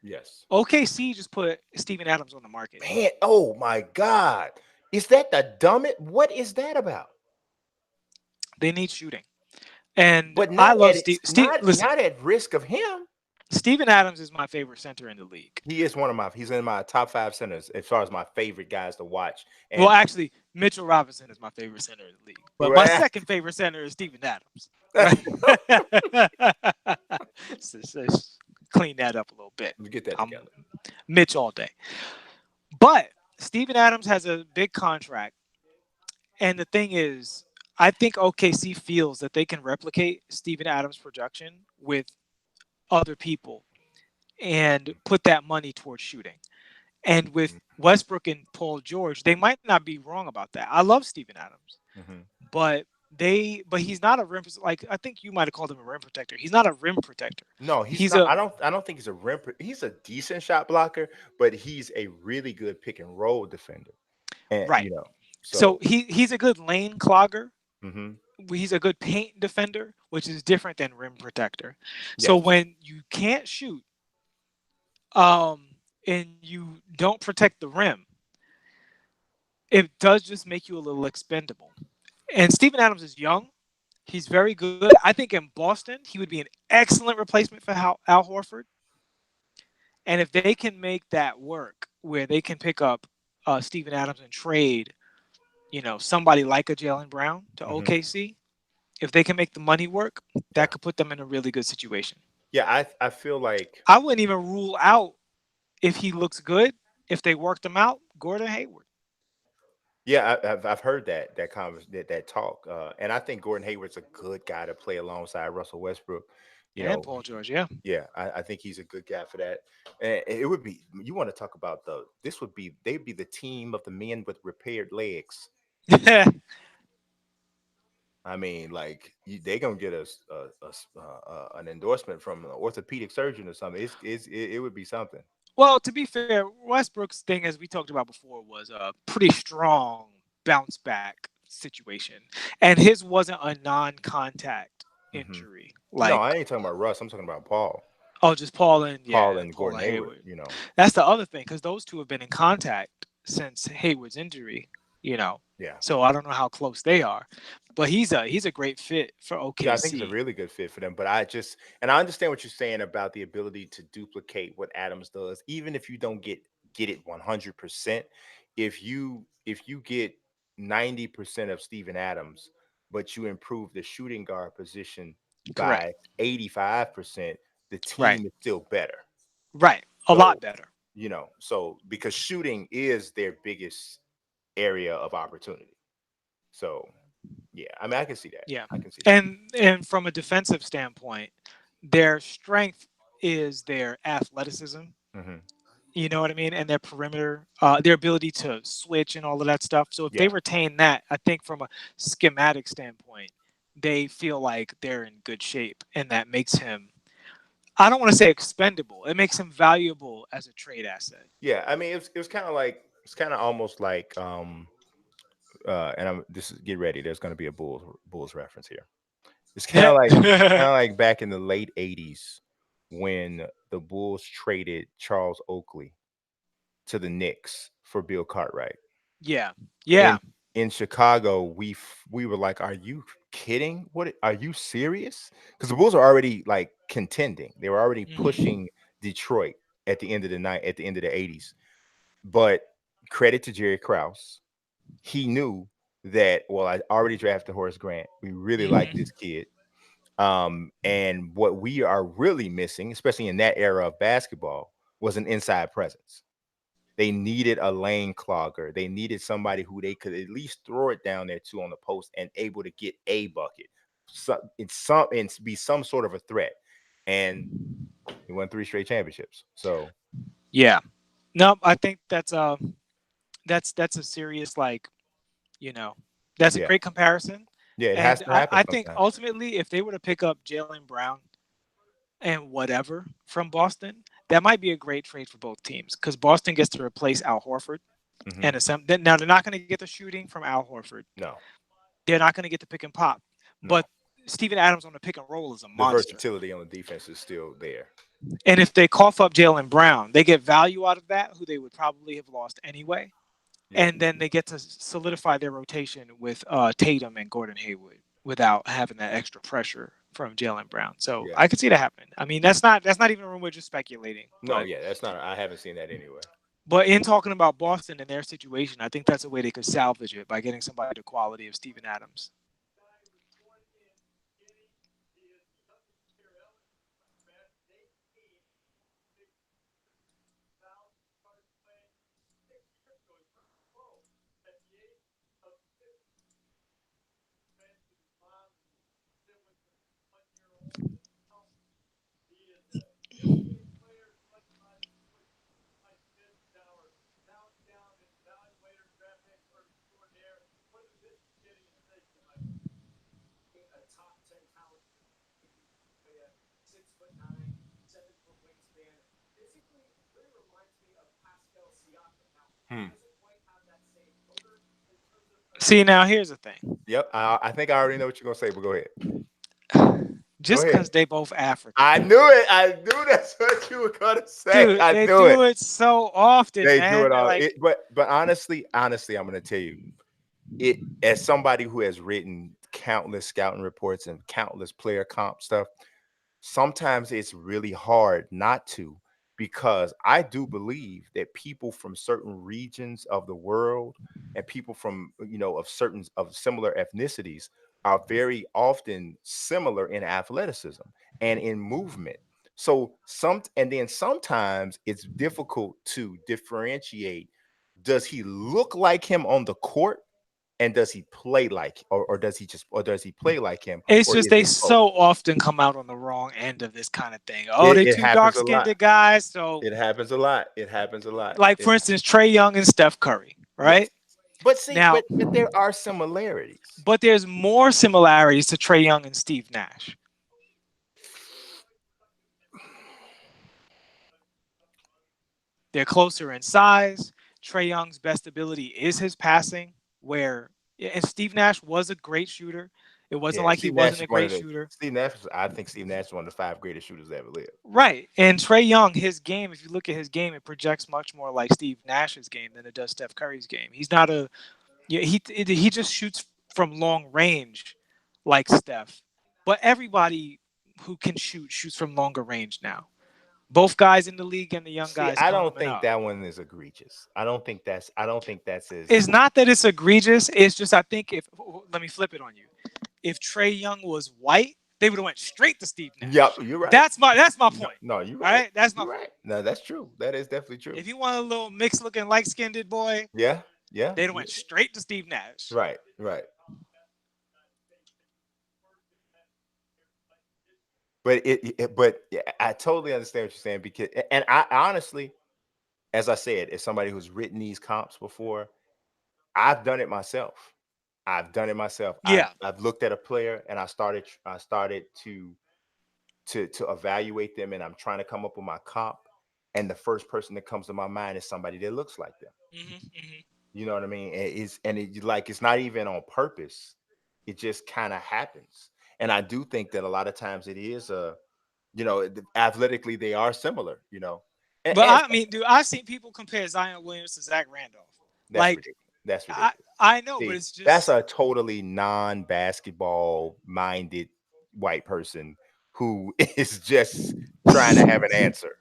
Yes. OKC just put Steven Adams on the market. Man, oh my God. Is that the dumbest? What is that about? They need shooting, and But I not love at Steve. Listen, not at risk of him. Steven Adams is my favorite center in the league. He is he's in my top 5 centers as far as my favorite guys to watch. Well, And actually, Mitchell Robinson is my favorite center in the league, but my second favorite center is Steven Adams. Right? So clean that up a little bit. Let's get that I'm together. Mitch all day. But Steven Adams has a big contract. And the thing is, I think OKC feels that they can replicate Steven Adams' production with other people and put that money towards shooting. And with Westbrook and Paul George, they might not be wrong about that. I love Steven Adams, Mm-hmm. but but he's not a rim like I think you might have called him a rim protector. He's not a rim protector. No, he's He's not. a I don't think he's a he's a decent shot blocker, but he's a really good pick and roll defender. And right. So so he's a good lane clogger. hmm He's a good paint defender, which is different than rim protector. So yes. when you can't shoot, um, and you don't protect the rim, it does just make you a little expendable. And Steven Adams is young. He's very good. I think in Boston, he would be an excellent replacement for Al Horford. And if they can make that work, where they can pick up Steven Adams and trade, somebody like a Jalen Brown to hmm OKC, if they can make the money work, Yeah. that could put them in a really good situation. Yeah. I feel like I wouldn't even rule out if he looks good, if they worked him out, Gordon Hayward yeah. I've heard that talk, and I think Gordon Hayward's a good guy to play alongside Russell Westbrook. You and know, Paul George. Yeah. yeah, I think he's a good guy for that. And it would be, you want to talk about they'd be the team of the men with repaired legs. I mean, like they gonna get an endorsement from an orthopedic surgeon or something. It would be something. Well, to be fair, Westbrook's thing, as we talked about before, was a pretty strong bounce back situation, and his wasn't a non-contact hmm injury. No, Like, I ain't talking about Russ. I'm talking about oh, just Paul and Paul yeah, and Paul Gordon and Hayward. Hayward. That's the other thing, because those two have been in contact since Hayward's injury. You know, Yeah, so I don't know how close they are, but he's a great fit for yeah, I think it's a OKC. really good fit for them. But I understand what you're saying about the ability to duplicate what Adams does, even if you don't get it 100%. If you get 90% of Steven Adams, but you improve the shooting guard position Correct. by 85%, the Right. team is still better. Right. A lot So, better. so because shooting is their biggest area of opportunity. So, yeah, I mean, I can see that. Yeah. I can see that. And from a defensive standpoint, their strength is their athleticism. hmm You know what I mean? And their perimeter, their ability to switch and all of that stuff. So if they Yeah. retain that, I think from a schematic standpoint, they feel like they're in good shape, and that makes him. I don't want to say expendable. It makes him valuable as a trade asset. Yeah, I mean, it was kind of like it's kind of almost like and I'm this is get ready. There's going to be a Bulls reference here. It's kind of like back in the late '80s when the Bulls traded Charles Oakley to the Knicks for Bill Cartwright. Yeah. Yeah. In in Chicago, we were like, "Are you kidding? What are you serious?" Because the Bulls are already like contending. They were already Mhm. pushing Detroit at the end of the night, at the end of the '80s. But credit to Jerry Krause, he knew that. Well, I already drafted Horace Grant. We really like this Mhm. kid. And what we are really missing, especially in that era of basketball, was an inside presence. They needed a lane clogger. They needed somebody who they could at least throw it down there to on the post and able to get a bucket. And be some sort of a threat. And he won 3 straight championships. So Yeah. No, I think that's a serious that's a yeah, great comparison. yeah, it has And to I, happen I think sometimes. ultimately, if they were to pick up Jalen Brown and whatever from Boston, that might be a great trade for both teams because Boston gets to replace Al Horford. hmm And now they're not going to get the shooting from Al Horford. No, They're not going to get the pick and pop. no. But Steven Adams on the pick and roll is a The monster. versatility on the defense is still there. And if they cough up Jalen Brown, they get value out of that, who they would probably have lost anyway. Yeah, And then they get to solidify their rotation with Tatum and Gordon Hayward without having that extra pressure from Jalen Brown. So yeah. I could see that happen. I mean, that's not even a room we're just speculating. No, But yeah, that's not. I haven't seen that anywhere. in talking about Boston and their situation, I think that's a way they could salvage it by getting somebody the quality of Steven Adams. Hmm. See, now here's the thing. Yep. I think I already know what you're gonna say, but go ahead. Go Just ahead. because they both African, I knew it. I knew that's what you were gonna say. dude, I they knew it. do it so often, They do man. it They're all. like, But honestly, I'm gonna tell you, it as somebody who has written countless scouting reports and countless player comp stuff, sometimes it's really hard not to, because I do believe that people from certain regions of the world and people from of certain of similar ethnicities are very often similar in athleticism and in movement. So and then sometimes it's difficult to differentiate, does he look like him on the court, and does he play like, or does he play like him, it's or just is they it both? so often come out on the wrong end of this kind of thing. Oh, It, they it two happens dark a skinned lot. guys. So, It happens a lot. It happens a lot. like for instance, Trey Young and Steph Curry, Yes. right? But see, Now, but there are similarities. but there's more similarities to Trey Young and Steve Nash. They're closer in size. Trey Young's best ability is his passing, where and Steve Nash was a great shooter. It wasn't Yeah, like he Steve Nash wasn't is a one of great the shooter. Steve Nash. I think Steve Nash is one of the five greatest shooters that ever lived. Right. And Trey Young, his game, if you look at his game, it projects much more like Steve Nash's game than it does Steph Curry's game. He's not a yeah, he just shoots from long range like Steph. But everybody who can shoot shoots from longer range now. Both guys in the league and the young See, guys I don't coming think up. that one is egregious. I don't think that's. I don't think that's as. It's not that it's egregious. It's just I think if let me flip it on you. If Trey Young was white, they would have went straight to Steve Yep, Nash. you're right. That's my No, point. no, you're All right. right, that's my You're point. right. No, that's true. That is definitely true. If you want a little mixed looking light skinned boy, Yeah, yeah, they'd have yeah. went straight to Steve Nash. Right, right. But yeah, I totally understand what you're saying, because, and I honestly, as I said, as somebody who's written these comps before, I've done it myself. I've done it myself. I've Yeah. I've looked at a player and I started to evaluate them, and I'm trying to come up with my comp. And the first person that comes to my mind is somebody that looks like them. Hmm. You know what I mean? Like, it's not even on purpose. It just kind of happens. And I do think that a lot of times it is athletically they are similar. But And I mean, dude, I've seen people compare Zion Williams to Zach Randolph. that's Like, ridiculous. That's I ridiculous. I know, but See, it's that's just a totally non-basketball minded white person who is just trying to have an answer.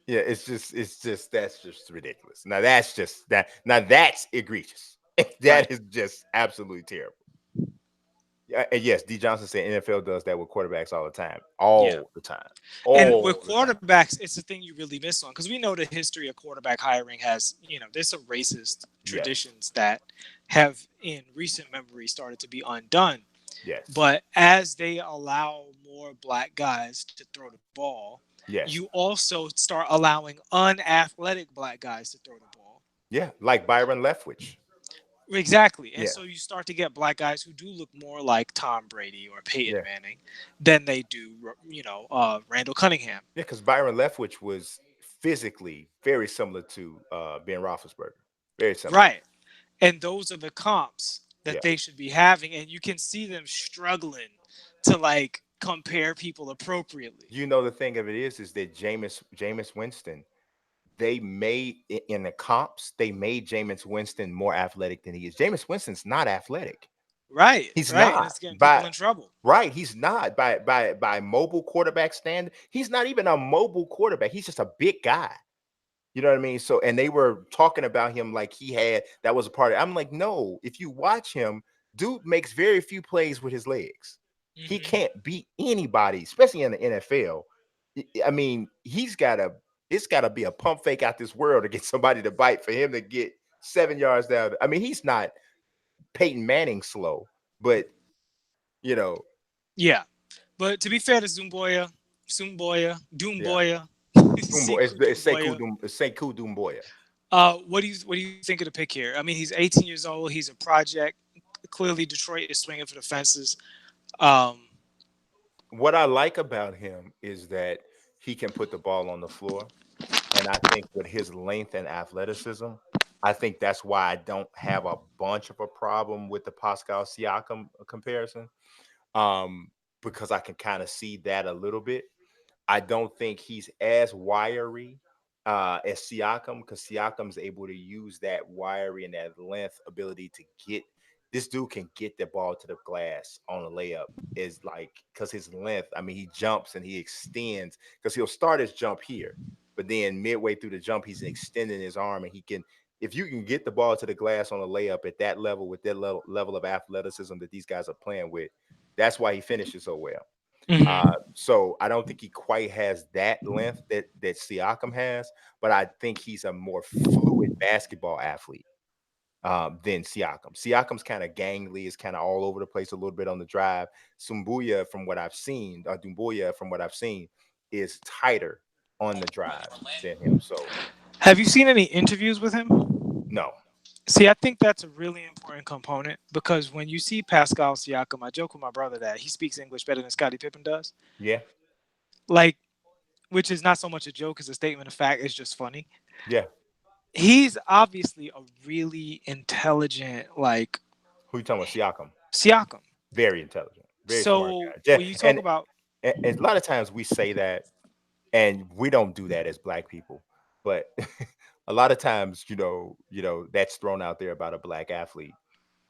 Yeah, it's just that's just ridiculous. Now that's just that. Now that's egregious. right. That is just absolutely terrible. Yeah, and yes, D. Johnson said NFL does that with quarterbacks all the time, Yeah. all the time, And with all the time. quarterbacks, it's the thing you really miss on because we know the history of quarterback hiring has, there's some racist Yes, traditions that have in recent memory started to be undone. yes, But as they allow more black guys to throw the ball, you yes, also start allowing unathletic black guys to throw the ball. yeah. Like Byron Leftwich. Exactly. And Yeah, so you start to get black guys who do look more like Tom Brady or Peyton yeah, Manning than they do, Randall Cunningham. yeah. Because Byron Leftwich was physically very similar to Ben Roethlisberger. Very similar. Right. And those are the comps that Yeah. they should be having. And you can see them struggling to like compare people appropriately. The thing of it is that Jameis Winston, they made in the comps, they made Jameis Winston more athletic than he is. Jameis Winston's not athletic. Right. He's Right. And not. it's getting people By in trouble. Right, he's not by mobile quarterback standard. He's not even a mobile quarterback. He's just a big guy. You know what I mean? So, and they were talking about him like that was a part of it. I'm like, no, if you watch him, dude makes very few plays with his legs. He Hmm. can't beat anybody, especially in the NFL. I mean, it's gotta be a pump fake out this world to get somebody to bite for him to get 7 yards down. I mean, he's not Peyton Manning slow, but you know, Yeah. But to be fair to yeah. Doomboya, Sekou It's Doomboya, Sekou Doumbouya. what do you think of the pick here? I mean, he's 18 years old. He's a project. Clearly, Detroit is swinging for the fences. Um, What I like about him is that he can put the ball on the floor. and I think with his length and athleticism, I think that's why I don't have a bunch of a problem with the Pascal Siakam comparison. Um, because I can kind of see that a little bit. I don't think he's as wiry as Siakam, because Siakam's able to use that wiry and that length ability to get, this dude can get the ball to the glass on a layup. Is like, because his length, I mean, he jumps and he extends, because he'll start his jump here, but then midway through the jump, he's extending his arm, and he can, if you can get the ball to the glass on a layup at that level with that level of athleticism that these guys are playing with, that's why he finishes so well. Mhm. So I don't think he quite has that length that Siakam has, but I think he's a more fluid basketball athlete than Siakam. Siakam's kind of gangly, is kind of all over the place a little bit on the drive. Dumbuya, from what I've seen, is tighter on the drive than him. So Have you seen any interviews with him? no, See, I think that's a really important component because when you see Pascal Siakam, I joke with my brother that he speaks English better than Scottie Pippen does. yeah, Like, which is not so much a joke as a statement of fact. It's just funny. yeah. He's obviously a really intelligent, like Who you talking about? Siakam, Siakam. very intelligent, very smart So guy. when you talk about, And a lot of times we say that, and we don't do that as black people, but a lot of times, that's thrown out there about a black athlete,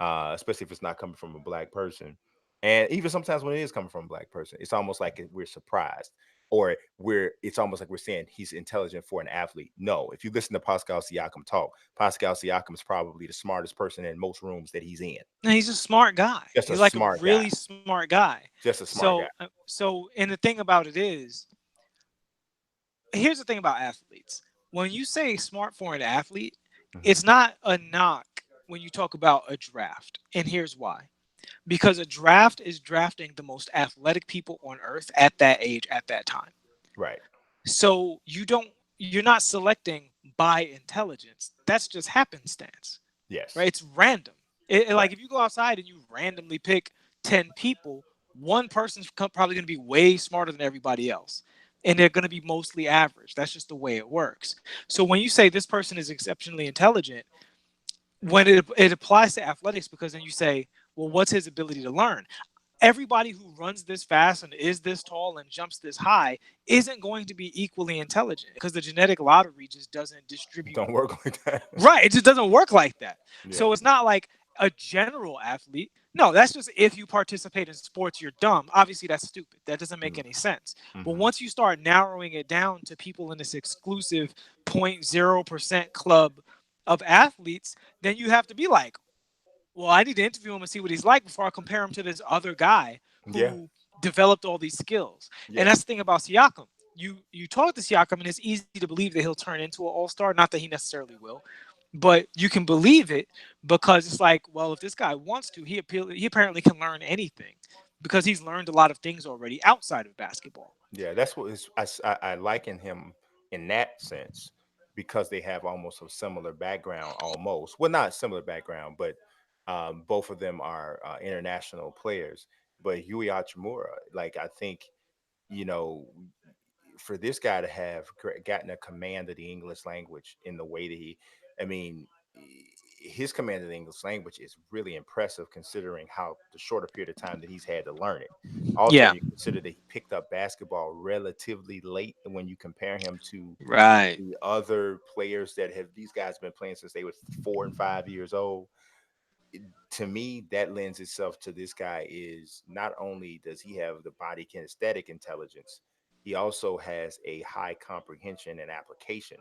especially if it's not coming from a black person. And even sometimes when it is coming from a black person, it's almost like we're surprised, or it's almost like we're saying he's intelligent for an athlete. No, if you listen to Pascal Siakam talk, Pascal Siakam is probably the smartest person in most rooms that he's in. no, he's a smart guy. Just a He's like a smart guy. really smart guy. Just a smart guy. And the thing about it is, here's the thing about athletes. When you say smart for an athlete, Mhm. it's not a knock when you talk about a draft. And here's why. Because a draft is drafting the most athletic people on earth at that age at that time. Right. So you're not selecting by intelligence. That's just happenstance, Yes. right? It's random. Right. Like if you go outside and you randomly pick 10 people, one person's probably going to be way smarter than everybody else. And they're going to be mostly average. That's just the way it works. So when you say this person is exceptionally intelligent, when it applies to athletics, because then you say, well, what's his ability to learn? Everybody who runs this fast and is this tall and jumps this high isn't going to be equally intelligent because the genetic lottery just doesn't distribute. Don't work like that. Right. It just doesn't work like that. Yeah. So it's not like a general athlete. No, that's just if you participate in sports, you're dumb. Obviously, that's stupid. That doesn't make any sense. But Mm-hmm. once you start narrowing it down to people in this exclusive 0.0% club of athletes, then you have to be like, well, I need to interview him and see what he's like before I compare him to this other guy Yeah. who developed all these skills. Yeah. And that's the thing about Siakam. You talk to Siakam, and it's easy to believe that he'll turn into an all-star. Not that he necessarily will, but you can believe it because it's like, well, if this guy wants to, he apparently can learn anything because he's learned a lot of things already outside of basketball. Yeah, that's what I liken him in that sense, because they have almost a similar background, almost. Well, not similar background, but both of them are international players. But Rui Hachimura, like, I think, you know, for this guy to have gotten a command of the English language in the way that I mean, his command of the English language is really impressive considering how the shorter period of time that he's had to learn it. Also, Yeah. you consider that he picked up basketball relatively late when you compare him to Right. the other players that have, these guys been playing since they were 4 and 5 years old. To me, that lends itself to this guy is not only does he have the body kinesthetic intelligence, he also has a high comprehension and application,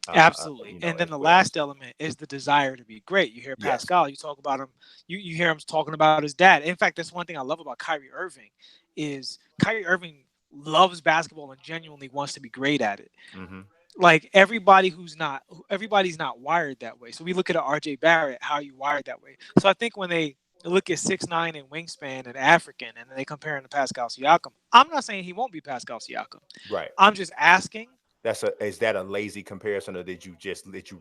Absolutely. And then as the well. last element is the desire to be great. You hear Yes. Pascal, you talk about him, you hear him talking about his dad. In fact, that's one thing I love about Kyrie Irving is Kyrie Irving loves basketball and genuinely wants to be great at it. Mm-hmm. Like everybody's not wired that way. So we look at a RJ Barrett, how are you wired that way? So I think when they look at 6'9" and wingspan and African and then they compare him to Pascal Siakam, I'm not saying he won't be Pascal Siakam. Right. I'm just asking. Is that a lazy comparison, or did you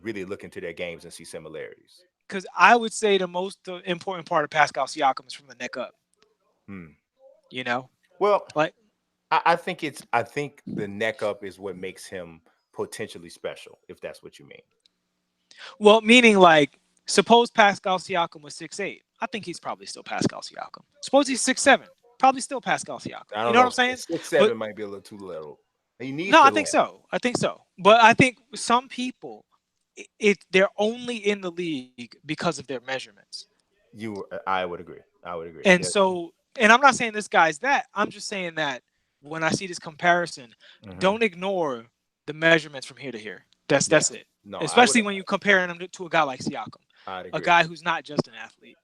really look into their games and see similarities? Because I would say the most important part of Pascal Siakam is from the neck up. Hmm. You know, Well, like I think the neck up is what makes him potentially special, if that's what you mean. Well, meaning like, suppose Pascal Siakam was 6'8". I think he's probably still Pascal Siakam. Suppose he's 6'7", probably still Pascal Siakam. I You don't know what know. I'm saying? Six But seven might be a little too little. He needs no, to I think learn. so. I think so. But I think some people, they're only in the league because of their measurements. I would agree. I would agree. And Yeah. so, and I'm not saying this guy's that. I'm just saying that when I see this comparison, Hmm. don't ignore the measurements from here to here. That's Yes. it. No, I would. Especially when you're comparing him to a guy like Siakam, I'd a agree. guy who's not just an athlete.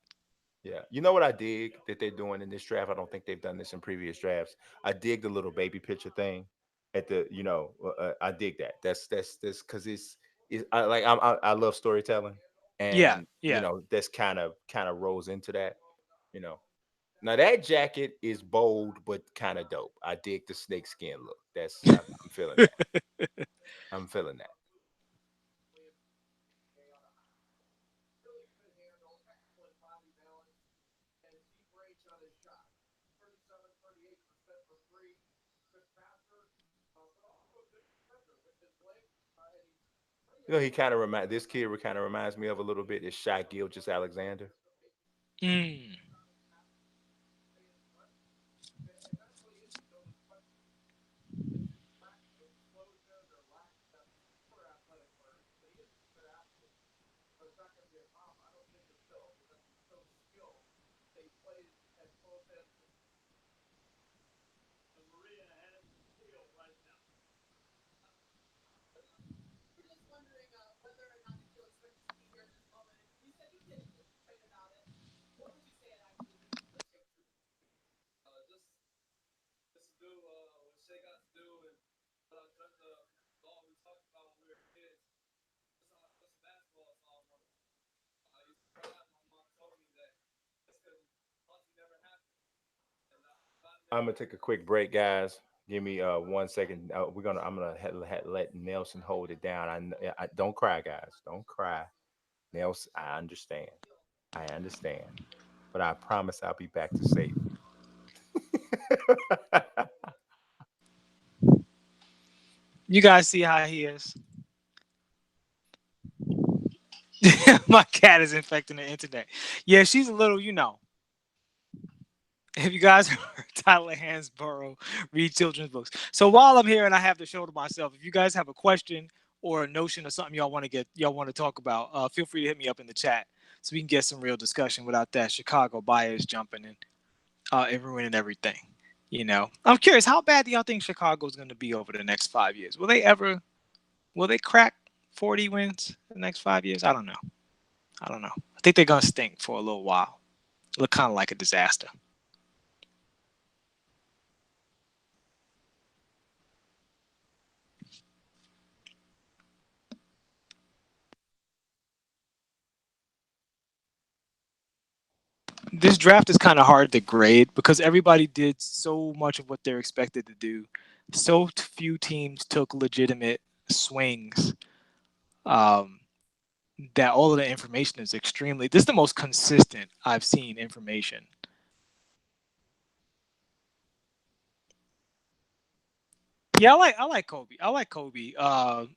Yeah. You know what I dig that they're doing in this draft? I don't think they've done this in previous drafts. I dig the little baby picture thing at the, I dig that. That's because I like, I love storytelling, Yeah, and yeah. that's kind of rolls into that, you know. Now that jacket is bold but kind of dope. I dig the snake skin look. I'm feeling that. I'm feeling that. He kind of this kid kind of reminds me of a little bit is Shy Gilgis Alexander. Mm. I'm gonna take a quick break, guys. Give me 1 second. I'm gonna let Nelson hold it down. I don't cry, guys. Don't cry, Nelson. I understand. I understand. But I promise I'll be back to save you. You guys see how he is? My cat is infecting the internet. Yeah, she's a little, Have you guys heard Tyler Hansborough read children's books? So while I'm here and I have the show to myself, if you guys have a question or a notion or something y'all want to talk about, feel free to hit me up in the chat so we can get some real discussion without that Chicago bias jumping in and ruining everything. I'm curious, how bad do y'all think Chicago is going to be over the next 5 years? Will they crack 40 wins in the next 5 years? I don't know. I think they're going to stink for a little while. Look kind of like a disaster. This draft is kind of hard to grade because everybody did so much of what they're expected to do. So few teams took legitimate swings, um, that all of the information is extremely. This is the most consistent I've seen information. Yeah, I like Kobe. I like Kobe. I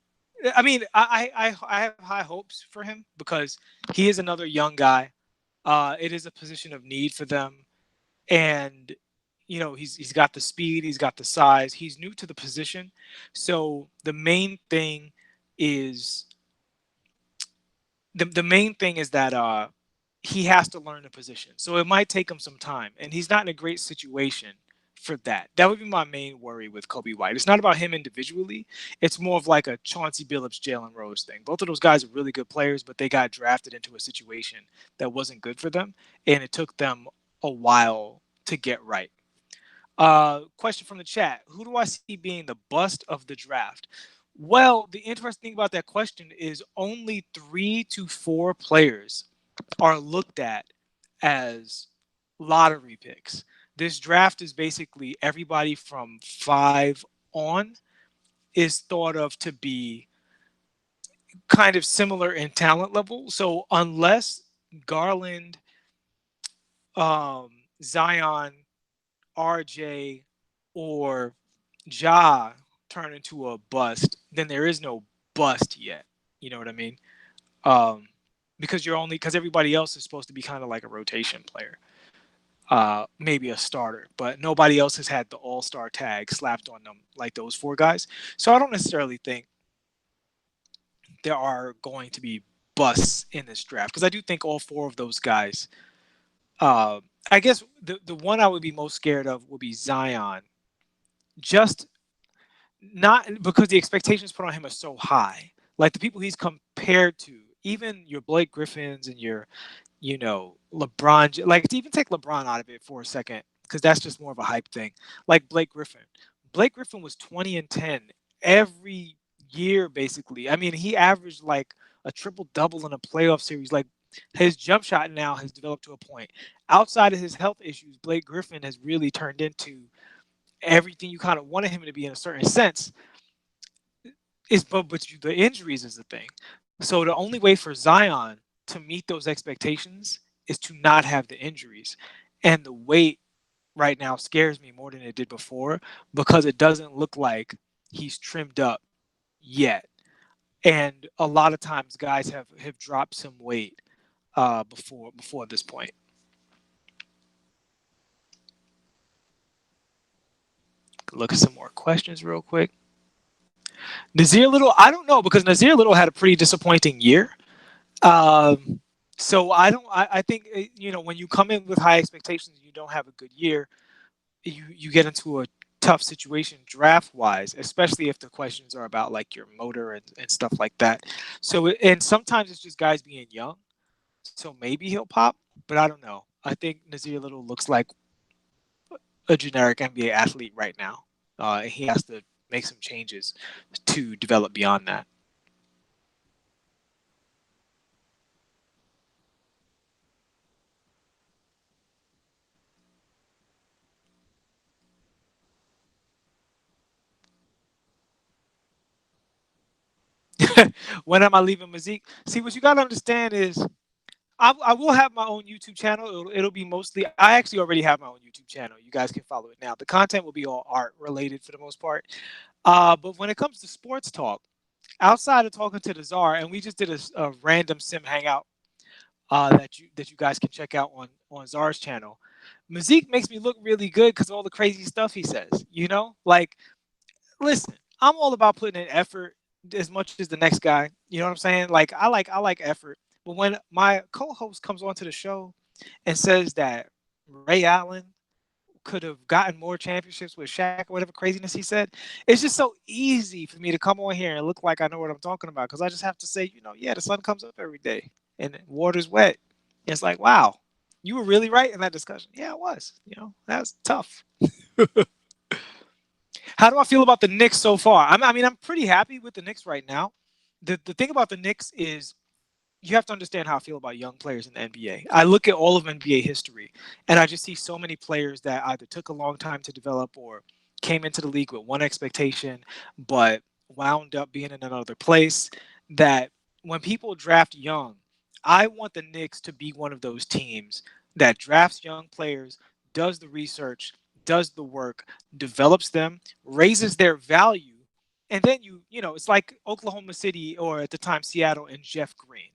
mean, I have high hopes for him because he is another young guy. It is a position of need for them, and he's got the speed, he's got the size, he's new to the position, so is the main thing is that he has to learn the position. So it might take him some time, and he's not in a great situation for that. That would be my main worry with Kobe White. It's not about him individually. It's more of like a Chauncey Billups, Jalen Rose thing. Both of those guys are really good players, but they got drafted into a situation that wasn't good for them, and it took them a while to get right. Question from the chat: who do I see being the bust of the draft? Well, the interesting thing about that question is only 3 to 4 players are looked at as lottery picks. This draft is basically everybody from 5 on is thought of to be kind of similar in talent level. So unless Garland, um, Zion, RJ, or Ja turn into a bust, then there is no bust yet. You know what I mean? Um, because everybody else is supposed to be kind of like a rotation player, maybe a starter, but nobody else has had the all-star tag slapped on them like those four guys. So I don't necessarily think there are going to be busts in this draft because I do think all four of those guys. Uh, I guess the one I would be most scared of would be Zion, just not because the expectations put on him are so high. Like the people he's compared to, even your Blake Griffins and your, LeBron. Like to even take LeBron out of it for a second, because that's just more of a hype thing. Like Blake Griffin. Blake Griffin was 20-10 every year, basically. I mean, he averaged like a triple double in a playoff series. Like his jump shot now has developed to a point. Outside of his health issues, Blake Griffin has really turned into everything you kind of wanted him to be in a certain sense. But the injuries is the thing. So the only way for Zion to meet those expectations is to not have the injuries. And the weight right now scares me more than it did before because it doesn't look like he's trimmed up yet. And a lot of times guys have dropped some weight before this point. Look at some more questions real quick. Nazir Little, I don't know because Nazir Little had a pretty disappointing year. So I think when you come in with high expectations, and you don't have a good year. You get into a tough situation draft wise, especially if the questions are about like your motor and stuff like that. So and sometimes it's just guys being young. So maybe he'll pop, but I don't know. I think Nazir Little looks like a generic NBA athlete right now. And he has to make some changes to develop beyond that. When am I leaving Mazik? See, what you got to understand is I will have my own YouTube channel. It'll be mostly, I actually already have my own YouTube channel. You guys can follow it now. The content will be all art related for the most part. But when it comes to sports talk, outside of talking to the Czar, and we just did a random sim hangout that you guys can check out on Czar's channel. Mazik makes me look really good because of all the crazy stuff he says. Like listen, I'm all about putting in effort as much as the next guy. You know what I'm saying? Like I like effort. But when my co-host comes onto the show and says that Ray Allen could have gotten more championships with Shaq or whatever craziness he said, it's just so easy for me to come on here and look like I know what I'm talking about because I just have to say, yeah, the sun comes up every day and the water's wet. It's like, wow, you were really right in that discussion. Yeah, it was. That was tough. How do I feel about the Knicks so far? I'm pretty happy with the Knicks right now. The thing about the Knicks is you have to understand how I feel about young players in the NBA. I look at all of NBA history, and I just see so many players that either took a long time to develop or came into the league with one expectation, but wound up being in another place. That when people draft young, I want the Knicks to be one of those teams that drafts young players, does the research, does the work, develops them, raises their value, and then it's like Oklahoma City or at the time Seattle and Jeff Green.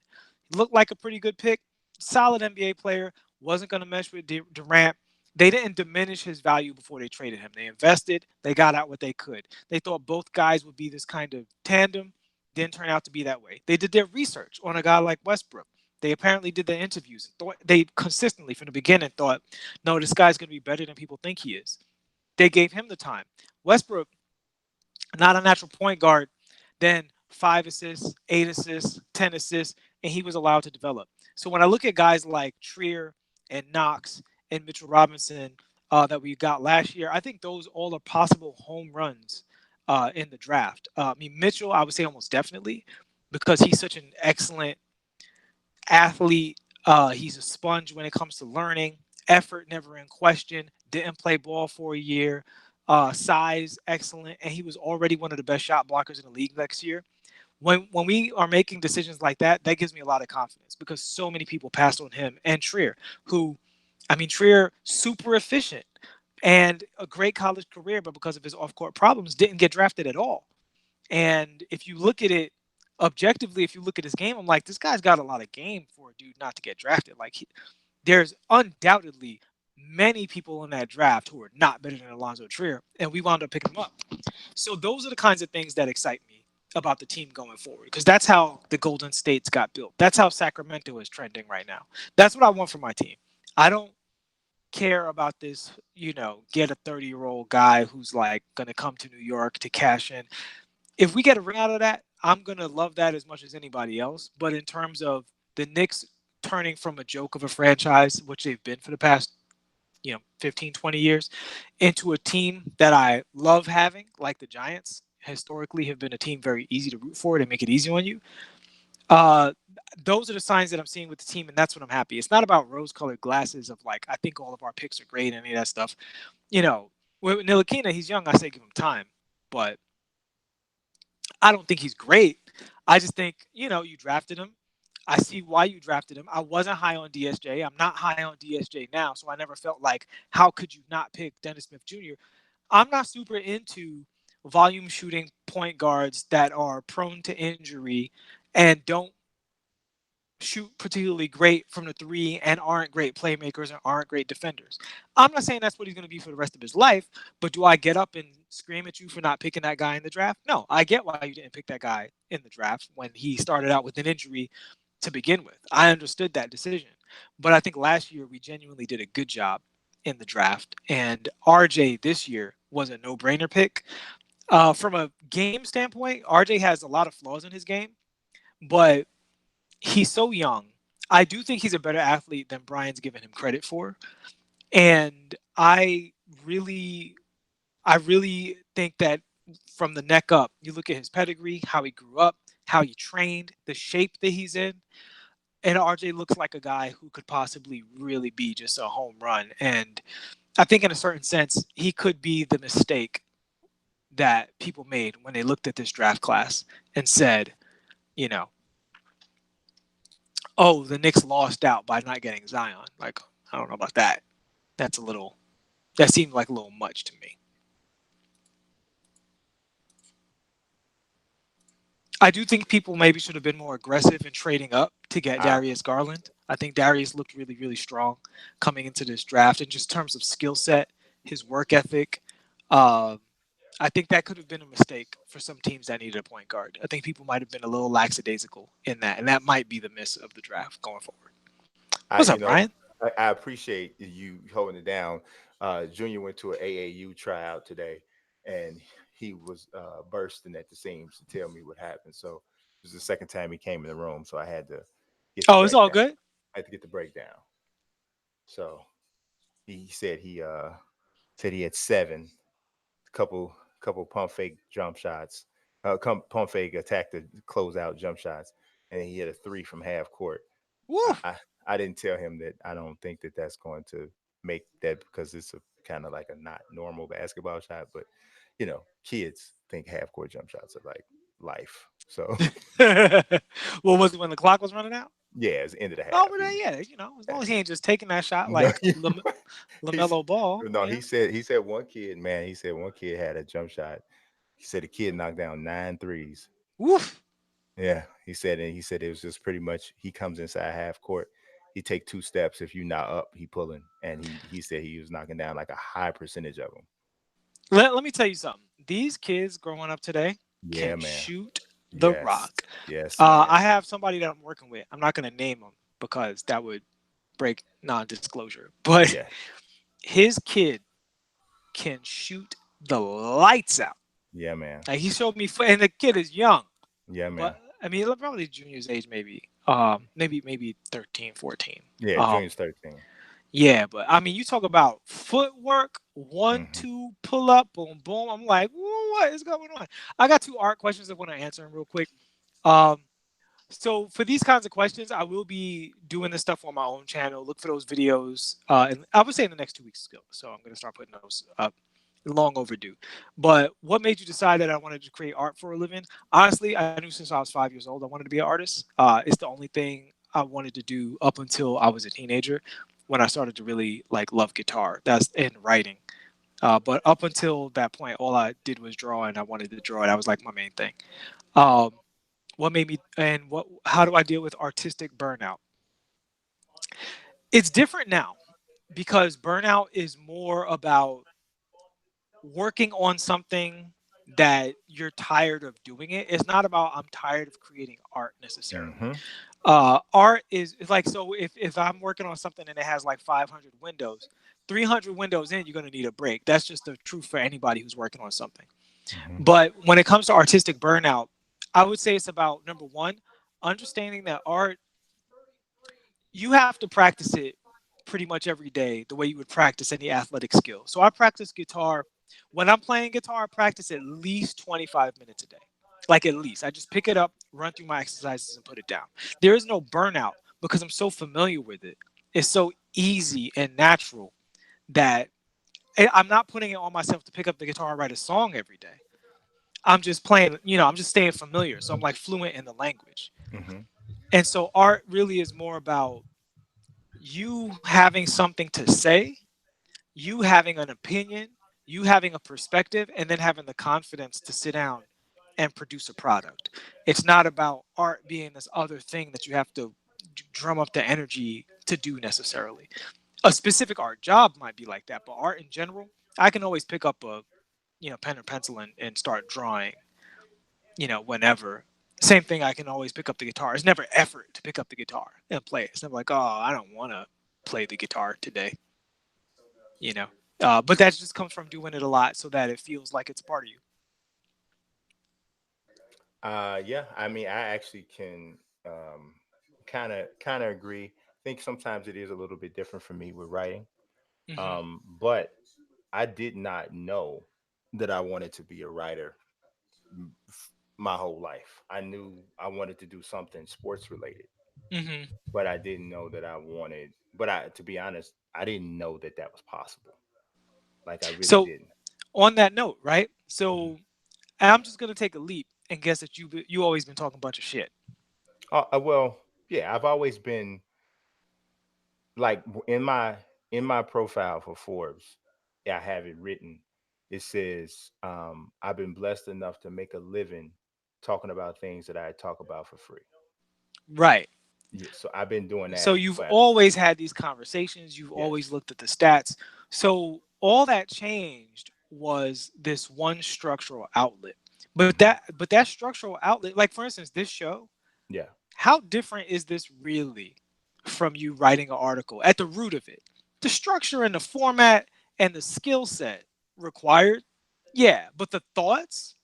Looked like a pretty good pick, solid NBA player, wasn't going to mesh with Durant. They didn't diminish his value before they traded him. They invested, they got out what they could. They thought both guys would be this kind of tandem, didn't turn out to be that way. They did their research on a guy like Westbrook. They apparently did their interviews and thought they consistently from the beginning thought, no, this guy's going to be better than people think he is. They gave him the time. Westbrook, not a natural point guard, then 5 assists, 8 assists, 10 assists, and he was allowed to develop. So when I look at guys like Trier and Knox and Mitchell Robinson that we got last year, I think those all are possible home runs in the draft. Mitchell, I would say almost definitely because he's such an excellent athlete. He's a sponge when it comes to learning. Effort never in question. Didn't play ball for a year. Size excellent, and he was already one of the best shot blockers in the league next year. When we are making decisions like that, that gives me a lot of confidence because so many people passed on him and Trier, Trier super efficient. and a great college career, but because of his off-court problems, didn't get drafted at all. And if you look at it objectively, if you look at his game, I'm like, this guy's got a lot of game for a dude not to get drafted. Like, there's undoubtedly many people in that draft who are not better than Alonzo Trier, and we wound up picking him up. So those are the kinds of things that excite me about the team going forward, because that's how the Golden States got built. That's how Sacramento is trending right now. That's what I want for my team. I don't care about this, get a 30-year-old guy who's like going to come to New York to cash in. If we get a ring out of that, I'm going to love that as much as anybody else. But in terms of the Knicks turning from a joke of a franchise, which they've been for the past 15, 20 years, into a team that I love having, like the Giants historically have been a team very easy to root for. They make it easy on you. Uh, those are the signs that I'm seeing with the team, and that's what I'm happy. It's not about rose-colored glasses of like, I think all of our picks are great and any of that stuff. With Ntilikina, he's young. I say give him time, but I don't think he's great. I just think, you drafted him. I see why you drafted him. I wasn't high on DSJ. I'm not high on DSJ now, so I never felt like, how could you not pick Dennis Smith Jr.? I'm not super into volume shooting point guards that are prone to injury and don't shoot particularly great from the three and aren't great playmakers and aren't great defenders. I'm not saying that's what he's going to be for the rest of his life, but do I get up and scream at you for not picking that guy in the draft? No, I get why you didn't pick that guy in the draft when he started out with an injury to begin with. I understood that decision. But I think last year we genuinely did a good job in the draft. And RJ this year was a no-brainer pick. From a game standpoint, RJ has a lot of flaws in his game, but he's so young. I do think he's a better athlete than Brian's given him credit for. And really, I really think that from the neck up, you look at his pedigree, how he grew up, how he trained, the shape that he's in, and RJ looks like a guy who could possibly really be just a home run. And I think in a certain sense, he could be the mistake that people made when they looked at this draft class and said, you know, oh, the Knicks lost out by not getting Zion. Like, I don't know about that. That seemed like a little much to me. I do think people maybe should have been more aggressive in trading up to get Darius Garland. I think Darius looked really, really strong coming into this draft. And just in terms of skill set, his work ethic, I think that could have been a mistake for some teams that needed a point guard. I think people might have been a little lackadaisical in that, and that might be the miss of the draft going forward. What's up, Brian? I appreciate you holding it down. Junior went to an AAU tryout today, and he was bursting at the seams to tell me what happened. So it was the second time he came in the room, so I had to get the it's all good. I had to get the breakdown. So he said he had 7, couple pump fake jump shots, pump fake attack to close out jump shots, and he hit a 3 from half court. I didn't tell him that I don't think that that's going to make that, because it's a kind of like a not normal basketball shot, but kids think half court jump shots are like life. So, well, was it when the clock was running out? Yeah, it's the end of the half. Oh, but yeah, as long as he ain't just taking that shot like LaMelo Ball. No, he said one kid, man. He said one kid had a jump shot. He said the kid knocked down 9 threes. Woof. Yeah, he said it was just pretty much, he comes inside half court, he take 2 steps. If you not up, he pulling, and he said he was knocking down like a high percentage of them. Let me tell you something. These kids growing up today can man. shoot the rock. Yes. I have somebody that I'm working with. I'm not going to name him because that would break non-disclosure. But his kid can shoot the lights out. Yeah, man. Like, he showed me, and the kid is young. Yeah, man. But, I mean, probably junior's age, maybe 13, 14. Yeah, junior's 13. Yeah, but I mean, you talk about footwork, 1-2 pull up, boom, boom. I'm like, what is going on? I got 2 art questions I want to answer them real quick. So for these kinds of questions, I will be doing this stuff on my own channel. Look for those videos, and I would say in the next 2 weeks still. So I'm going to start putting those up. Long overdue. But what made you decide that I wanted to create art for a living? Honestly, I knew since I was 5 years old I wanted to be an artist. It's the only thing I wanted to do up until I was a teenager, when I started to really love guitar. That's in writing. But up until that point, all I did was draw, and I wanted to draw. That was like my main thing. Um, what made me and what? How do I deal with artistic burnout? It's different now because burnout is more about working on something that you're tired of doing it. It's not about I'm tired of creating art necessarily. Mm-hmm. Art is like, so if I'm working on something and it has like 500 windows, 300 windows in, you're going to need a break. That's just the truth for anybody who's working on something. Mm-hmm. But when it comes to artistic burnout, I would say it's about number one, understanding that art, you have to practice it pretty much every day the way you would practice any athletic skill. So I practice guitar. When I'm playing guitar, I practice at least 25 minutes a day. Like at least. I just pick it up, run through my exercises, and put it down. There is no burnout because I'm so familiar with it. It's so easy and natural that I'm not putting it on myself to pick up the guitar and write a song every day. I'm just playing, I'm just staying familiar. So I'm like fluent in the language. Mm-hmm. And so art really is more about you having something to say, you having an opinion, you having a perspective, and then having the confidence to sit down and produce a product. It's not about art being this other thing that you have to drum up the energy to do necessarily. A specific art job might be like that, but art in general, I can always pick up a pen or pencil and start drawing, whenever. Same thing, I can always pick up the guitar. It's never effort to pick up the guitar and play it. It's never like, oh, I don't want to play the guitar today, you know. But that just comes from doing it a lot so that it feels like it's a part of you. Yeah, I mean, I actually can kind of agree. I think sometimes it is a little bit different for me with writing. Hmm. But I did not know that I wanted to be a writer my whole life. I knew I wanted to do something sports related, Hmm. but I didn't know that I wanted. But to be honest, I didn't know that that was possible. Like I really So didn't. on that note, right? Mhm. So I'm just gonna take a leap and guess that you always been talking a bunch of shit. Well, yeah, I've always been like in my profile for Forbes, yeah, I have it written. It says, I've been blessed enough to make a living talking about things that I talk about for free. Right. Yeah, so I've been doing So that you've forever. always had these conversations, you've always Yes. looked at the stats. So all that changed was this one structural outlet. But Hmm. that structural outlet, like for instance, this show, Yeah. how different is this really from you writing an article at the root of it? The structure and the format and the skill set required, yeah, but the thoughts,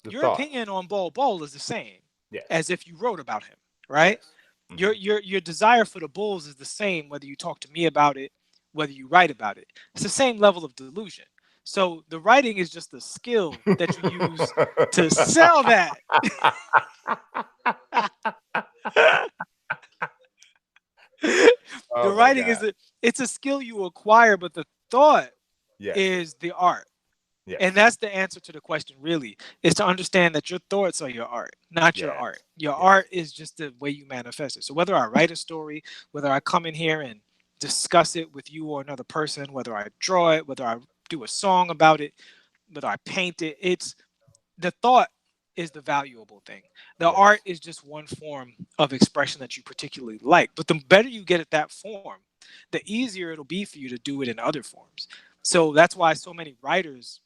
The your thought. opinion on Bol is the same Yes. as if you wrote about him, right? Yes. Hmm. Your desire for the Bulls is the same whether you talk to me about it, whether you write about it. It's the same level of delusion. So the writing is just a skill that you use to sell that. The Oh my writing God. is it's a skill you acquire, but the thought Yes. is the art. And Yes. that's the answer to the question, really, is to understand that your thoughts are your art, not your Yes. art. Your Yes. art is just the way you manifest it. So whether I write a story, whether I come in here and discuss it with you or another person, whether I draw it, whether I do a song about it, whether I paint it, it's the thought is the valuable thing. The art Yes. is just one form of expression that you particularly like. But the better you get at that form, the easier it'll be for you to do it in other forms. So that's why so many writers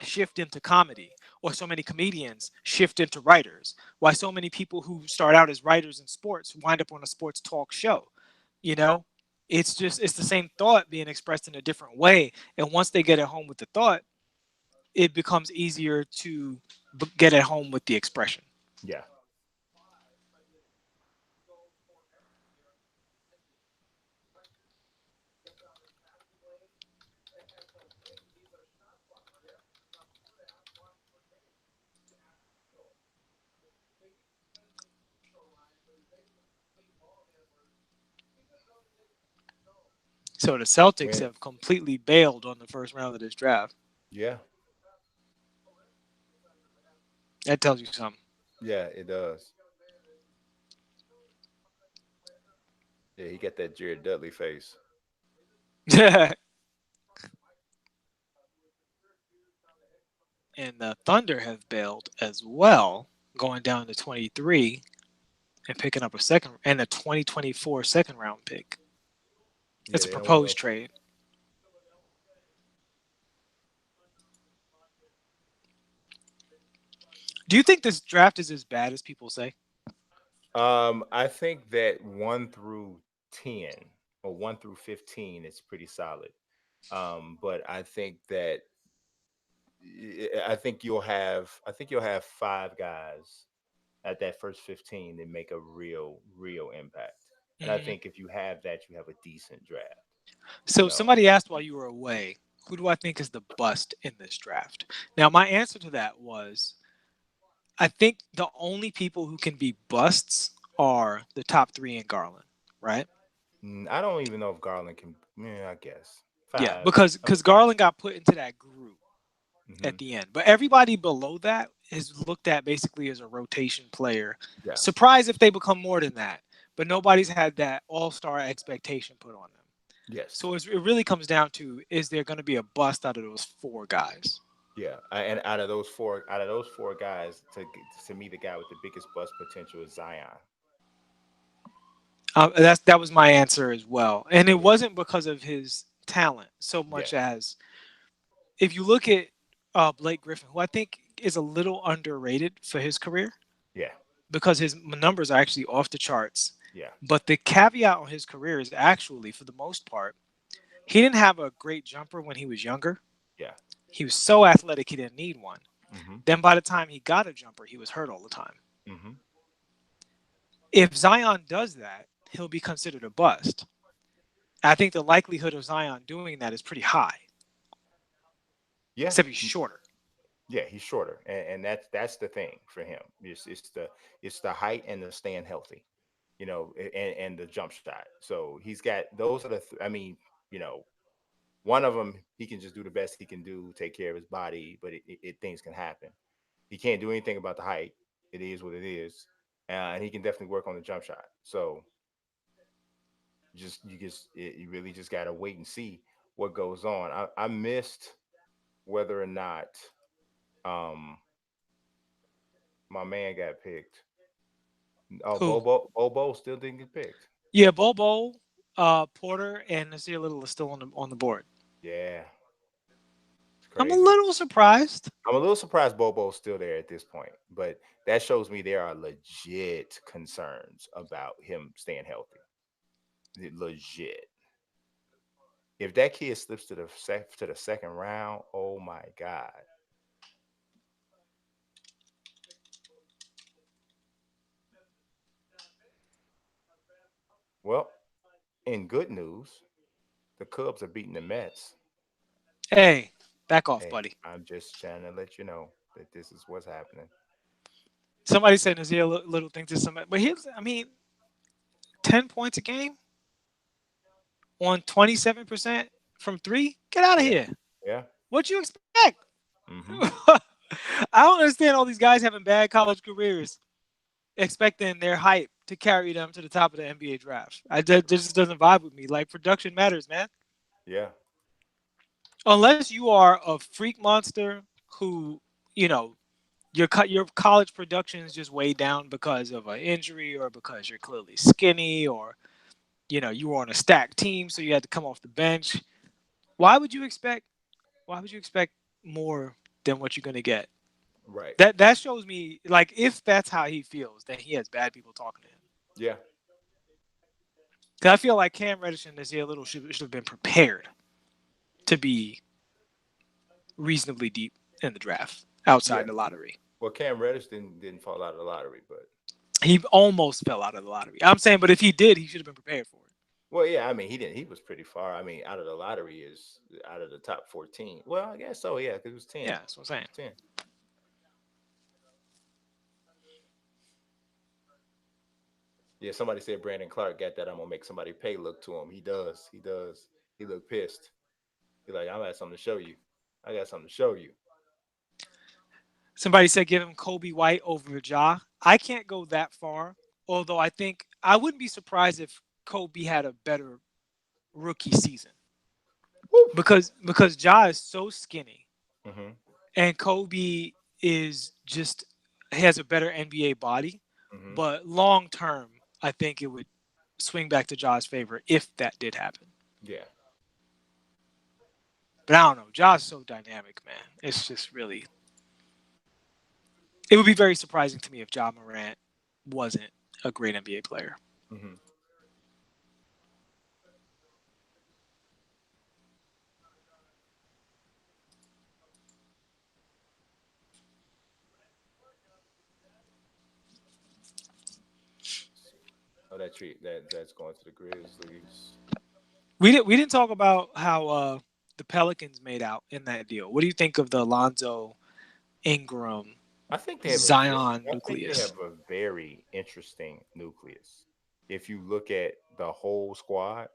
shift into comedy, or so many comedians shift into writers, why so many people who start out as writers in sports wind up on a sports talk show. you know it's the same thought being expressed in a different way, and once they get at home with the thought, it becomes easier to get at home with the expression. Yeah. So the Celtics When have completely bailed on the first round of this draft. yeah. That tells you something. Yeah, it does. Yeah, he got that Jared Dudley face. Thunder have bailed as well, going down to 23 and picking up a second and a 2024 second round pick. Yeah, It's a they don't want proposed to. trade. Do you think this draft is as bad as people say? I think that 1 through 10 or 1 through 15 is pretty solid. But I think that I think you'll have 5 guys at that first 15 that make a real impact. And I Hmm. think if you have that, you have a decent draft. You So know, somebody asked while you were away, who do I think is the bust in this draft? Now my answer to that was I think the only people who can be busts are the top three in Garland, right? I don't even know if Garland can. Yeah, I guess Yeah, 5. I because mean, Garland got put into that group hmm at the end, but everybody below that is looked at basically as a rotation player. yeah, Surprised if they become more than that, but nobody's had that all star expectation put on them. yes, So it really comes down to is there going to be a bust out of those four guys? yeah. And out of those 4 guys, to me, the guy with the biggest bust potential is Zion. That was my answer as well, and it Yeah, wasn't because of his talent so yeah, much as if you look at Blake Griffin, who I think is a little underrated for his career yeah, because his numbers are actually off the charts. yeah, But the caveat on his career is actually, for the most part, he didn't have a great jumper when he was younger. yeah. He was so athletic he didn't need one. hmm Then by the time he got a jumper, he was hurt all the time. hmm If Zion does that, he'll be considered a bust. I think the likelihood of Zion doing that is pretty high, Yeah, except he's shorter. yeah. He's shorter, and that's the thing for him. It's the height and the staying healthy. And the jump shot. So he's got those are I mean, you know, one of them he can just do the best he can do, take care of his body, but things can happen. He can't do anything about the height. It is what it is, and he can definitely work on the jump shot. So you really just got to wait and see what goes on. I missed whether or not um my man got picked. Oh, Who? Bobo still didn't get picked. Yeah, Bobo, Porter, and Nasir Little is still on the board. Yeah, it's I'm a crazy. little surprised. I'm a little surprised Bobo's still there at this point, but that shows me there are legit concerns about him staying healthy. Legit. If that kid slips to the second round, oh my god. Well, in good news, the Cubs are beating the Mets. Hey, back off, Hey, buddy. I'm just trying to let you know that this is what's happening. Somebody said Nazir Little thinks it's somebody, but here's, I mean, 10 points a game on 27% from three. Get out of Yeah, here. yeah. What you expect? Mm-hmm. I don't understand all these guys having bad college careers, expecting their hype to carry them to the top of the NBA draft. That just doesn't vibe with me. Like production matters, man. Yeah, Unless you are a freak monster who, you know, your college production is just way down because of an injury or because you're clearly skinny or you were on a stacked team so you had to come off the bench. Why would you expect why would you expect more than what you're going to get? right. That shows me like if that's how he feels, then he has bad people talking to him. Yeah, Cuz I feel like Cam Reddish and Nazir Little should have been prepared to be reasonably deep in the draft yeah. outside the lottery. Well, Cam Reddish didn't fall out of the lottery, but He almost fell out of the lottery. I'm saying, but if he did, he should have been prepared for it. well, yeah. I mean, he didn't. He was pretty far. I mean, out of the lottery is out of the top 14. Well, I guess so. Yeah, because it was 10. Yeah, that's what I'm saying. 10. Yeah, somebody said Brandon Clark got that. I'm gonna make somebody pay. Look to him. He does. He does. He looked pissed. He like, I got something to show you. I got something to show you. Somebody said give him Kobe White over Ja. I can't go that far, although I think I wouldn't be surprised if Kobe had a better rookie season Woo. because Ja is so skinny Mm-hmm. and Kobe is just he has a better NBA body, Hmm. but long term, I think it would swing back to Ja's favor if that did happen. Yeah. But I don't know. Ja's so dynamic, man. It's just really. It would be very surprising to me if Ja Morant wasn't a great NBA player. Hmm. Oh, that's going to the Grizzlies. We didn't talk about how the Pelicans made out in that deal. What do you think of the Alonzo Ingram I think they have a Zion I think they nucleus? have a very interesting nucleus. If you look at the whole squad,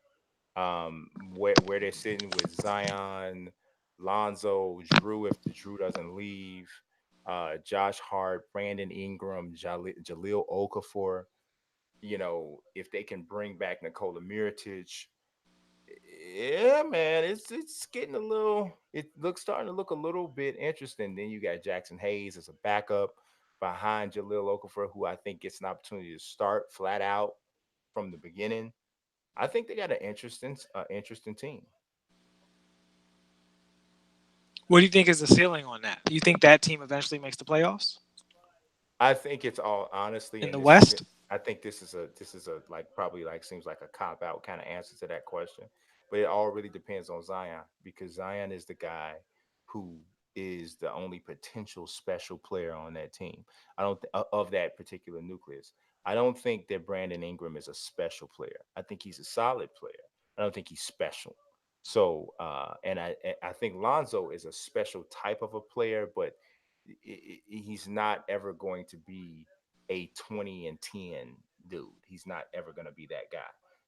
where they're sitting with Zion, Lonzo, Drew, if the Drew doesn't leave, Josh Hart, Brandon Ingram, Jaleel Okafor. If they can bring back Nikola Mirotic, yeah, man, it's getting a little. It looks starting to look a little bit interesting. Then you got Jackson Hayes as a backup behind Jaleel Okafor, who I think gets an opportunity to start flat out from the beginning. I think they got an interesting team. What do you think is the ceiling on that? You think that team eventually makes the playoffs I think it's all honestly, in and the this is. West? I think this is a like probably like seems like a cop out kind of answer to that question, but it all really depends on Zion because Zion is the guy who is the only potential special player on that team. I don't of that particular nucleus. I don't think that Brandon Ingram is a special player. I think he's a solid player. I don't think he's special. So, and I think Lonzo is a special type of a player, but he's not ever going to be a 20 and 10 dude. He's not ever going to be that guy.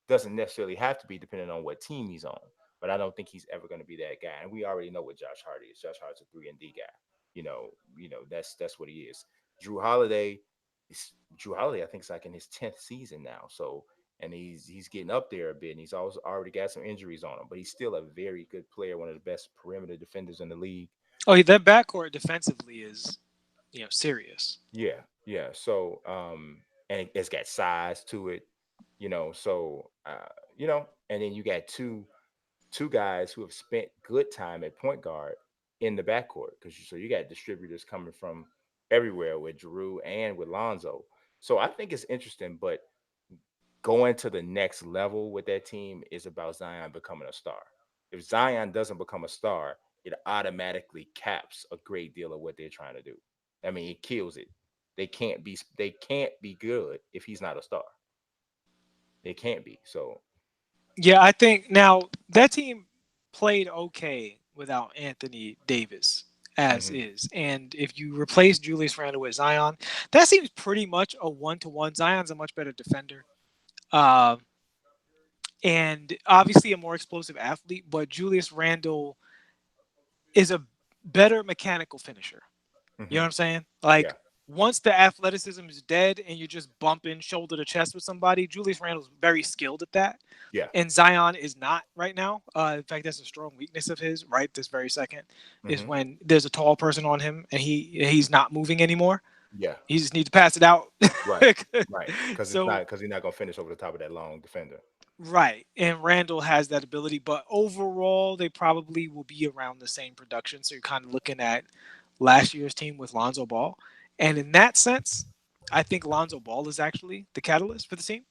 Doesn't necessarily have to be depending on what team he's on, but I don't think he's ever going to be that guy. And we already know what Josh Hart is. Josh Hart's a 3 and D guy. That's what he is. Drew Holiday Drew Holiday, I think, is like in his 10th season now. So, and he's getting up there a bit, and he's also already got some injuries on him, but he's still a very good player, one of the best perimeter defenders in the league. Oh, that backcourt defensively is, serious. Yeah, yeah. So, and it's got size to it, So, and then you got two guys who have spent good time at point guard in the backcourt because you got distributors coming from everywhere with Drew and with Lonzo. So I think it's interesting, but going to the next level with that team is about Zion becoming a star. If Zion doesn't become a star, it automatically caps a great deal of what they're trying to do. I mean, it kills it. They can't be good if he's not a star. They can't be. So, Yeah, I think now that team played okay without Anthony Davis as mhm. is. And if you replace Julius Randle with Zion, that seems pretty much a 1-to-1. Zion's a much better defender. Uh, and obviously a more explosive athlete, but Julius Randle is a better mechanical finisher. You know what Mhm. I'm saying? Yeah. Like once the athleticism is dead and you're just bumping shoulder to chest with somebody, Julius Randle's very skilled at that. Yeah. And Zion is not right now. In fact, that's a strong weakness of his right this very second is Mhm. when there's a tall person on him and he's not moving anymore. Yeah. He just needs to pass it out. Right. Right. So Because he's not gonna finish over the top of that long defender. right, and Randall has that ability, but overall they probably will be around the same production. So you're kind of looking at last year's team with Lonzo Ball, and in that sense, I think Lonzo Ball is actually the catalyst for the team.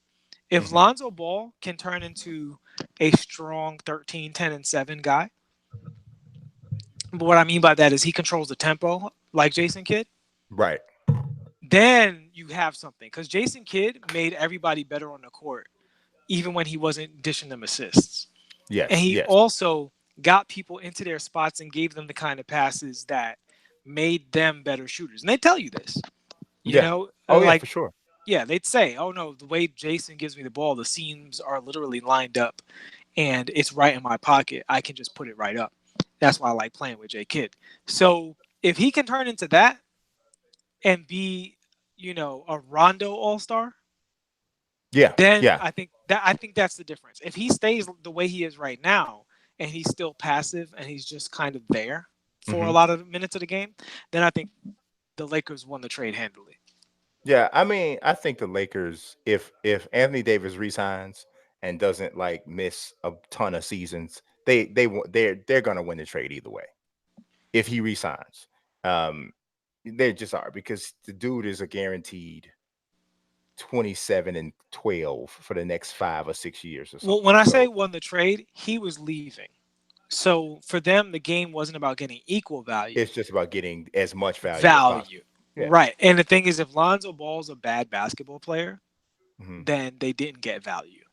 If Mhm. Lonzo Ball can turn into a strong 13, 10, and 7 guy, but what I mean by that is he controls the tempo like Jason Kidd, Right. then you have something. Because Jason Kidd made everybody better on the court, even when he wasn't dishing them assists. And Yes. he Yes. also got people into their spots and gave them the kind of passes that made them better shooters. And they tell you this, Yeah. Oh yeah, for like, sure. yeah, they'd say, oh no, the way Jason gives me the ball, the seams are literally lined up and it's right in my pocket. I can just put it right up. That's why I like playing with J Kidd. So if he can turn into that and be, a Rondo all-star, Yeah. then Yeah. I think that's the difference. If he stays the way he is right now and he's still passive and he's just kind of there for a Mhm. lot of minutes of the game, then I think the Lakers won the trade handily. Yeah, I mean, I think the Lakers, if Anthony Davis resigns and doesn't like miss a ton of seasons, they're gonna win the trade either way. If he resigns, um, they just are because the dude is a guaranteed 27 and 12 for the next 5 or 6 years or Well, something. when I say So won the trade, he was leaving. So for them, the game wasn't about getting equal value. it's just about getting as much value as possible. Value. Yeah. Right. And the thing is, if Lonzo Ball's a bad basketball player, Mhm. then they didn't get value.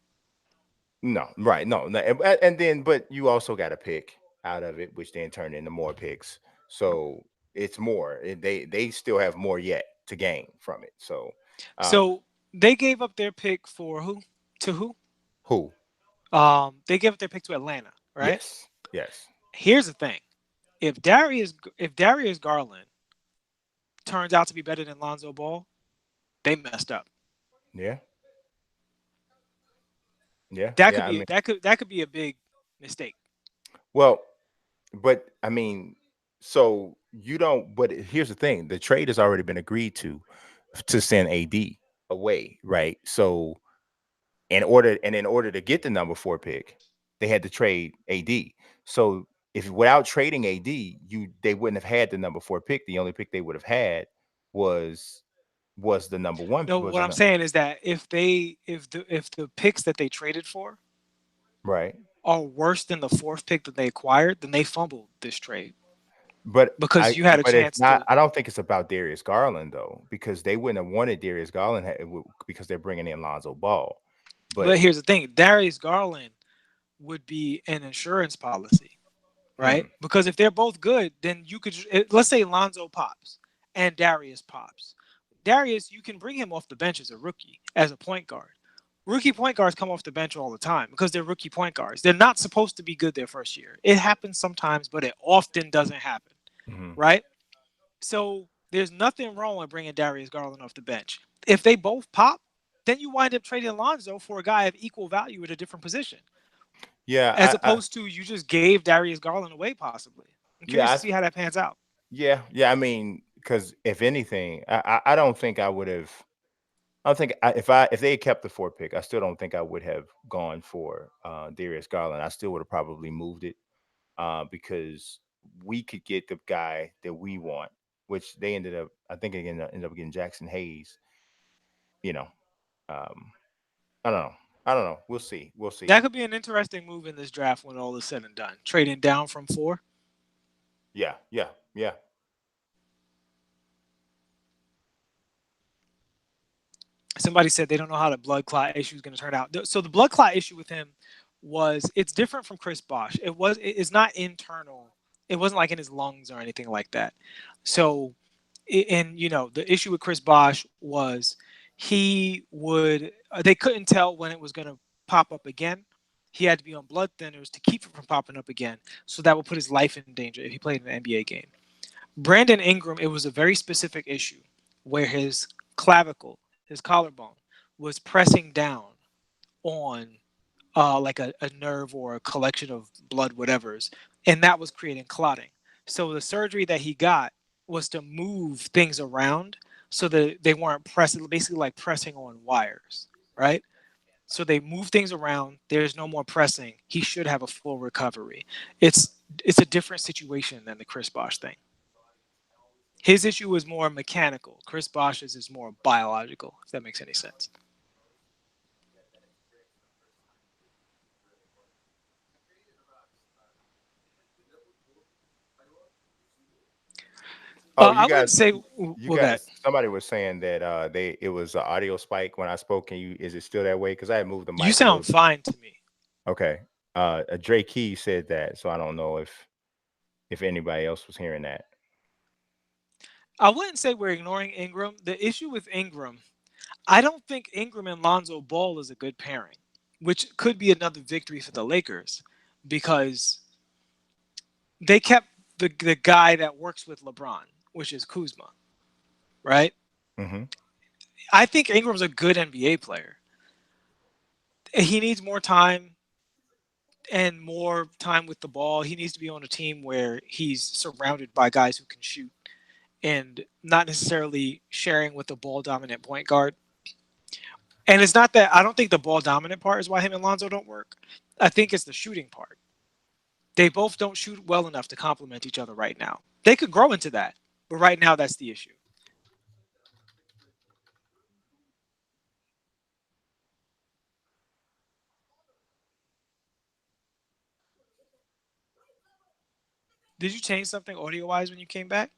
No, right. No, no. And then, but you also got a pick out of it, which then turned into more picks. So it's more. They still have more yet to gain from it. So, um, So they gave up their pick for who? To who? who? They gave up their pick to Atlanta, right? Yes, yes, Here's the thing: if Darius Garland turns out to be better than Lonzo Ball, they messed up. yeah, yeah, That could yeah. I be mean, that could be a big mistake. well, but I mean, so you don't. But here's the thing: the trade has already been agreed to send AD away, right? So in order to get the number 4 pick, they had to trade AD. So if without trading AD, they wouldn't have had the number 4 pick. The only pick they would have had was the number 1 No, was what the I'm saying is that if the picks that they traded for right. are worse than the fourth pick that they acquired, then they fumbled this trade But because you had a it's chance not. to. I don't think it's about Darius Garland though, because they wouldn't have wanted Darius Garland because they're bringing in Lonzo Ball. But But here's the thing: Darius Garland would be an insurance policy, right? mm, Because if they're both good, then you could let's say Lonzo pops and Darius pops. Darius, you can bring him off the bench as a rookie, as a point guard. Rookie point guards come off the bench all the time because they're rookie point guards. They're not supposed to be good their first year. It happens sometimes, but it often doesn't happen, mhm. right? So there's nothing wrong with bringing Darius Garland off the bench. If they both pop, then you wind up trading Lonzo for a guy of equal value at a different position, as Yeah, opposed to you just gave Darius Garland away possibly. I'm curious to yeah, see how that pans out. yeah. I mean, because if anything, I don't think I would have. I don't think if they had kept the 4 pick, I still don't think I would have gone for Darius Garland. I still would have probably moved it because we could get the guy that we want, which they ended up. I think they ended up getting Jackson Hayes. You know, um, I don't know. I don't know. We'll see. We'll see. That could be an interesting move in this draft when all is said and done. Trading down from 4. Yeah, yeah, yeah. Somebody said they don't know how the blood clot issue is going to turn out. So the blood clot issue with him was it's different from Chris Bosh. It's not internal. It wasn't like in his lungs or anything like that. So, and the issue with Chris Bosh was they couldn't tell when it was going to pop up again. He had to be on blood thinners to keep it from popping up again. So that would put his life in danger if he played in an NBA game. Brandon Ingram, it was a very specific issue where his clavicle, his collarbone, was pressing down on like a nerve or a collection of blood, whatever's, and that was creating clotting. So the surgery that he got was to move things around so that they weren't pressing, basically like pressing on wires, right? So they move things around. There's no more pressing. He should have a full recovery. It's a different situation than the Chris Bosh thing. His issue is more mechanical. Chris Bosh's is more biological, if that makes any sense. Oh, I wouldn't say you well that guys. Somebody was saying that it was an audio spike when I spoke. Can you? Is it still that way? Because I had moved the you mic a sound little bit. fine to me. Okay. Dre Key said that, so I don't know if anybody else was hearing that. I wouldn't say we're ignoring Ingram. The issue with Ingram, I don't think Ingram and Lonzo Ball is a good pairing, which could be another victory for the Lakers because they kept the guy that works with LeBron, which is Kuzma, right? Mm-hmm. I think Ingram's a good NBA player. He needs more time and more time with the ball. He needs to be on a team where he's surrounded by guys who can shoot and not necessarily sharing with the ball dominant point guard. And it's not that I don't think the ball dominant part is why him and Lonzo don't work. I think it's the shooting part. They both don't shoot well enough to complement each other right now. They could grow into that, but right now that's the issue. Did you change something audio wise when you came back?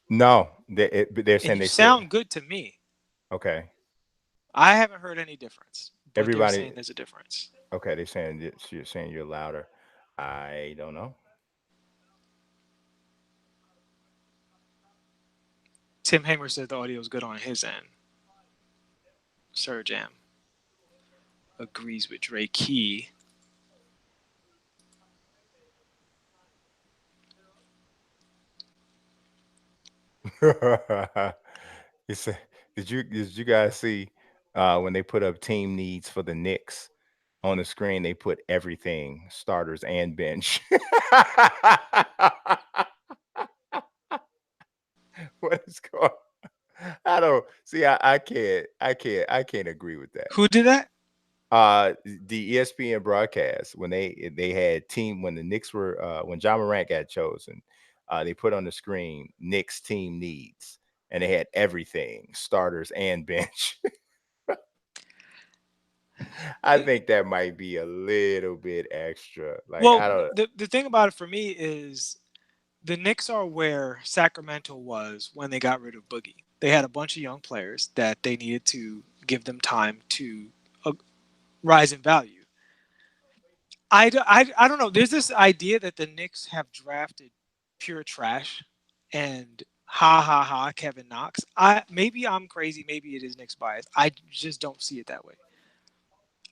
No, they're And saying you they still sound good to me. okay. I haven't heard any difference, but they're saying Everybody, there's a difference. okay. They're saying you're saying you're louder. I don't know. Tim Hamer said the audio is good on his end. Sir Jam agrees with Dre Key. He said, did you guys see when they put up team needs for the Knicks on the screen? They put everything, starters and bench. What is going? I don't see. I can't agree with that. Who did that? The ESPN broadcast when they had team when the Knicks were when Ja Morant got chosen, they put on the screen Knicks team needs, and they had everything, starters and bench. I think that might be a little bit extra. Like Well, I don't. the thing about it for me is the Knicks are where Sacramento was when they got rid of Boogie. They had a bunch of young players that they needed to give them time to uh, rise in value. I don't know. There's this idea that the Knicks have drafted pure trash and ha ha ha Kevin Knox. I maybe I'm crazy. Maybe it is Knicks bias. I just don't see it that way.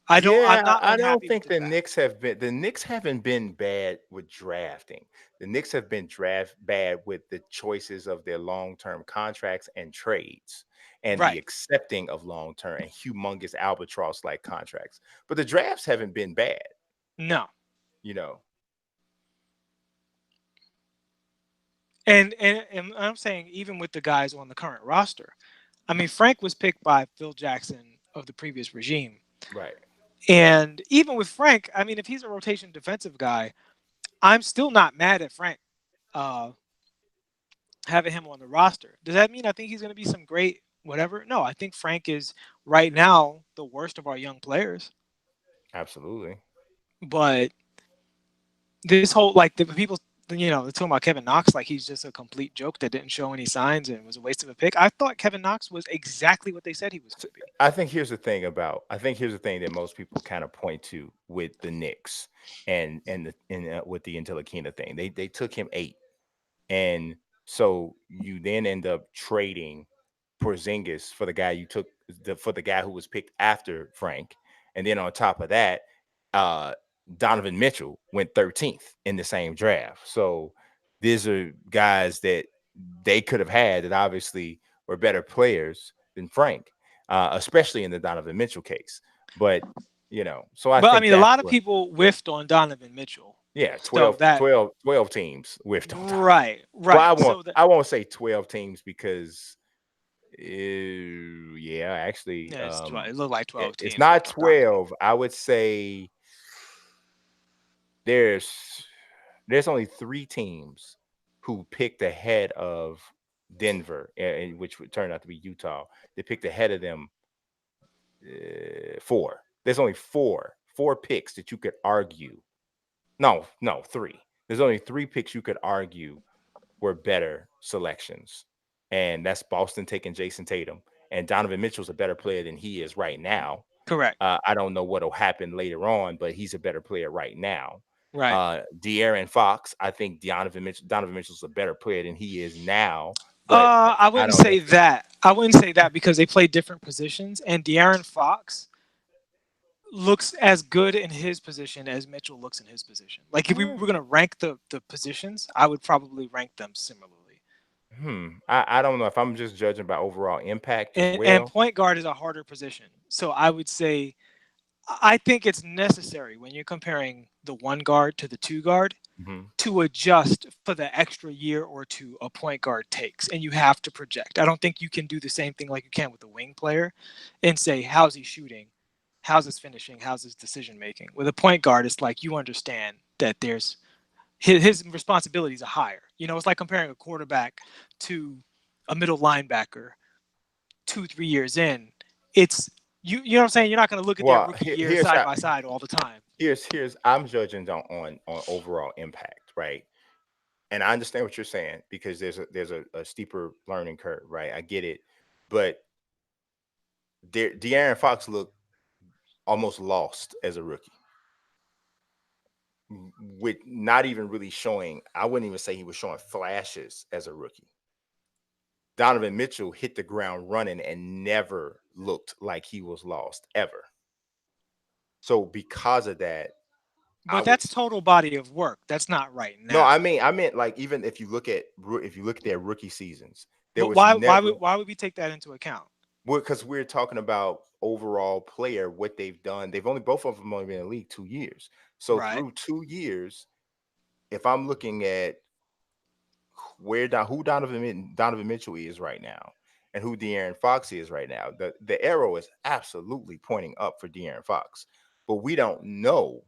I don't. I'm Yeah, not I don't unhappy with think the the draft. Knicks have been the Knicks haven't been bad with drafting. The Knicks have been draft bad with the choices of their long-term contracts and trades and the Right. accepting of long-term and humongous albatross-like contracts. But the drafts haven't been bad, No. you know. And I'm saying even with the guys on the current roster, I mean Frank was picked by Phil Jackson of the previous regime, Right. and even with Frank, I mean if he's a rotation defensive guy, I'm still not mad at Frank uh, having him on the roster. Does that mean I think he's going to be some great whatever? No, I think Frank is right now the worst of our young players. Absolutely. But this whole like the people they're talking about Kevin Knox like he's just a complete joke that didn't show any signs and was a waste of a pick. I thought Kevin Knox was exactly what they said he was So, going to be. I think here's the thing that most people kind of point to with the Knicks and with the Ntilikina thing. They took him 8. And so you then end up trading Porzingis for the guy you took for the guy who was picked after Frank. And then on top of that, uh Donovan Mitchell went 13th in the same draft. So these are guys that they could have had that obviously were better players than Frank, especially in the Donovan Mitchell case. But so I But I think mean, a that's lot of what people whiffed on Donovan Mitchell. yeah, So that 12 teams whiffed on top. right, Well, right. So that I won't say 12 teams because yeah, actually yeah, it looked like 12 it's teams not whiffed on Donovan. 12. I would say there's only 3 teams who picked ahead of Denver, which would turn out to be Utah. They picked ahead of them 4. There's only 4 picks that you could argue. No, 3. There's only 3 picks you could argue were better selections. And that's Boston taking Jason Tatum. And Donovan Mitchell's a better player than he is right now. Correct. I don't know what'll happen later on, but he's a better player right now. Right. De'Aaron Fox, I think Donovan Mitchell's a better player than he is now. But I I wouldn't don't say know. that. I wouldn't say that because they play different positions, and De'Aaron Fox looks as good in his position as Mitchell looks in his position. Like if we were gonna rank the positions, I would probably rank them similarly. I don't know if I'm just judging by overall impact as And well. point guard is a harder position, so I would say I think it's necessary when you're comparing the one guard to the two guard Mhm. to adjust for the extra year or two a point guard takes, and you have to project. I don't think you can do the same thing like you can with a wing player and say, how's he shooting? How's his finishing? How's his decision making? With a point guard, it's like you understand that there's his responsibilities are higher. It's like comparing a quarterback to a middle linebacker 2-3 years in. It's you know what I'm saying? You're not going to look at their Well, rookie year here's side how by side all the time. here's I'm judging on overall impact, right? And I understand what you're saying because there's a steeper learning curve, right? I get it, but De'Aaron Fox looked almost lost as a rookie, with not even really showing. I wouldn't even say he was showing flashes as a rookie. Donovan Mitchell hit the ground running and never looked like he was lost ever. So because of that, I But would that's total body of work. That's not right no, now. I meant like even if you look at their rookie seasons, there But was why why never would why would we take that into account? because we're talking about overall player, what they've done. They've only both of them only been in the league 2 years. So Right. through 2 years, if I'm looking at who Donovan Mitchell is right now and who De'Aaron Fox is right now, the arrow is absolutely pointing up for De'Aaron Fox. But we don't know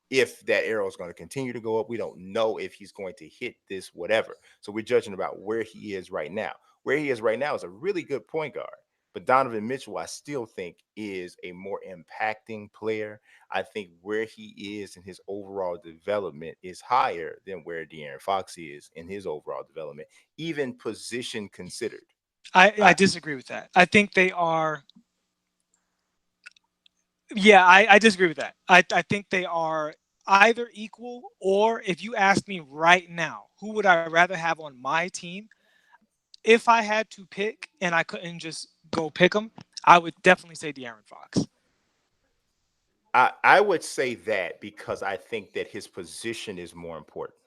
if that arrow is going to continue to go up. We don't know if he's going to hit this whatever. So we're judging about where he is right now. Where he is right now is a really good point guard. But Donovan Mitchell, I still think, is a more impacting player. I think where he is in his overall development is higher than where De'Aaron Fox is in his overall development, even position considered. I I, disagree with that. I think they are. Yeah, I disagree with that. I think they are either equal, or if you ask me right now, who would I rather have on my team? If I had to pick and I couldn't just go pick them, I would definitely say De'Aaron Fox. I would say that because I think that his position is more important.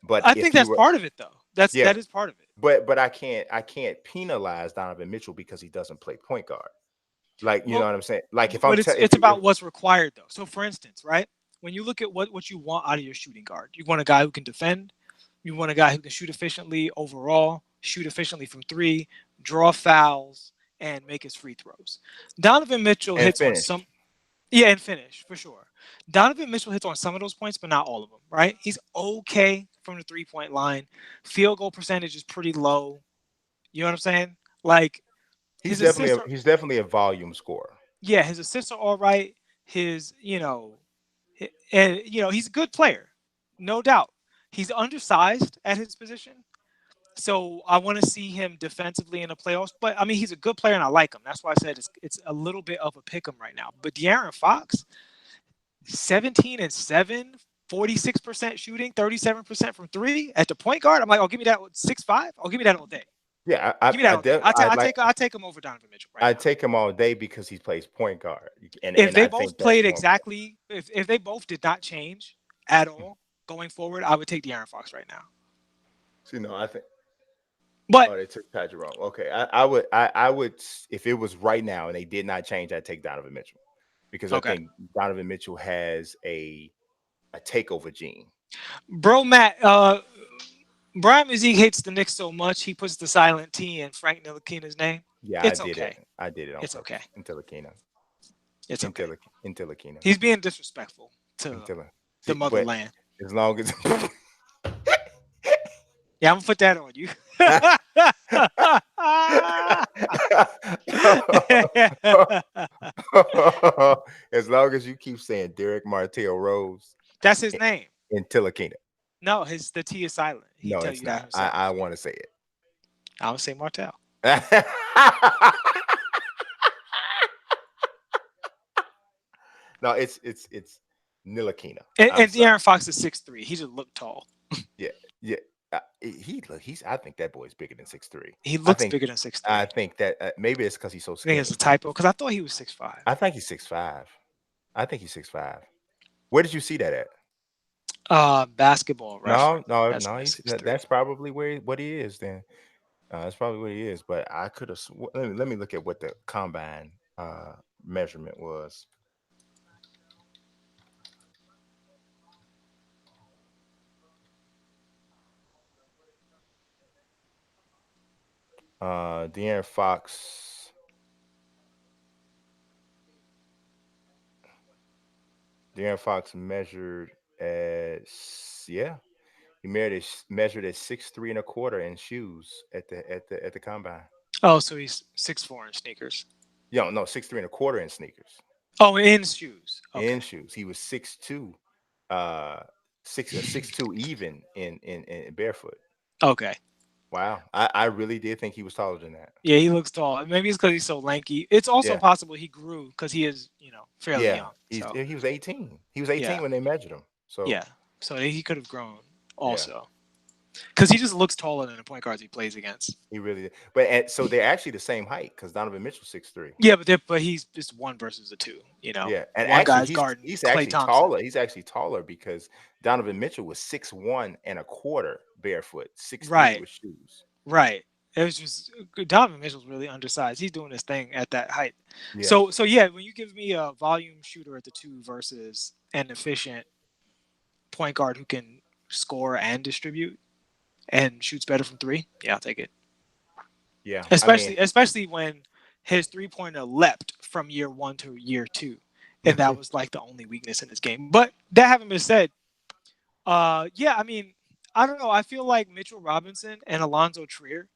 But I think if that's you were, part of it, though. That's yeah, that is part of it. but I can't penalize Donovan Mitchell because he doesn't play point guard. Like, you know Well, what I'm saying? Like if I'm but te- it's if about what's required, though. So, for instance, right, when you look at what you want out of your shooting guard, you want a guy who can defend. You want a guy who can shoot efficiently overall, shoot efficiently from three, draw fouls, and make his free throws. Donovan Mitchell and hits on finish. some, yeah, and finish for sure. Donovan Mitchell hits on some of those points, but not all of them, right? He's okay from the 3-point line. Field goal percentage is pretty low. You know what I'm saying? Like He's his definitely assists a are, he's definitely a volume scorer. yeah, his assists are all right. His, and he's a good player, no doubt. He's undersized at his position, so I want to see him defensively in the playoffs. But I mean, he's a good player, and I like him. That's why I said it's a little bit of a pick 'em right now. But De'Aaron Fox, 17 and 7, 46% shooting, 37% from three at the point guard. I'm like, oh, give me that 6'5". Oh, give me that all day. Yeah, Give me that all day. like I take him over Donovan Mitchell right I now. take him all day because he plays point guard, and If and they I think both that's played more important. exactly, if they both did not change at all going forward, I would take De'Aaron Fox right now. So, I think But oh they took Patrick wrong. Okay, I would if it was right now and they did not change, I'd take Donovan Mitchell because I okay, think Donovan Mitchell has a takeover gene. bro, Matt. Brian Mazik hates the Knicks so much he puts the silent T in Frank Ntilikina's name. Yeah, I It's did it. okay. I did it on It's okay. purpose. Ntilikina, It's okay. Ntilikina, He's being disrespectful to Ntila. the See, but motherland. as long as Yeah, I'm gonna put that on you. as long as you keep saying Derek Martell Rose That's his name. and Tilakina. No, the T is silent. He No, tell it's you that not. I himself. want to say I would say Martell. it. No, it's Nilakina. I'm And sorry. De'Aaron Fox is 6'3". He just looked tall. Yeah, yeah. He's. I think that boy's bigger than 6'3". He I looks think. bigger than 6'3". I think that maybe it's because he's so I think it's a skinny. typo because I thought he was 6'5". I think he's 6'5". I think he's 6'5". Where did you see that at? Basketball No, reference no, has him no. at He's 6'3". that's probably what he is. Then that's probably what he is. But I could have. Let me look at what the combine measurement was. De'Aaron Fox. De'Aaron Fox measured as yeah. He measured at 6'3" and a quarter in shoes at the combine. Oh, so he's 6'4" in sneakers. Yo, no, 6'3" and a quarter in sneakers. Oh, in shoes. Okay. In shoes. He was 6'2", uh, 6'2" even in barefoot. Okay. Wow, I really did think he was taller than that. Yeah, he looks tall. Maybe it's because he's so lanky. It's also Yeah, possible he grew because he is, fairly yeah. young. He's So he was 18. He was yeah, 18 when they measured him. So yeah. So he could have grown yeah, also because he just looks taller than the point guards he plays against. he really did. But so they're actually the same height because Donovan Mitchell's 6'3". Yeah, but he's just one versus the two. Yeah, and One actually guy's guarding he's Klay actually Thompson. taller. He's actually taller because Donovan Mitchell was 6'1" and a quarter barefoot, 6'3" Right, with shoes. right. It was just Donovan Mitchell's really undersized. He's doing his thing at that height. Yeah, So yeah, when you give me a volume shooter at the two versus an efficient point guard who can score and distribute and shoots better from three, yeah, I'll take it. yeah. I mean, Especially when his 3-pointer leapt from year one to year two, and that was like the only weakness in his game. But that having been said, yeah, I mean, I don't know. I feel like Mitchell Robinson and Alonzo Trier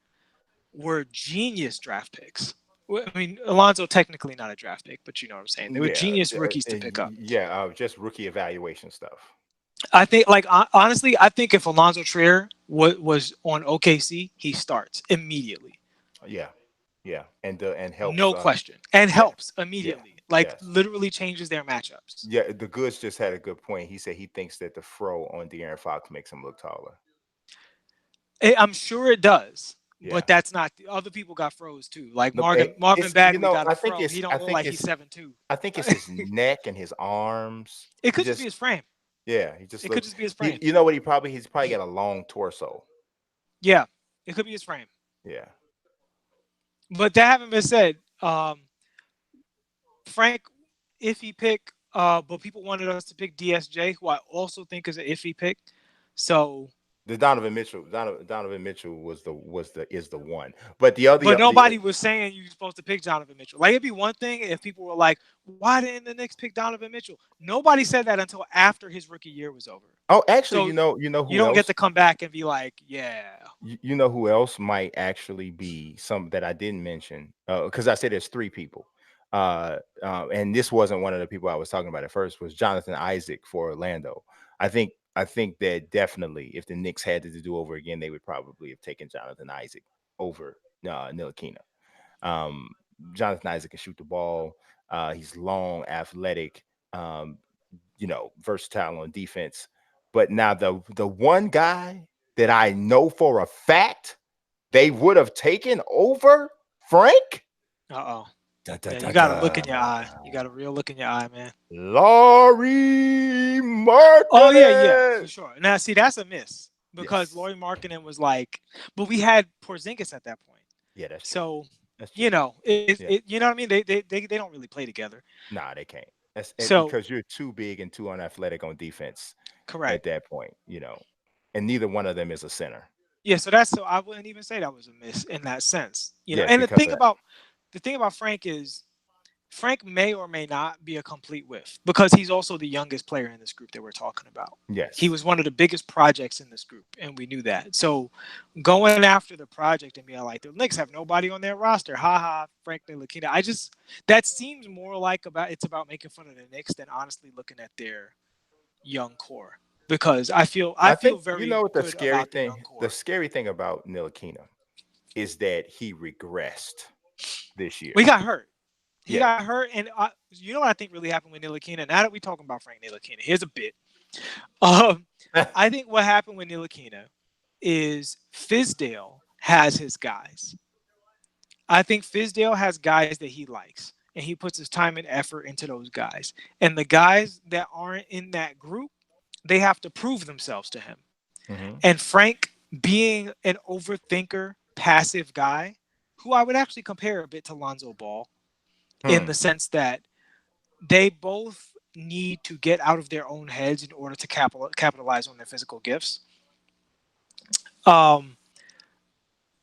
were genius draft picks. I mean, Alonzo technically not a draft pick, but you know what I'm saying. They were yeah, genius rookies to pick up. yeah. Just rookie evaluation stuff. I think, like honestly, I think if Alonzo Trier was on OKC, he starts immediately. Yeah, yeah, and helps. No question. And Yeah, helps yeah, immediately. Like yes, literally changes their matchups. yeah. The Goods just had a good point. He said he thinks that the fro on De'Aaron Fox makes him look taller. I'm sure it does, Yeah. but that's not other people got froze too. Like No, Marvin it's Bagley got a fro. He I don't look think like he's it's 7'2". I think it's his neck and his arms. It He could just be just his frame. yeah, he just It could looks. just be his He, frame. you know what? He's probably got a long torso. Yeah, it could be his frame. Yeah. But that having been said, Frank, iffy pick. But people wanted us to pick DSJ, who I also think is an iffy pick. So, The Donovan Mitchell is the one. But the other but nobody was saying you're supposed to pick Donovan Mitchell. Like it'd be one thing if people were like, "Why didn't the Knicks pick Donovan Mitchell?" Nobody said that until after his rookie year was over. oh, actually, So you know you who don't get else? to come back and be like, "Yeah, You know who else might actually be some that I didn't mention? Because I said there's three people. And this wasn't one of the people I was talking about at first. Was Jonathan Isaac for Orlando? I think that definitely, if the Knicks had to do over again, they would probably have taken Jonathan Isaac over Ntilikina. Um, Jonathan Isaac can shoot the ball. He's long, athletic, um, versatile on defense. But now the one guy that I know for a fact they would have taken over Frank. oh, Da, da, yeah." da, You got to look in da. your eye. You got a real look in your eye, man. Laurie Oh yeah, for Markkinen. sure. Now, see, that's a miss because Yes. Lauri Markkinen was like, but we had Porzingis at that point. Yeah, that's true. So That's true. Yeah. you know what I mean. They don't really play together. Nah, they can't. That's So because you're too big and too unathletic on defense at correct. that point, and neither one of them is a center. Yeah. So I wouldn't even say that was a miss in that sense. Yes, And because of that. the thing about Frank is Frank may or may not be a complete whiff because he's also the youngest player in this group that we're talking about. He Yes. was one of the biggest projects in this group, and we knew that. So going after the project and being like, the Knicks have nobody on their roster. Ha ha, Frank Ntilikina. That seems more like it's about making fun of the Knicks than honestly looking at their young core. Because I I feel think you very know what good about the young the core. scary thing about Ntilikina is that he regressed this year. We got hurt. He Yeah. got hurt, and you know what I think really happened with Ntilikina? Now that we're talking about Frank Ntilikina, here's a bit. I think what happened with Ntilikina is Fizdale has his guys. I think Fizdale has guys that he likes, and he puts his time and effort into those guys. And the guys that aren't in that group, they have to prove themselves to him. Mhm. And Frank, being an overthinker, passive guy, who I would actually compare a bit to Lonzo Ball, in Hmm. the sense that they both need to get out of their own heads in order to capitalize on their physical gifts. Um,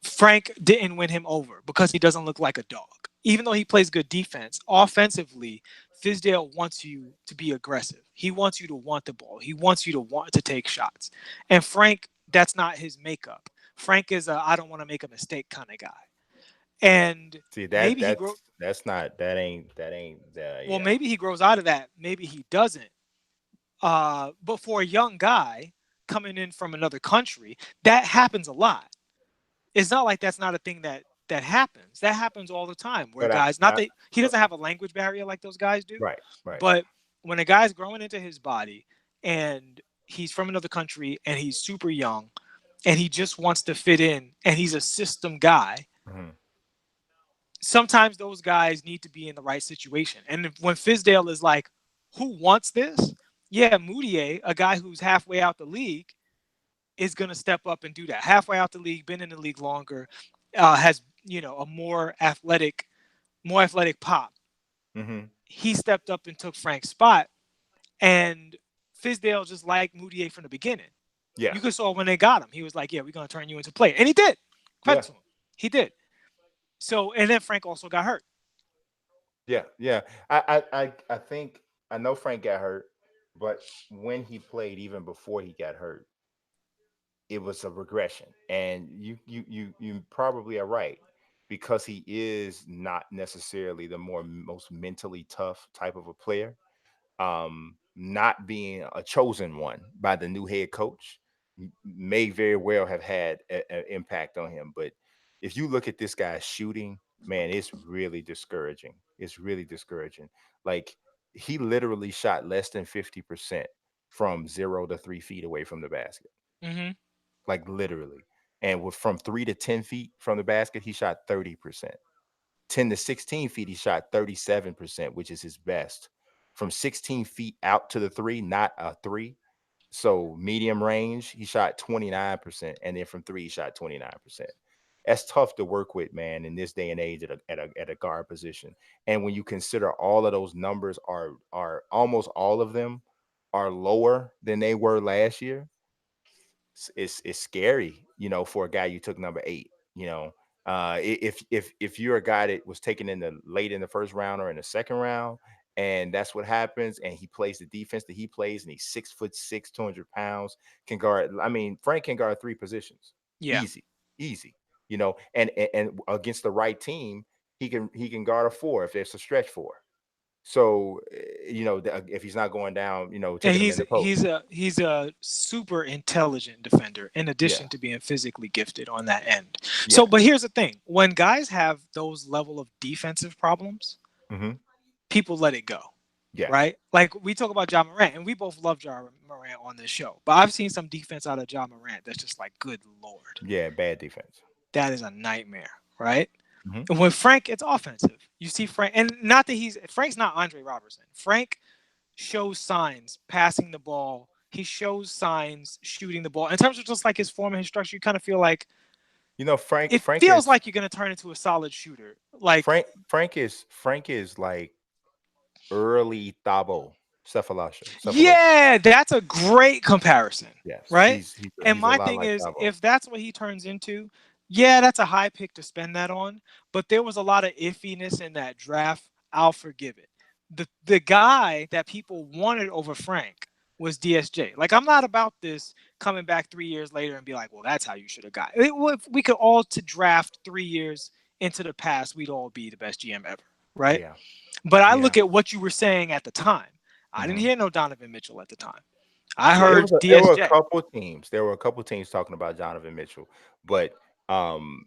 Frank didn't win him over because he doesn't look like a dog. Even though he plays good defense, offensively, Fizdale wants you to be aggressive. He wants you to want the ball. He wants you to want to take shots. And Frank, that's not his makeup. Frank is a I don't want to make a mistake kind of guy. And See maybe he grow that's not that ain't well, yeah. maybe he grows out of that. Maybe he doesn't. But for a young guy coming in from another country, that happens a lot. It's not like that's not a thing that happens. That happens all the time where But guys, not I that he doesn't have a language barrier like those guys do, right, right. but when a guy's growing into his body and he's from another country and he's super young and he just wants to fit in and he's a system guy, Mhm. sometimes those guys need to be in the right situation. And when Fizdale is like, who wants this? Yeah, Moutier, a guy who's halfway out the league, is going to step up and do that. Halfway out the league, been in the league longer, has a more athletic pop. Mhm. He stepped up and took Frank's spot, and Fizdale just liked Moutier from the beginning. Yeah. You could saw when they got him, he was like, "Yeah, we're going to turn you into player," and he did. Credit Yeah. to him, he did. So, and then Frank also got hurt. Yeah. Yeah. I think I know Frank got hurt, but when he played, even before he got hurt, it was a regression. And you probably are right, because he is not necessarily the most mentally tough type of a player. Not being a chosen one by the new head coach may very well have had an impact on him. But if you look at this guy's shooting, man, it's really discouraging. It's really discouraging. Like, he literally shot less than 50% from 0 to 3 feet away from the basket, Mm-hmm. like literally. And from 3 to 10 feet from the basket, he shot 30%. 10 to 16 feet, he shot 37%, which is his best. From 16 feet out to the three, not a three. So medium range, he shot 29%. And then from three, he shot 29%. That's tough to work with, man, in this day and age at a guard position. And when you consider all of those numbers are almost all of them are lower than they were last year, it's scary, for a guy you took number 8, if you're a guy that was taken in the late in the first round or in the second round, and that's what happens, and he plays the defense that he plays, and he's 6'6", 200 pounds, can guard. I mean, Frank can guard 3 positions, Yeah. easy, easy. And against the right team, he can guard a 4 if there's a stretch 4. So, if he's not going down, And taking him in the post. he's a super intelligent defender in Yeah, addition to being physically gifted on that end. yeah. So, but here's the thing: when guys have those level of defensive problems, Hmm. people let it go, Yeah, right? Like we talk about Ja Morant, and we both love Ja Morant on this show, but I've seen some defense out of Ja Morant that's just like, good lord, yeah. Bad defense. that is a nightmare, right? Hmm. And with Frank, it's offensive. You see Frank, and not that Frank's not Andre Robertson. Frank shows signs passing the ball. He shows signs shooting the ball. In terms of just like his form and his structure, you kind of feel like Frank it Frank feels is like you're going to turn into a solid shooter. Like, Frank is like early Thabo, Cephalosha. yeah, that's a great comparison, Yes, right? he's And he's a my lot thing like is, Thabo. if that's what he turns into, yeah, that's a high pick to spend that on. But there was a lot of iffiness in that draft. I'll forgive it. The guy that people wanted over Frank was DSJ. Like, I'm not about this coming back 3 years later and be like, well, that's how you should have got it. If we could all to draft 3 years into the past, we'd all be the best GM ever, right? Yeah, But I yeah. look at what you were saying at the time. I didn't Hmm. hear no Donovan Mitchell at the time. I Yeah, heard there were a DSJ. couple teams. There were a couple teams talking about Donovan Mitchell, but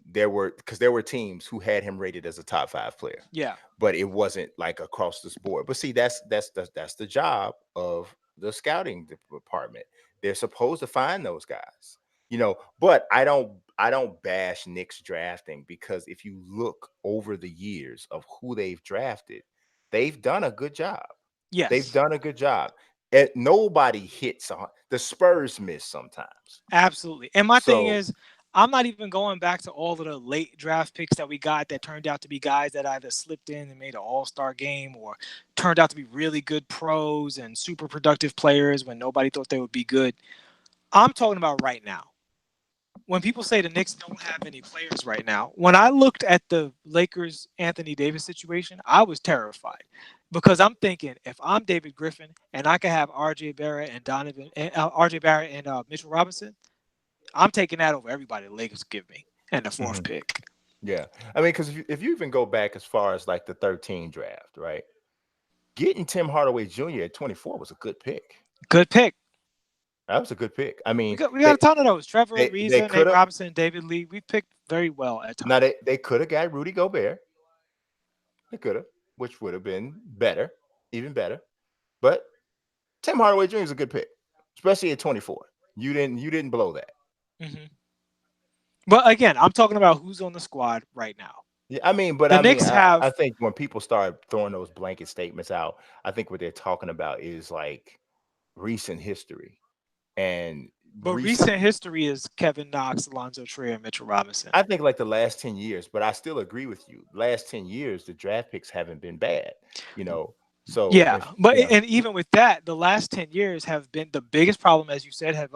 there were teams who had him rated as a top 5 player, Yeah. but it wasn't like across this board. But see, that's the job of the scouting department. They're supposed to find those guys, But I don't bash Knicks drafting, because if you look over the years of who they've drafted, they've done a good job. They've Yes. done a good job. Nobody hits the Spurs miss sometimes. Absolutely. And my thing So is, I'm not even going back to all of the late draft picks that we got that turned out to be guys that either slipped in and made an all-star game or turned out to be really good pros and super productive players when nobody thought they would be good. I'm talking about right now. when people say the Knicks don't have any players right now, when I looked at the Lakers Anthony Davis situation, I was terrified because I'm thinking if I'm David Griffin and I can have RJ Barrett and RJ Barrett and Mitchell Robinson, I'm taking that over everybody the Lakers give me and the fourth Mhm. pick. Yeah, I mean, because if you even go back as far as like the 13 draft, right? Getting Tim Hardaway Jr. at 24 was a good pick. Good pick. That was a good pick. I mean, We got a ton of those. Trevor they Ariza, could Nate have Robinson, David Lee. We picked very well at now times. they could have got Rudy Gobert. They could have, which would have been better, even better. But Tim Hardaway Jr. is a good pick, especially at 24. You didn't blow that. Hmm. But again, I'm talking about who's on the squad right now. Yeah, I mean, but The I mean, Knicks I have, think when people start throwing those blanket statements out, I think what they're talking about is like recent history and but recent. recent history is Kevin Knox, Alonzo Trier, and Mitchell Robinson. I think like the last 10 years, but I still agree with you. Last 10 years, the draft picks haven't been bad, you know. So Yeah, if but yeah, and even with that, the last 10 years have been the biggest problem, as you said, have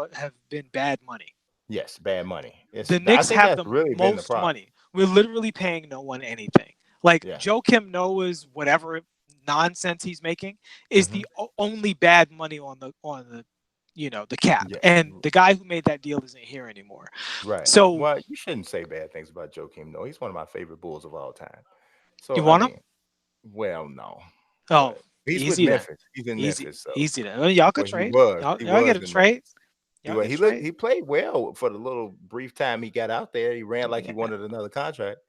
been bad money. yes, bad money. The I Knicks think have that's the really been the most problem. money. We're literally paying no one anything. Like Yeah. Joe Kim Noah's whatever nonsense he's making is Hmm. the only bad money on the the cap. Yeah. And the guy who made that deal isn't here anymore. Right. So Well, you shouldn't say bad things about Joakim No. He's one of my favorite Bulls of all time. you So I want him? mean, well, no, Oh, but he's with easy then. Memphis. He's in Easy, Memphis. So easy then. Well, y'all could well, he trade. was. He Y'all was get a in trade. Memphis. Y'all get a He looked. trade. He played well for the little brief time he got out there. He ran like he Yeah, wanted another contract.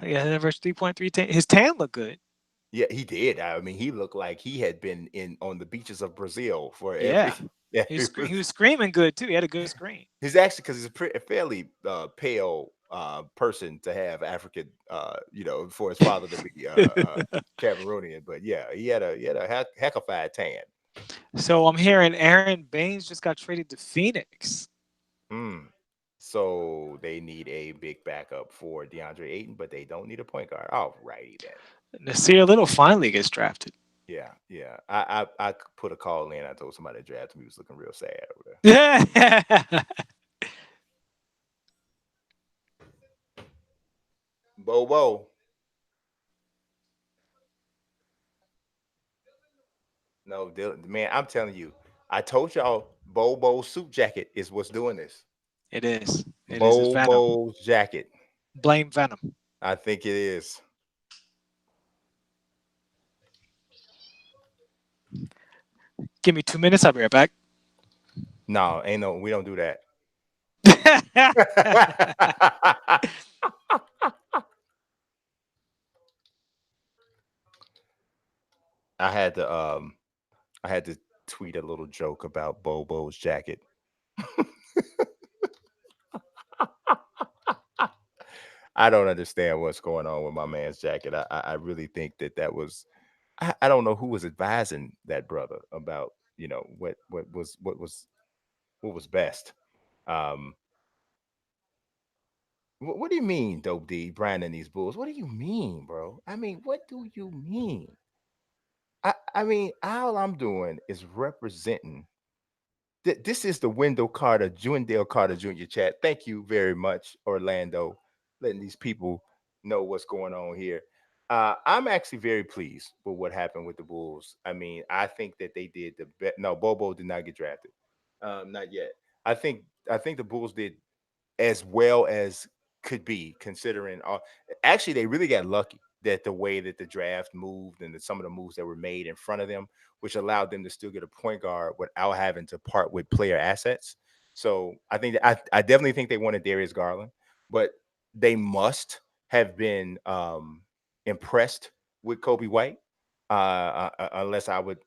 yeah. Average 3.3. His tan looked good. Yeah, he did. I mean, he looked like he had been in on the beaches of Brazil for every. Yeah, Yeah, he was screaming good too. He had a good screen. he's actually because he's a fairly pale person to have African, for his father to be Cameroonian. But yeah, he had a heckified tan. So I'm hearing Aaron Baines just got traded to Phoenix. Mm. So they need a big backup for DeAndre Ayton, but they don't need a point guard. All righty then. Nasir Little finally gets drafted. Yeah, yeah. I put a call in. I told somebody to draft him. He was looking real sad over Yeah. there. Bobo. No, man, I'm telling you. I told y'all Bobo's suit jacket is what's doing this. It is. It is. It's Venom. Bobo's jacket. Blame Venom. I think it is. Give me 2 minutes. I'll be right back. No, ain't no, we don't do that. I had to I had to tweet a little joke about Bobo's jacket. I don't understand what's going on with my man's jacket. I really think that was I don't know who was advising that brother about what was best. Um, what do you mean, Dope D, branding these bulls? What do you mean, bro? I mean, what do you mean? I mean, all I'm doing is representing. This is the Wendell Carter Jr. chat. Thank you very much, Orlando, letting these people know what's going on here. I'm actually very pleased with what happened with the Bulls. I mean, I think that they did the best. No, Bobo did not get drafted. Not yet. I think the Bulls did as well as could be considering actually they really got lucky that the way that the draft moved and some of the moves that were made in front of them, which allowed them to still get a point guard without having to part with player assets. So I think that I definitely think they wanted Darius Garland, but they must have been impressed with Kobe White, unless I would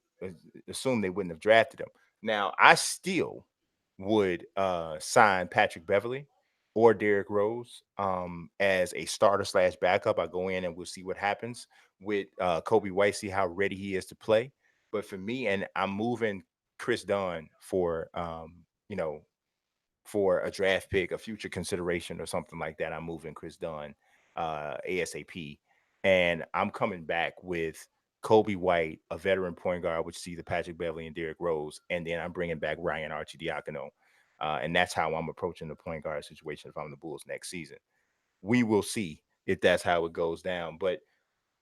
assume they wouldn't have drafted him. Now I still would sign Patrick Beverly or Derrick Rose as a starter slash backup. I go in and we'll see what happens with Kobe White, see how ready he is to play. But for me, and I'm moving Chris Dunn for a draft pick, a future consideration or something like that. I'm moving Chris Dunn ASAP. And I'm coming back with Kobe White, a veteran point guard, which sees the Patrick Beverly and Derrick Rose. And then I'm bringing back Ryan Archie Diacono. And that's how I'm approaching the point guard situation if I'm the Bulls next season. We will see if that's how it goes down. But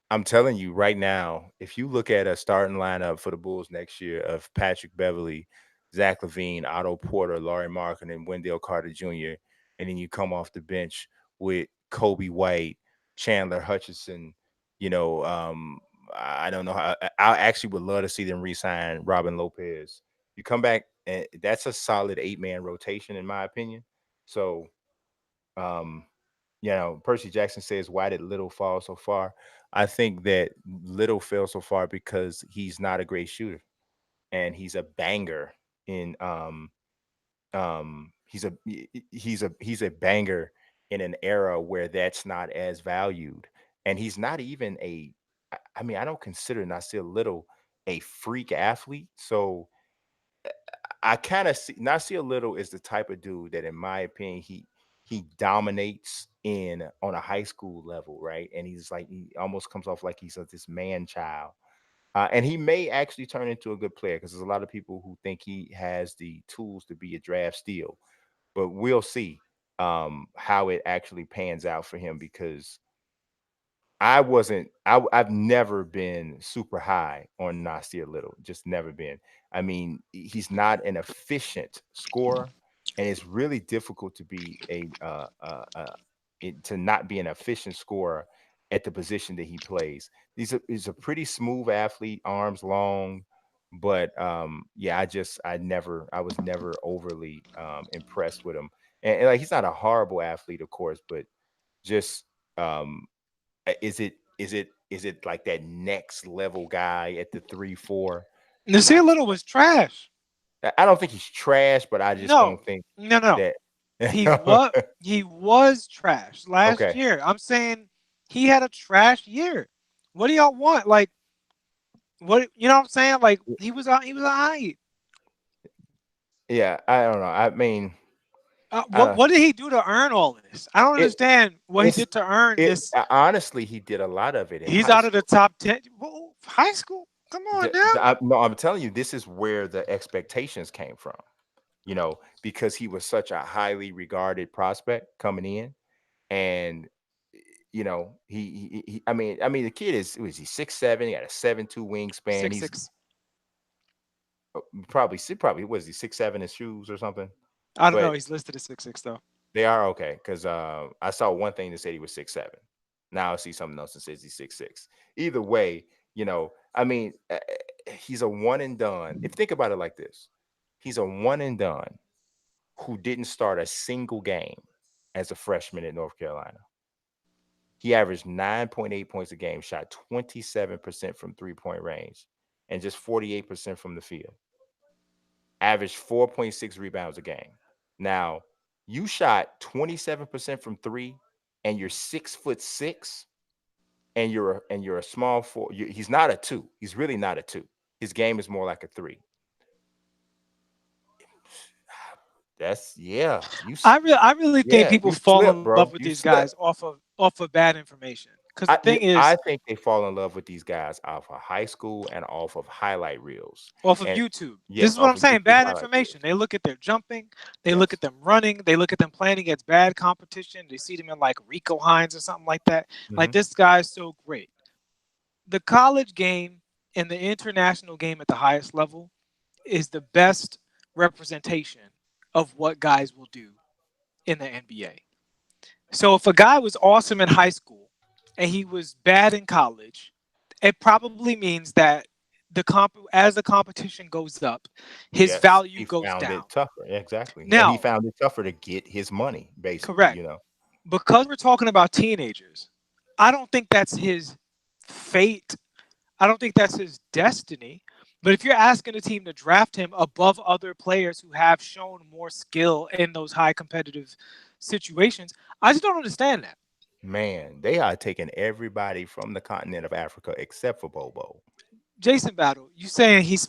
I'm telling you right now, if you look at a starting lineup for the Bulls next year of Patrick Beverly, Zach LaVine, Otto Porter, Laurie Markin, and Wendell Carter Jr., and then you come off the bench with Kobe White, Chandler Hutchison, you know, I don't know how. I actually would love to see them re-sign Robin Lopez. You come back, and that's a solid 8-man rotation, in my opinion. So, um, Percy Jackson says, "Why did Little fall so far?" I think that Little fell so far because he's not a great shooter, and he's a banger in he's a banger in an era where that's not as valued, and he's not even a. I mean, I don't consider Nasir Little a freak athlete, so I kind of see Nasir Little is the type of dude that, in my opinion, he dominates in on a high school level, right? And he's like he almost comes off like he's this man child, and he may actually turn into a good player because there's a lot of people who think he has the tools to be a draft steal, but we'll see how it actually pans out for him because I wasn't. I've never been super high on Nasir Little. Just never been. I mean, he's not an efficient scorer, and it's really difficult to be to not be an efficient scorer at the position that he plays. He's a pretty smooth athlete, arms long, but yeah, I was never overly impressed with him. And like he's not a horrible athlete, of course, but just um is it like that next level guy at the 3-4? Nasir Not Little was trash. I don't think he's trash, but I just No, don't think no, no. that He was trash last okay. year. I'm saying he had a trash year. What do y'all want? Like, what you know what I'm saying? Like he was alright. Yeah, I don't know. I mean, I What don't what did he do to earn all this? I don't it understand what he it's did to earn it this. honestly he did a lot of it in He's high out of the school. top 10. Whoa, high school? Come on now. No, I'm telling you, this is where the expectations came from, because he was such a highly regarded prospect coming in. And I mean, the kid was he 6'7", he got a 7'2" wingspan. Six He's six. probably was he 6'7" in shoes or something. I don't know. But He's listed as 6'6" though. they are okay because I saw one thing that said he was 6'7". Now I see something else that says he's 6'6". Either way, I mean, he's a one and done. If think about it like this, he's a one and done who didn't start a single game as a freshman at North Carolina. He averaged 9.8 points a game, shot 27% from 3-point range, and just 48% from the field. Averaged 4.6 rebounds a game. Now, you shot 27% from three, and you're 6'6", and you're a small four. He's not a two. He's really not a two. His game is more like a three. That's yeah. I really think Yeah, people you fall slip, in love bro. with You these slip. guys off of bad information. Because the thing I is, think they fall in love with these guys off of high school and off of highlight reels. off of And YouTube. This yes, is what off I'm of saying. YouTube Bad highlight information. reels. They look at their jumping. They look Yes. at them running. They look at them playing against bad competition. They see them in like Rico Hines or something like that. Like Hmm. this guy's so great. The college game and the international game at the highest level is the best representation of what guys will do in the NBA. So if a guy was awesome in high school and he was bad in college, it probably means that as the competition goes up, his Yes, value he goes found down. it tougher. Exactly. And he Now, found it tougher to get his money, basically, correct. Because we're talking about teenagers, I don't think that's his fate. I don't think that's his destiny. But if you're asking a team to draft him above other players who have shown more skill in those high competitive situations, I just don't understand that. Man, they are taking everybody from the continent of Africa except for Bobo. Jason Battle, you saying he's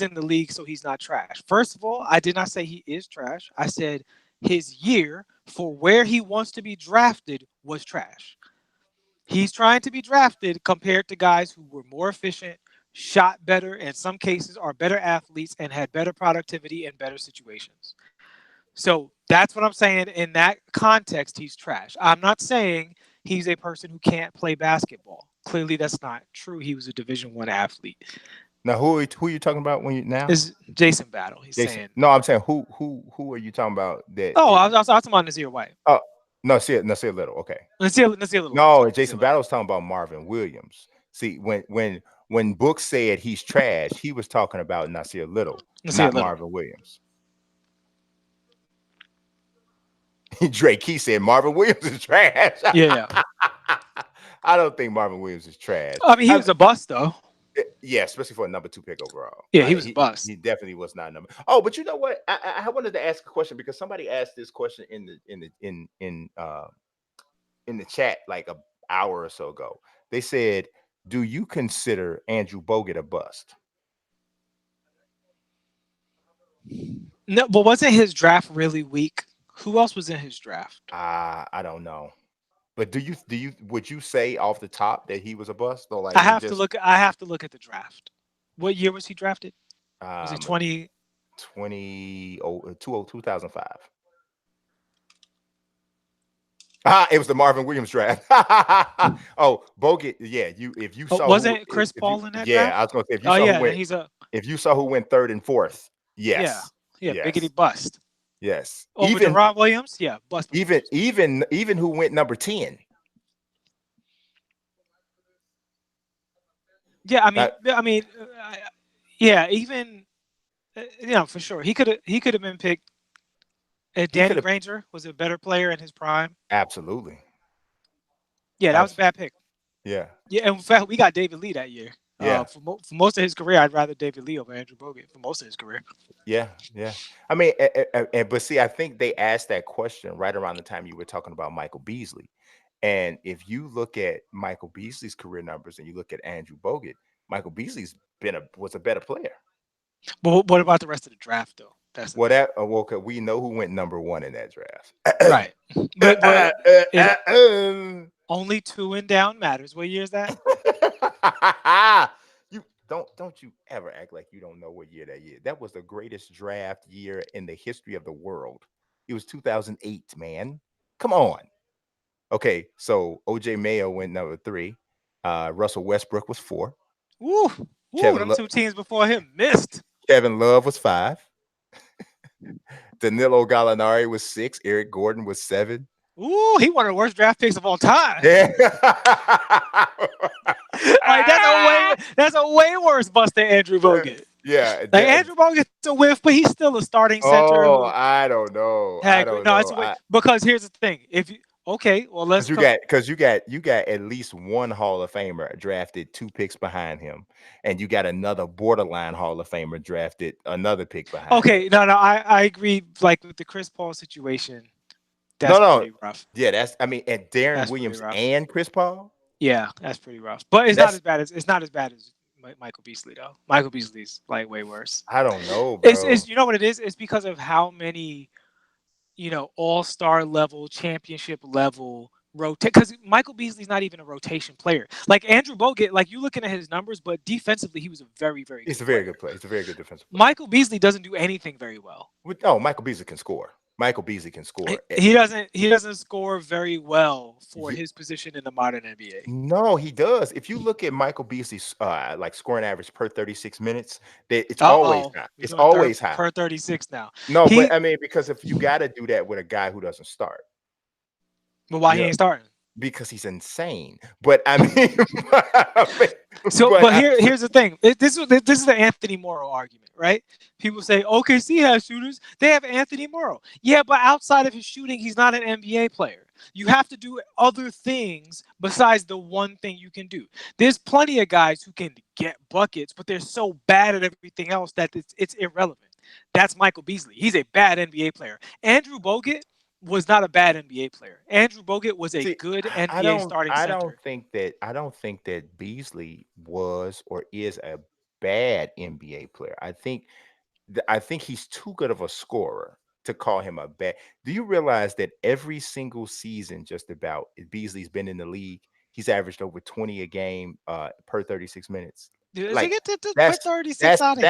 in the league, so he's not trash. First of all, I did not say he is trash. I said his year for where he wants to be drafted was trash. He's trying to be drafted compared to guys who were more efficient, shot better, in some cases are better athletes, and had better productivity in better situations. So that's what I'm saying. In that context, he's trash. I'm not saying he's a person who can't play basketball. Clearly, that's not true. He was a Division I athlete. Now, who are you talking about when you now? Is Jason Battle? He's Jason. saying, No, I'm saying who are you talking about that "Oh, it, I was talking about Nazir White. oh no, see it little. Okay. Nazir Little. I'm No, sorry, Nazir Jason Little. Battle's talking about Marvin Williams. See, when Book said he's trash, he was talking about Nasir Little, Nazir not Little. Marvin Williams. Drake, he said Marvin Williams is trash. Yeah. I don't think Marvin Williams is trash. I mean, he was a bust though. Yeah, especially for a number 2 pick overall. Yeah, he was a bust. He definitely was not a number. Oh, but you know what? I wanted to ask a question because somebody asked this question in the chat like a hour or so ago. They said, "Do you consider Andrew Bogut a bust?" No, but wasn't his draft really weak? Who else was in his draft? I don't know. But do you would you say off the top that he was a bust or I like he have to just look. I have to look at the draft. What year was he drafted? Was it um 20? 2005? It was the Marvin Williams draft. Oh, Bogut, yeah. You if you Oh, saw who wasn't Chris if you Paul in that yeah, I draft? was gonna say Oh yeah, then he's a if you saw who went third and fourth, yeah, yes, yeah, biggity yes, bust yes. over Deron Williams. Yeah, bust. Even who went number 10. Yeah, That yeah, even for sure he could have been picked. he could Danny have Granger was a better player in his prime. absolutely. Yeah, that was a Absolutely. bad pick. Yeah. Yeah, in fact, we got David Lee that year. Yeah. For most of his career, I'd rather David Lee over Andrew Bogut for most of his career. Yeah, yeah. I mean, but see, I think they asked that question right around the time you were talking about Michael Beasley. And if you look at Michael Beasley's career numbers and you look at Andrew Bogut, Michael Beasley's was a better player. But what about the rest of the draft, though? That's the Well, thing. well, 'cause we know who went number 1 in that draft. Right. But it only two and down matters. What year is that? You don't you ever act like you don't know what year that year. That was the greatest draft year in the history of the world. It was 2008, man. Come on. Okay, so OJ Mayo went number 3. Russell Westbrook was 4. Woo, woo! Kevin Them Lo- two teams before him missed. Kevin Love was 5. Danilo Gallinari was 6. Eric Gordon was 7. Ooh, he one of the worst draft picks of all time. Yeah. Like that's a way worse bust than Andrew Bogut. Yeah. Like Andrew Bogut's a whiff, but he's still a starting center Oh, who I don't know. I had don't no. It's know. a way because here's the thing. If you okay, well let's go. Because you got at least one Hall of Famer drafted 2 picks behind him, and you got another borderline Hall of Famer drafted another pick behind him. Okay, no, I agree. Like with the Chris Paul situation, that's No, pretty rough. yeah, and Darren That's pretty Williams rough. and Chris Paul. Yeah, that's pretty rough. But it's not as bad as Michael Beasley though. Michael Beasley's like way worse. I don't know, bro. It's you know what it is? It's because of how many all-star level, championship level rotate. Because Michael Beasley's not even a rotation player. Like Andrew Bogut, like you looking at his numbers, but defensively he was a very, very good. He's a very good player. He's a very good defensive player. Michael Beasley doesn't do anything very well. No, Michael Beasley can score. Michael Beasley can score. He doesn't score very well for his position in the modern NBA. No, he does. If you look at Michael Beasley's like scoring average per 36 minutes, it's always high. It's always high. Per 36 now. No, but I mean, because if you got to do that with a guy who doesn't start. But why he ain't starting? Because he's insane. But I mean, here's the thing. This is the Anthony Morrow argument, right? People say OKC has shooters. They have Anthony Morrow. Yeah, but outside of his shooting, he's not an NBA player. You have to do other things besides the one thing you can do. There's plenty of guys who can get buckets, but they're so bad at everything else that it's irrelevant. That's Michael Beasley. He's a bad NBA player. Andrew Bogut was not a bad NBA player. Andrew Bogut was a good NBA starting center. I don't think that Beasley was or is a bad NBA player. I think he's too good of a scorer to call him a bad. Do you realize that every single season, just about Beasley's been in the league, he's averaged over 20 a game per 36 minutes. Dude, Like to put that's 36 that's out of here,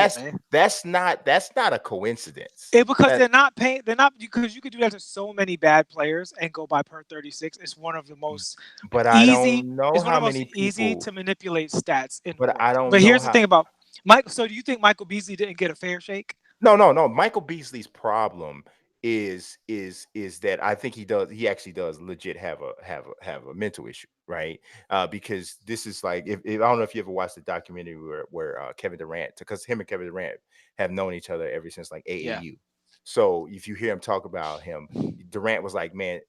that's man. that's not a coincidence. Because That they're not paying. They're not because you could do that to so many bad players and go by per 36. It's one of the most but I easy. don't know It's one how of the most many easy people. to manipulate stats in the But I world. don't But know here's the how. thing about Mike. So do you think Michael Beasley didn't get a fair shake? No. Michael Beasley's problem is that I think he actually does legit have a mental issue, right? Because this is like if I don't know if you ever watched the documentary where Kevin Durant, because him and Kevin Durant have known each other ever since like Yeah. AAU. So if you hear him talk about him, Durant was like, man,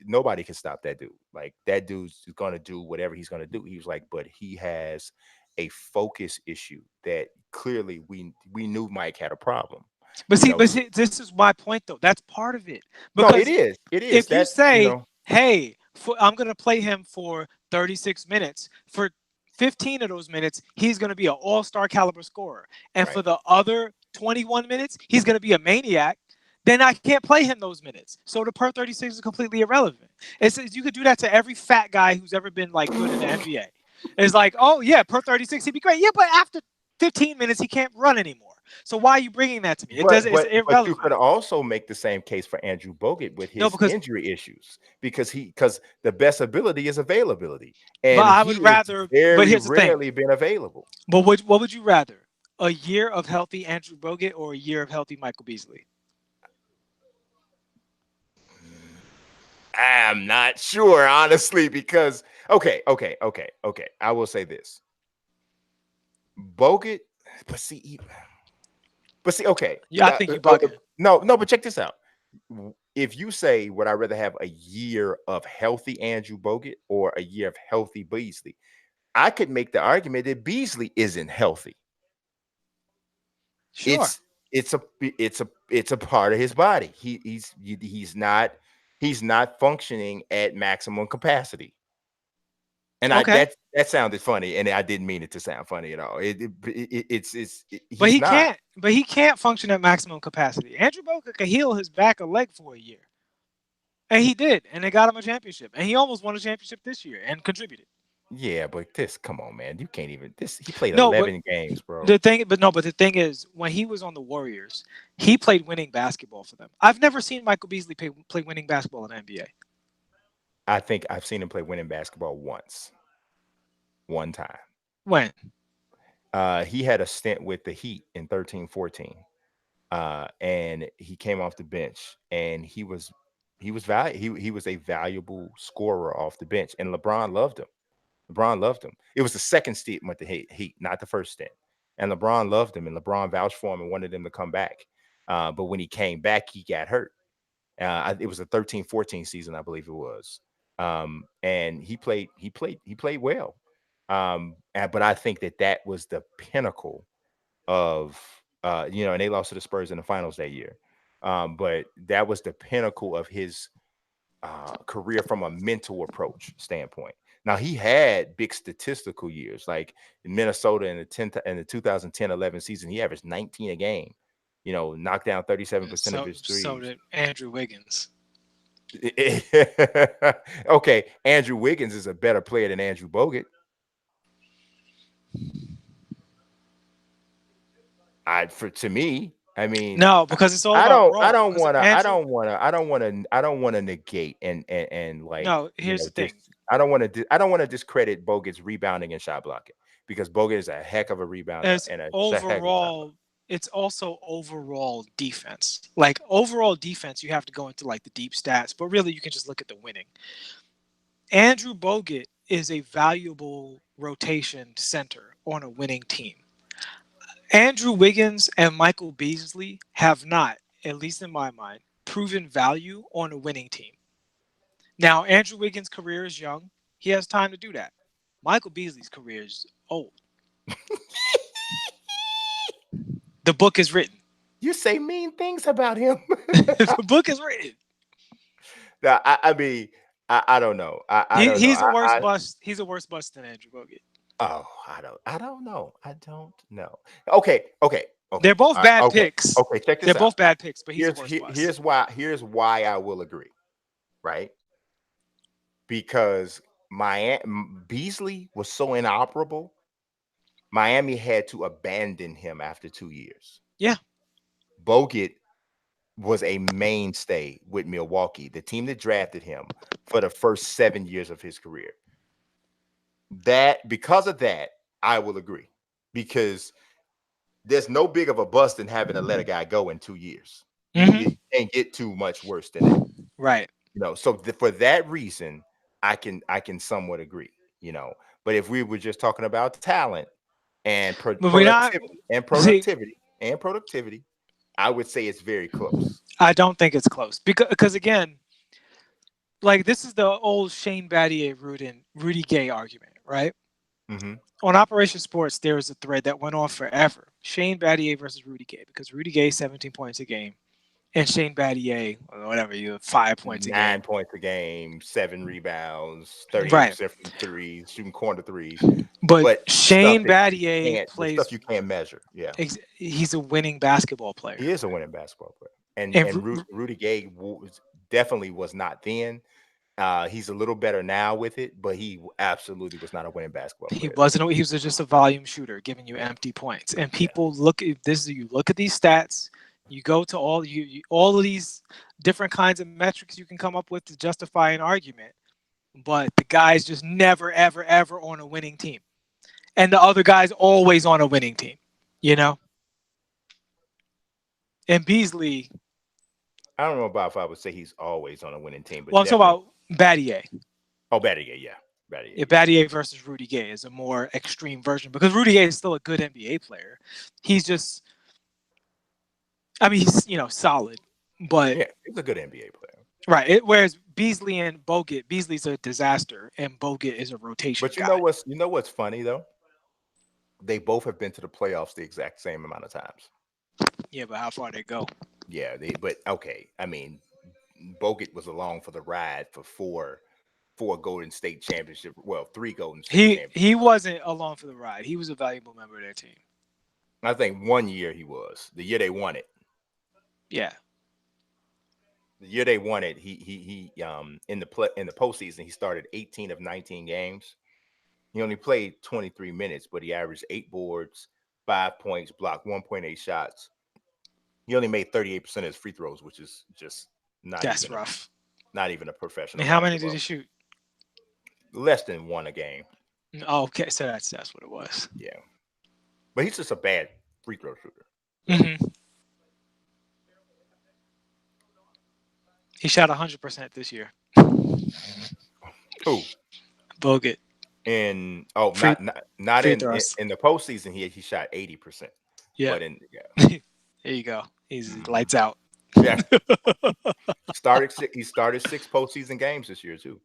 nobody can stop that dude. Like that dude's gonna do whatever he's gonna do. He was like, but he has a focus issue that clearly we knew Mike had a problem. But You see, know, but see, this is my point though. That's part of it. no, it Because is. It is. if you That's, say, "Hey, I'm going to play him for 36 minutes," for 15 of those minutes, he's going to be an all-star caliber scorer, and right. for the other 21 minutes, he's going to be a maniac. Then I can't play him those minutes. So the per 36 is completely irrelevant. You could do that to every fat guy who's ever been like good in the NBA. It's like, oh yeah, per 36 he'd be great. Yeah, but after 15 minutes he can't run anymore. So why are you bringing that to me? It But doesn't. It's but you irrelevant. could also make the same case for Andrew Bogut with No, his because injury issues because the best ability is availability, but and I would he is rather. But very here's the thing. rarely been available. But what would you rather? A year of healthy Andrew Bogut or a year of healthy Michael Beasley? I'm not sure, honestly, because okay. I will say this: Bogut, but okay. Yeah, I think you bugging. No, but check this out. If you say, would I rather have a year of healthy Andrew Bogut or a year of healthy Beasley? I could make the argument that Beasley isn't healthy. Sure. It's it's a part of his body. He's not functioning at maximum capacity. And Okay. that sounded funny, and I didn't mean it to sound funny at all. But He's he not. can't. But he can't function at maximum capacity. Andrew Bogut could heal his back a leg for a year, and he did, and they got him a championship, and he almost won a championship this year and contributed. Yeah, but come on, man. You can't even this. He played No, but 11 games, bro. the thing is, when he was on the Warriors, he played winning basketball for them. I've never seen Michael Beasley play winning basketball in the NBA. I think I've seen him play winning basketball one time. When? He had a stint with the Heat in 13-14. And he came off the bench, and he was a valuable scorer off the bench, and LeBron loved him. It was the second stint with the Heat, not the first stint. And LeBron loved him, and LeBron vouched for him and wanted him to come back. But when he came back, he got hurt. It was a 13-14 season, I believe it was. And he played well. But I think that was the pinnacle of and they lost to the Spurs in the finals that year. But that was the pinnacle of his career from a mental approach standpoint. Now he had big statistical years, like in Minnesota in the 2010-11 season, he averaged 19 a game. Knocked down 37% of his So threes. did Andrew Wiggins. Okay, Andrew Wiggins is a better player than Andrew Bogut. To me, I mean, No, because it's all I about don't I role. don't Because want to I Andrew, don't want to I don't want to I don't want to negate and like, no, here's the thing. I don't want to discredit Bogut's rebounding and shot blocking, because Bogut is a heck of a rebounder As and a heck of a shot blocker. overall, it's also overall defense. Like overall defense, you have to go into like the deep stats, but really you can just look at the winning. Andrew Bogut is a valuable rotation center on a winning team. Andrew Wiggins and Michael Beasley have not, at least in my mind, proven value on a winning team. Now, Andrew Wiggins' career is young. He has time to do that. Michael Beasley's career is old. The book is written. You say mean things about him. The book is written. Now, I mean, I don't know. I don't know. He's a worse bust. He's a worse bust than Andrew Bogut. Oh, I don't know. I don't know. Okay. They're both All right, bad picks. okay. Check They're this out. both bad picks, but he's a worse bust. Here's why I will agree, right? Because Beasley was so inoperable Miami had to abandon him after 2 years. Yeah. Bogut was a mainstay with Milwaukee, the team that drafted him for the first 7 years of his career. That because of that, I will agree. Because there's no big of a bust than having to let a guy go in 2 years. You can't get too much worse than that. Right. So for that reason, I can somewhat agree. But if we were just talking about talent and But we're not. See, productivity, I would say it's very close. I don't think it's close because again, like this is the old Shane Battier Rudy Gay argument, right? Mm-hmm. On Operation Sports, there was a thread that went on forever. Shane Battier versus Rudy Gay because Rudy Gay 17 points a game, and Shane Battier, whatever you 5 points a 9 game. points a game, 7 rebounds, Right. 38% from threes, shooting corner threes. But But Shane Battier the plays. stuff you can't measure. Yeah, He's a winning basketball player. he is a winning basketball player, And and Rudy Gay definitely was not then. He's a little better now with it, but he absolutely was not a winning basketball he player. wasn't. He was just a volume shooter, giving you empty points. And people look at this. You look at these stats. You go to all of these different kinds of metrics you can come up with to justify an argument. But the guy's just never, ever, ever on a winning team, and the other guy's always on a winning team. You know. And Beasley. I don't know about if I would say he's always on a winning team, but Well, I'm talking about Battier. Oh, Battier, yeah. Battier versus Rudy Gay is a more extreme version because Rudy Gay is still a good NBA player. He's just, I mean, he's solid, but yeah, he's a good NBA player. Right. Whereas Beasley and Bogut, Beasley's a disaster, and Bogut is a rotation But guy. You know what's funny though? They both have been to the playoffs the exact same amount of times. Yeah, but how far they go? Yeah, but okay. I mean, Bogut was along for the ride for four Golden State championship. Well, 3 Golden State championships. He wasn't along for the ride. He was a valuable member of their team. I think 1 year he was. The year they won it. Yeah. The year they won it, he in the postseason he started 18 of 19 games. He only played 23 minutes, but he averaged 8 boards, 5 points, blocked 1.8 shots. He only made 38% of his free throws, which is just That's rough. Not even a professional. And how many did he shoot? Less than 1 a game. Oh, okay, so that's what it was. Yeah, but he's just a bad free throw shooter. Mm-hmm. He shot 100% this year. Who? Bogut. In not in the postseason he shot 80%. Yeah. But there you go. He's lights out. Yeah. He started 6 postseason games this year too.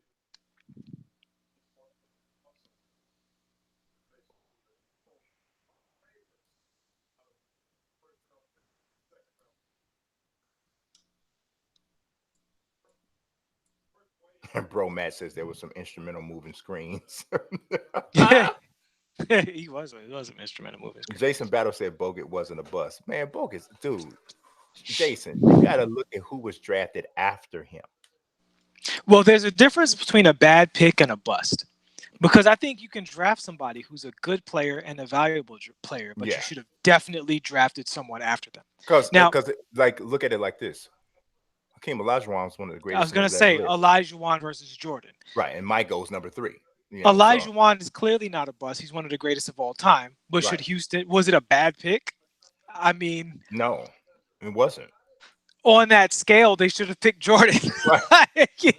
Bro, Matt says there was some instrumental moving screens. He was an instrumental moving screen. Jason Battle said Bogut wasn't a bust. Man, Bogut, dude. Jason, you got to look at who was drafted after him. Well, there's a difference between a bad pick and a bust. Because I think you can draft somebody who's a good player and a valuable player, but you should have definitely drafted someone after them. Because like look at it like this. Hakeem Olajuwon is one of the greatest. I was going to say Olajuwon versus Jordan. Right, and Mike goes number 3. Olajuwon is clearly not a bust. He's one of the greatest of all time. But was it a bad pick? I mean, no, it wasn't. On that scale, they should have picked Jordan. Right. You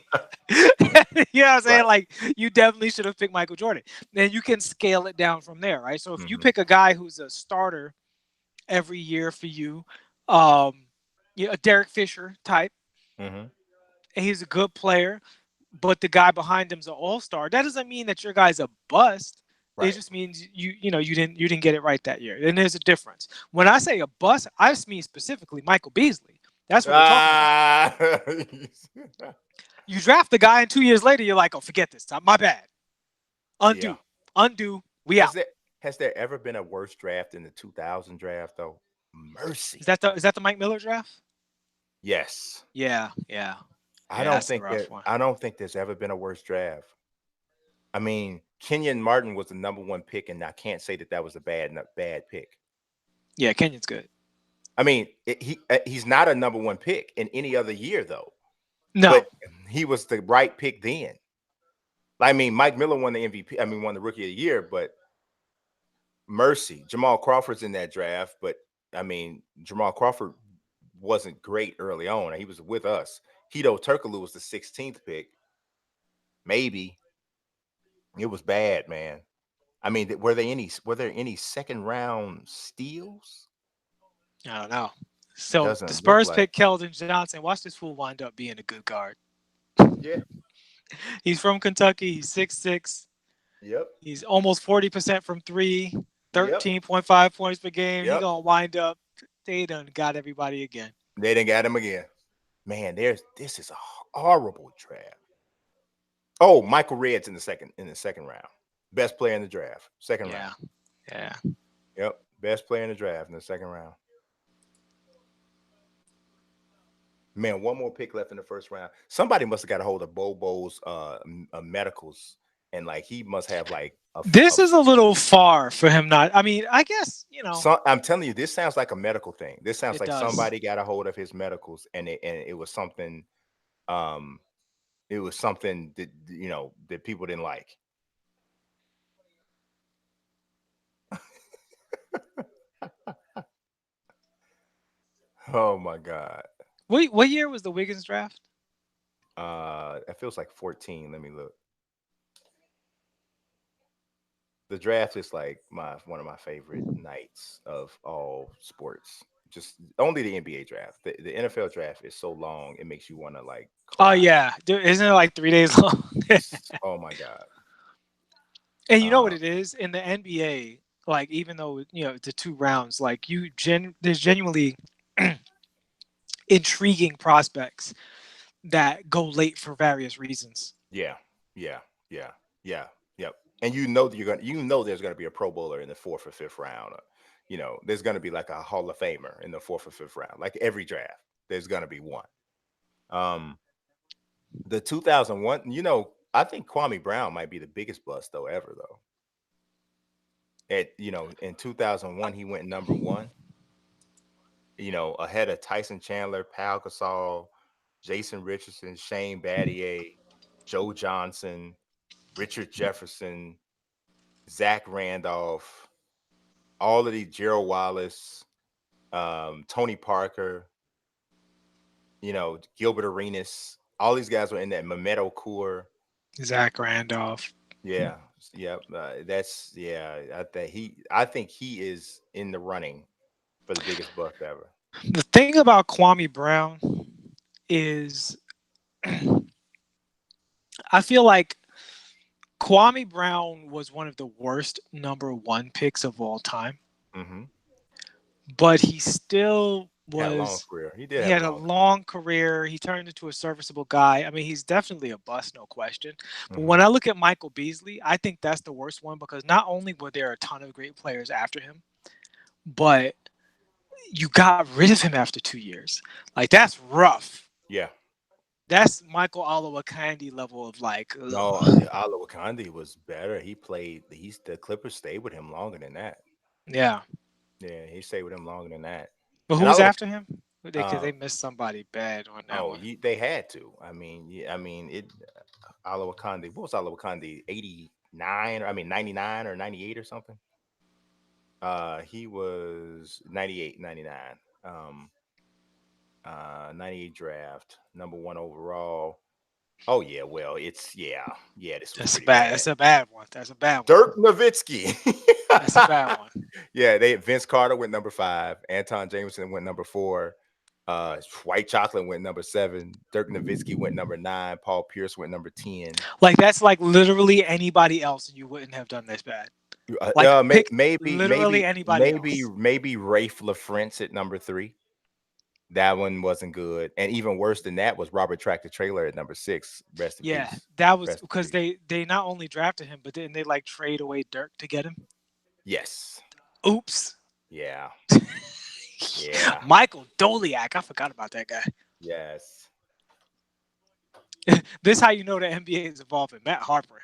know what I'm saying? Right. Like, you definitely should have picked Michael Jordan. And you can scale it down from there, right? So if you pick a guy who's a starter every year for you, a Derek Fisher type, and he's a good player, but the guy behind him's an all-star, that doesn't mean that your guy's a bust. Right. It just means you didn't get it right that year. And there's a difference. When I say a bust, I just mean specifically Michael Beasley. That's what we're talking about. You draft the guy, and 2 years later, you're like, "Oh, forget this time. My bad. Undo. We out." Has there ever been a worse draft in the 2000 draft, though? Mercy. Is that the Mike Miller draft? Yes. Yeah. I don't think there's ever been a worse draft. I mean, Kenyon Martin was the number one pick, and I can't say that was a bad pick. Yeah, Kenyon's good. I mean, he's not a number one pick in any other year though. No, But he was the right pick then. I mean, Mike Miller won the MVP. I mean, won the Rookie of the Year, but mercy, Jamal Crawford's in that draft. But I mean, Jamal Crawford wasn't great early on. He was with us. Hito Turkoglu was the 16th pick. Maybe it was bad, man. I mean, were there any second round steals? I don't know. So the Doesn't look Spurs like. pick Keldon Johnson. Watch this fool wind up being a good guard. Yeah. He's from Kentucky. He's 6'6". Yep. He's almost 40% from three. Yep. 13.5 points per game. Yep. He gonna wind up. They done got everybody again. They didn't got him again. Man, this is a horrible draft. Oh, Michael Redd's in the second round. Best player in the draft. Second round. Yeah. Yep. Best player in the draft in the second round. Man, one more pick left in the first round. Somebody must have got a hold of Bobo's medicals, and like he must have like this is a little far for him. Not. I mean, I guess I'm telling you, this sounds like a medical thing. This sounds like does. somebody got a hold of his medicals, and it was something. It was something that that people didn't like. Oh my God. What year was the Wiggins draft? It feels like 14. Let me look. The draft is like one of my favorite nights of all sports. Just only the NBA draft. The NFL draft is so long, it makes you want to like cry. Oh yeah, dude, isn't it like 3 days long? Oh my God. And you know what it is in the NBA? Like even though the 2 rounds, like there's genuinely intriguing prospects that go late for various reasons. Yeah. Yep. And there's gonna be a Pro Bowler in the 4th or 5th round. There's gonna be like a Hall of Famer in the 4th or 5th round. Like every draft, there's gonna be one. The 2001, I think Kwame Brown might be the biggest bust ever though. In 2001, he went number 1. Ahead of Tyson Chandler, Pau Gasol, Jason Richardson, Shane Battier, Joe Johnson, Richard Jefferson, Zach Randolph, all of these, Gerald Wallace, Tony Parker, Gilbert Arenas, all these guys were in that. Mehmet Okur, Zach Randolph. Yeah. I think he is in the running for the biggest bust ever. The thing about Kwame Brown is I feel like Kwame Brown was one of the worst number 1 picks of all time. Mm-hmm. But he still had a long career. He had a long career. He turned into a serviceable guy. I mean, he's definitely a bust, no question. But when I look at Michael Beasley, I think that's the worst one because not only were there a ton of great players after him, but you got rid of him after 2 years. Like, that's rough. Yeah. That's Michael Olowokandi level of like. Ugh. No, Olowokandi was better. The Clippers stayed with him longer than that. Yeah. Yeah, he stayed with him longer than that. But who was after him? Because they missed somebody bad on that one. They had to. Olowokandi. What was Olowokandi? 89? 99 or 98 or something? He was 98, 99. 98 draft, number 1 overall. Oh yeah, well, this was bad. That's a bad one. That's a bad one. Dirk Nowitzki. That's a bad one. Yeah, Vince Carter went number 5. Anton Jameson went number 4. White Chocolate went number 7. Dirk Nowitzki went number 9. Paul Pierce went number 10. Like that's like literally anybody else, and you wouldn't have done this bad. Maybe anybody else. Maybe Rafe LaFrance at number 3. That one wasn't good, and even worse than that was Robert Tractor Trailer at number 6. Rest in peace. That was because they not only drafted him, but then they like trade away Dirk to get him. Yes. Oops. Yeah. Yeah. Michael Doliak. I forgot about that guy. Yes. This is how you know the NBA is evolving. Matt Harper.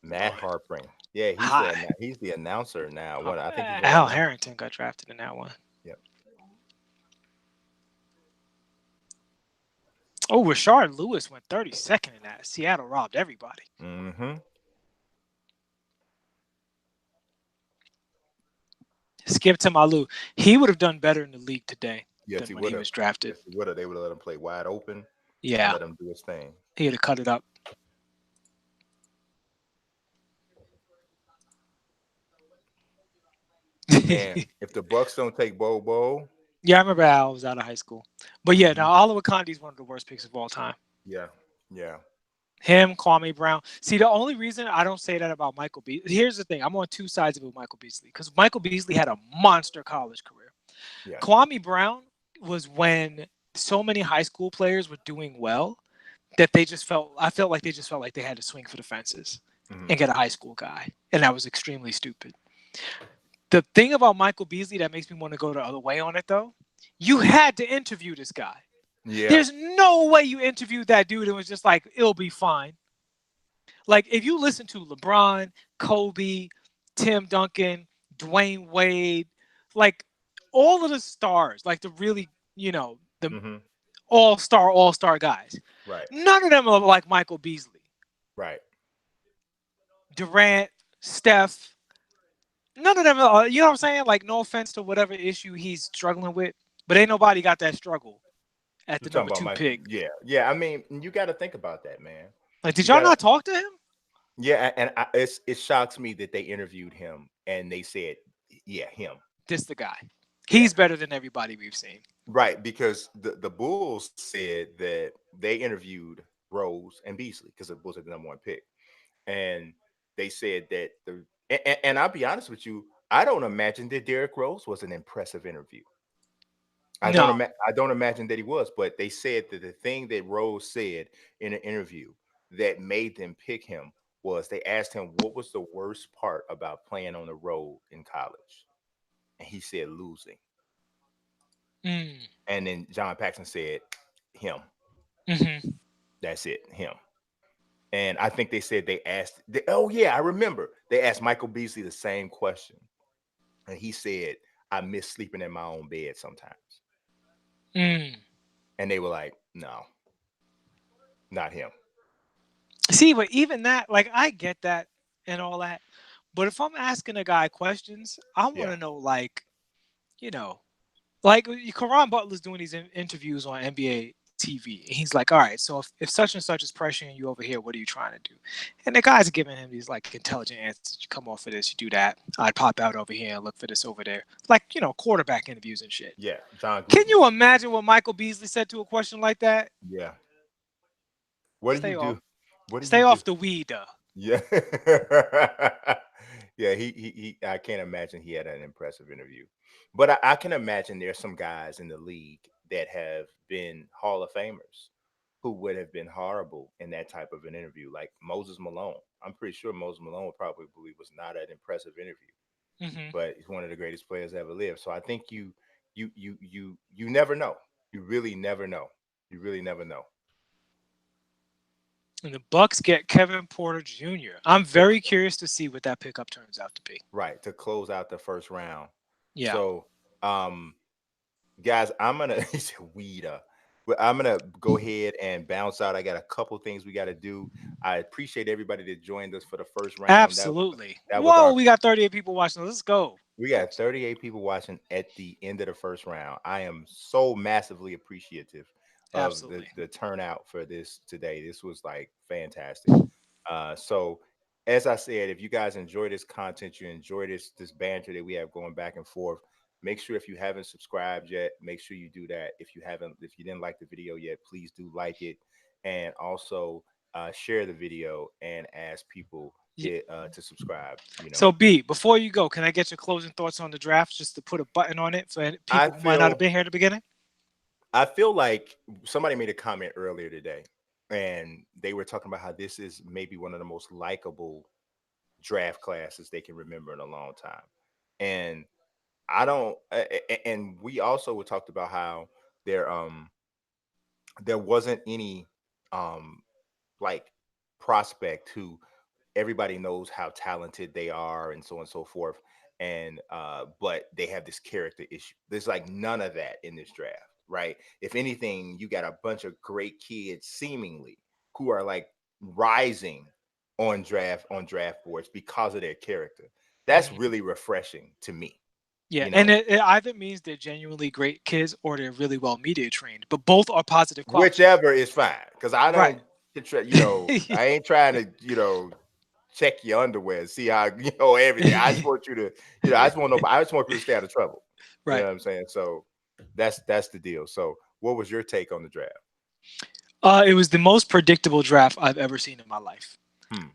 Matt Harpring. Yeah, Hi. he's the announcer now. What I think he's one of Al the announcers. Harrington got drafted in that one. Yep. Oh, Rashard Lewis went 32nd in that. Seattle robbed everybody. Mm-hmm. Skip to Malu. He would have done better in the league today Yes, than he when would he have. was drafted. Yes, he would have. They would have let him play wide open and Yeah, let him do his thing. he had to cut it up. Man, if the Bucks don't take Bobo, Yeah, I remember Al was out of high school. But yeah, now Oliver Condi is one of the worst picks of all time. yeah, yeah. Him, Kwame Brown. See, the only reason I don't say that about Michael Beasley, here's the thing. I'm on two sides of it with Michael Beasley because Michael Beasley had a monster college career. Yeah. Kwame Brown was when so many high school players were doing well that I felt like they just felt like they had to swing for the fences Mm-hmm. and get a high school guy. And that was extremely stupid. The thing about Michael Beasley that makes me want to go the other way on it, though, you had to interview this guy. Yeah. There's no way you interviewed that dude and was just like, it'll be fine. Like, if you listen to LeBron, Kobe, Tim Duncan, Dwayne Wade, like all of the stars, like the really, the Mm-hmm. all-star guys, Right. none of them are like Michael Beasley. Right. Durant, Steph, none of them are, you know what I'm saying? Like, no offense to whatever issue he's struggling with, but ain't nobody got that struggle at You're the talking number about two Mike. pick. Yeah. Yeah. I mean, you got to think about that, man. Like, did You y'all got to. not talk to him? Yeah, and it shocks me that they interviewed him and they said, yeah, him. This the guy. Yeah. He's better than everybody we've seen. Right, because the Bulls said that they interviewed Rose and Beasley because the Bulls had the number one pick, and they said that and I'll be honest with you, I don't imagine that Derrick Rose was an impressive interview. No. I don't imagine that he was, but they said that the thing that Rose said in an interview that made them pick him was they asked him what was the worst part about playing on the road in college, and he said losing. Mm. And then John Paxson said him. Mm-hmm. That's it, him. And I think they said oh yeah, I remember. They asked Michael Beasley the same question. And he said, I miss sleeping in my own bed sometimes. Mm. And they were like, no, not him. See, but even that, like, I get that and all that. But if I'm asking a guy questions, I want Yeah. to know, like, you know, like Karan Butler's doing these interviews on NBA TV. And he's like, all right, so if such and such is pressuring you over here, what are you trying to do? And the guy's giving him these like intelligent answers. You come off of this, you do that. I'd pop out over here and look for this over there. Like, quarterback interviews and shit. Yeah. John Can Gruden. you imagine what Michael Beasley said to a question like that? Yeah. What do you Stay off. do? What do Stay you do? off the weed, Yeah. Yeah, he I can't imagine he had an impressive interview. But I can imagine there's some guys in the league that have been Hall of Famers who would have been horrible in that type of an interview, like Moses Malone. I'm pretty sure Moses Malone would probably believe was not an impressive interview, Mm-hmm. but he's one of the greatest players ever lived. So I think you never know. You really never know. You really never know. And the Bucks get Kevin Porter Jr. I'm To, very curious to see what that pickup turns out to be. right, to close out the first round. Yeah. So guys, I'm gonna he said weed up. But I'm gonna go ahead and bounce out. I got a couple things we got to do. I appreciate everybody that joined us for the first round. Absolutely. That was Whoa, our we got 38 people watching. Let's go. we got 38 people watching at the end of the first round. I am so massively appreciative of Absolutely. the turnout for this today. This was like fantastic. So as I said, if you guys enjoy this content, you enjoy this banter that we have going back and forth, make sure if you haven't subscribed yet, make sure you do that. If you didn't like the video yet, please do like it, and also share the video and ask people to subscribe. So, B, before you go, can I get your closing thoughts on the draft just to put a button on it for I people who might not have feel been here at the beginning? I feel like somebody made a comment earlier today, and they were talking about how this is maybe one of the most likable draft classes they can remember in a long time. And I don't, and we also talked about how there there wasn't any um like prospect who everybody knows how talented they are and so on and so forth. And but they have this character issue. There's like none of that in this draft, right? If anything, you got a bunch of great kids seemingly who are like rising on draft boards because of their character. That's Mhm. really refreshing to me. Yeah, You and know, it either means they're genuinely great kids or they're really well media trained, but both are positive qualities. whichever is fine because I Right. don't, I ain't trying to, check your underwear and see how everything. I just want you to, I just want people to stay out of trouble. You know Right. what I'm saying? So that's the deal. So what was your take on the draft? It was the most predictable draft I've ever seen in my life. Hmm.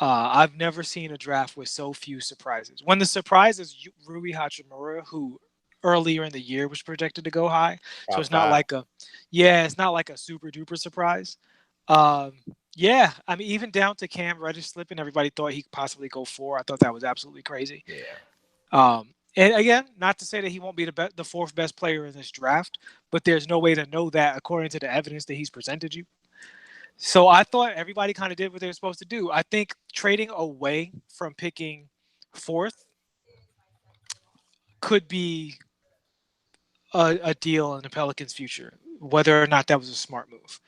I've never seen a draft with so few surprises. When the surprise is Rui Hachimura, who earlier in the year was projected to go high, so Top it's not five. like it's not like a super duper surprise. Um, yeah, I mean, even down to Cam Reddish slipping, everybody thought he could possibly go four. I thought that was absolutely crazy. Yeah. And again, not to say that he won't be the fourth best player in this draft, but there's no way to know that according to the evidence that he's presented you. So I thought everybody kind of did what they were supposed to do. I think trading away from picking fourth could be a deal in the Pelicans' future, whether or not that was a smart move.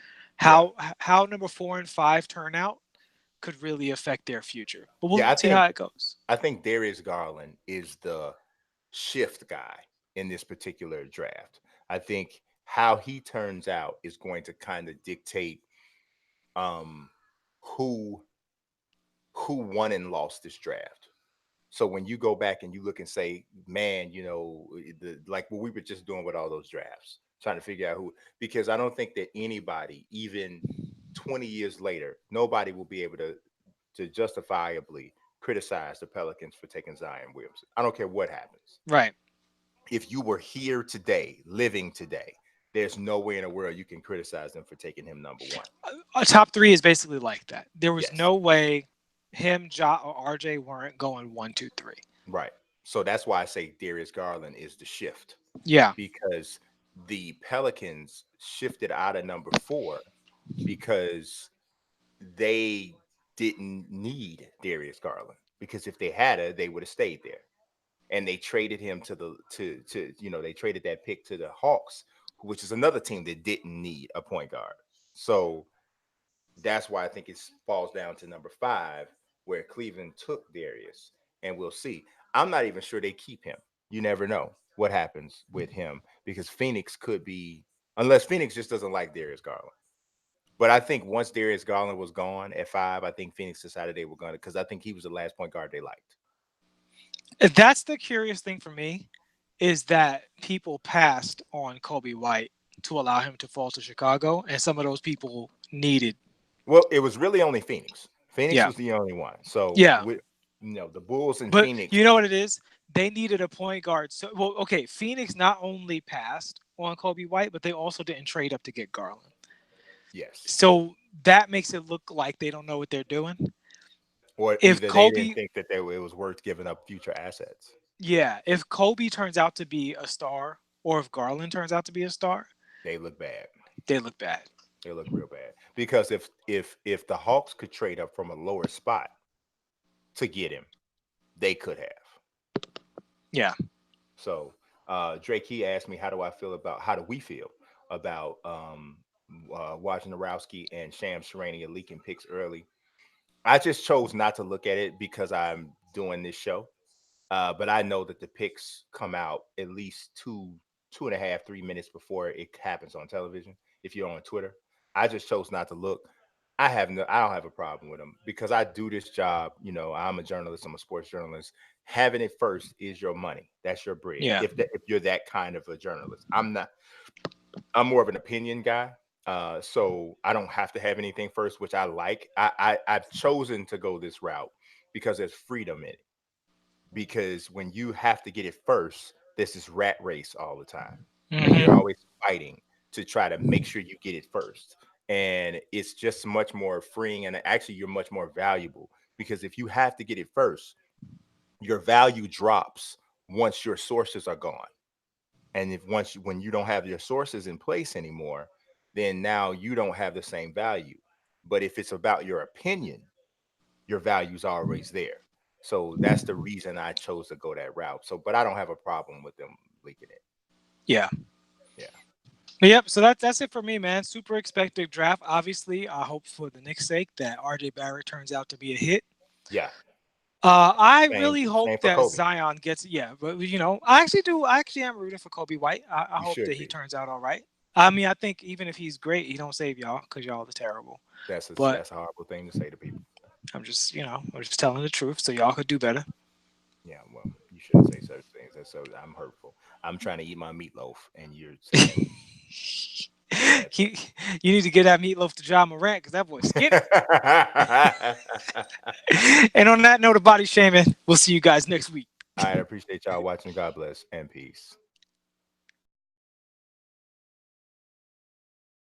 Yeah. How number 4 and 5 turn out could really affect their future. But we'll Yeah. I see how think it goes. I think Darius Garland is the shift guy in this particular draft. I think how he turns out is going to kind of dictate um who won and lost this draft. So when you go back and you look and say, man, like what we were just doing with all those drafts, trying to figure out who, because I don't think that anybody, even 20 years later, nobody will be able to justifiably criticize the Pelicans for taking Zion Williamson. I don't care what happens. Right. If you were here today, living today, there's no way in the world you can criticize them for taking him number one. A top three is basically like that. There was Yes. no way him, Ja, or RJ weren't going 1, 2, 3. Right. So that's why I say Darius Garland is the shift, Yeah. because the Pelicans shifted out of number 4 because they didn't need Darius Garland, because if they had it, they would have stayed there. And they traded him to the to they traded that pick to the Hawks, which is another team that didn't need a point guard. So that's why I think it falls down to number 5, where Cleveland took Darius, and we'll see. I'm not even sure they keep him. You never know what happens with him, because Phoenix could be, unless Phoenix just doesn't like Darius Garland. But I think once Darius Garland was gone at 5, I think Phoenix decided they were going to, because I think he was the last point guard they liked. That's the curious thing for me is that people passed on Kobe White to allow him to fall to Chicago, and some of those people needed. Well, it was really only Phoenix. Phoenix Yeah. was the only one. So Yeah. with the Bulls and But Phoenix, you know what it is? They needed a point guard. So, well, okay, Phoenix not only passed on Kobe White, but they also didn't trade up to get Garland. yes. So that makes it look like they don't know what they're doing. Or If either they didn't Kobe, think that it was worth giving up future assets. yeah, if Kobe turns out to be a star, or if Garland turns out to be a star, They look bad. they look bad. They look real bad, because if the Hawks could trade up from a lower spot to get him, they could have. Yeah. So Drake, he asked me, how do we feel about Wojnarowski and Sham Charania leaking picks early? I just chose not to look at it because I'm doing this show. But I know that the picks come out at least 2.5, 3 minutes before it happens on television. If you're on Twitter, I just chose not to look. I don't have a problem with them, because I do this job. I'm a journalist. I'm a sports journalist. Having it first is your money. That's your bread. Yeah. If you're that kind of a journalist, I'm not. I'm more of an opinion guy. So I don't have to have anything first, which I like. I've chosen to go this route because there's freedom in it. Because when you have to get it first, there's this rat race all the time, and you're Hmm. always fighting to try to make sure you get it first. And it's just much more freeing, and actually you're much more valuable, because if you have to get it first, your value drops once your sources are gone. And when you don't have your sources in place anymore, then now you don't have the same value. But if it's about your opinion, your value's always there. So that's the reason I chose to go that route. So, but I don't have a problem with them leaking it. Yeah. Yeah. Yep. So that's it for me, man. Super expected draft. Obviously, I hope for the Knicks' sake that RJ Barrett turns out to be a hit. Yeah. I Same, really same hope for that Kobe. Zion gets, yeah, but you know, I actually do. I actually am rooting for Kobe White. I You hope should that he be. turns out all right. I mean, I think even if he's great, he don't save y'all because y'all are terrible. But That's a horrible thing to say to people. I'm just, I'm just telling the truth so y'all could do better. Yeah, well, you shouldn't say such things. That's so I'm hurtful. I'm trying to eat my meatloaf, and you're saying bad you, you need to get that meatloaf to Ja Morant because that boy's skinny. things. And on that note of body shaming, we'll see you guys next week. I appreciate y'all watching. God bless and peace.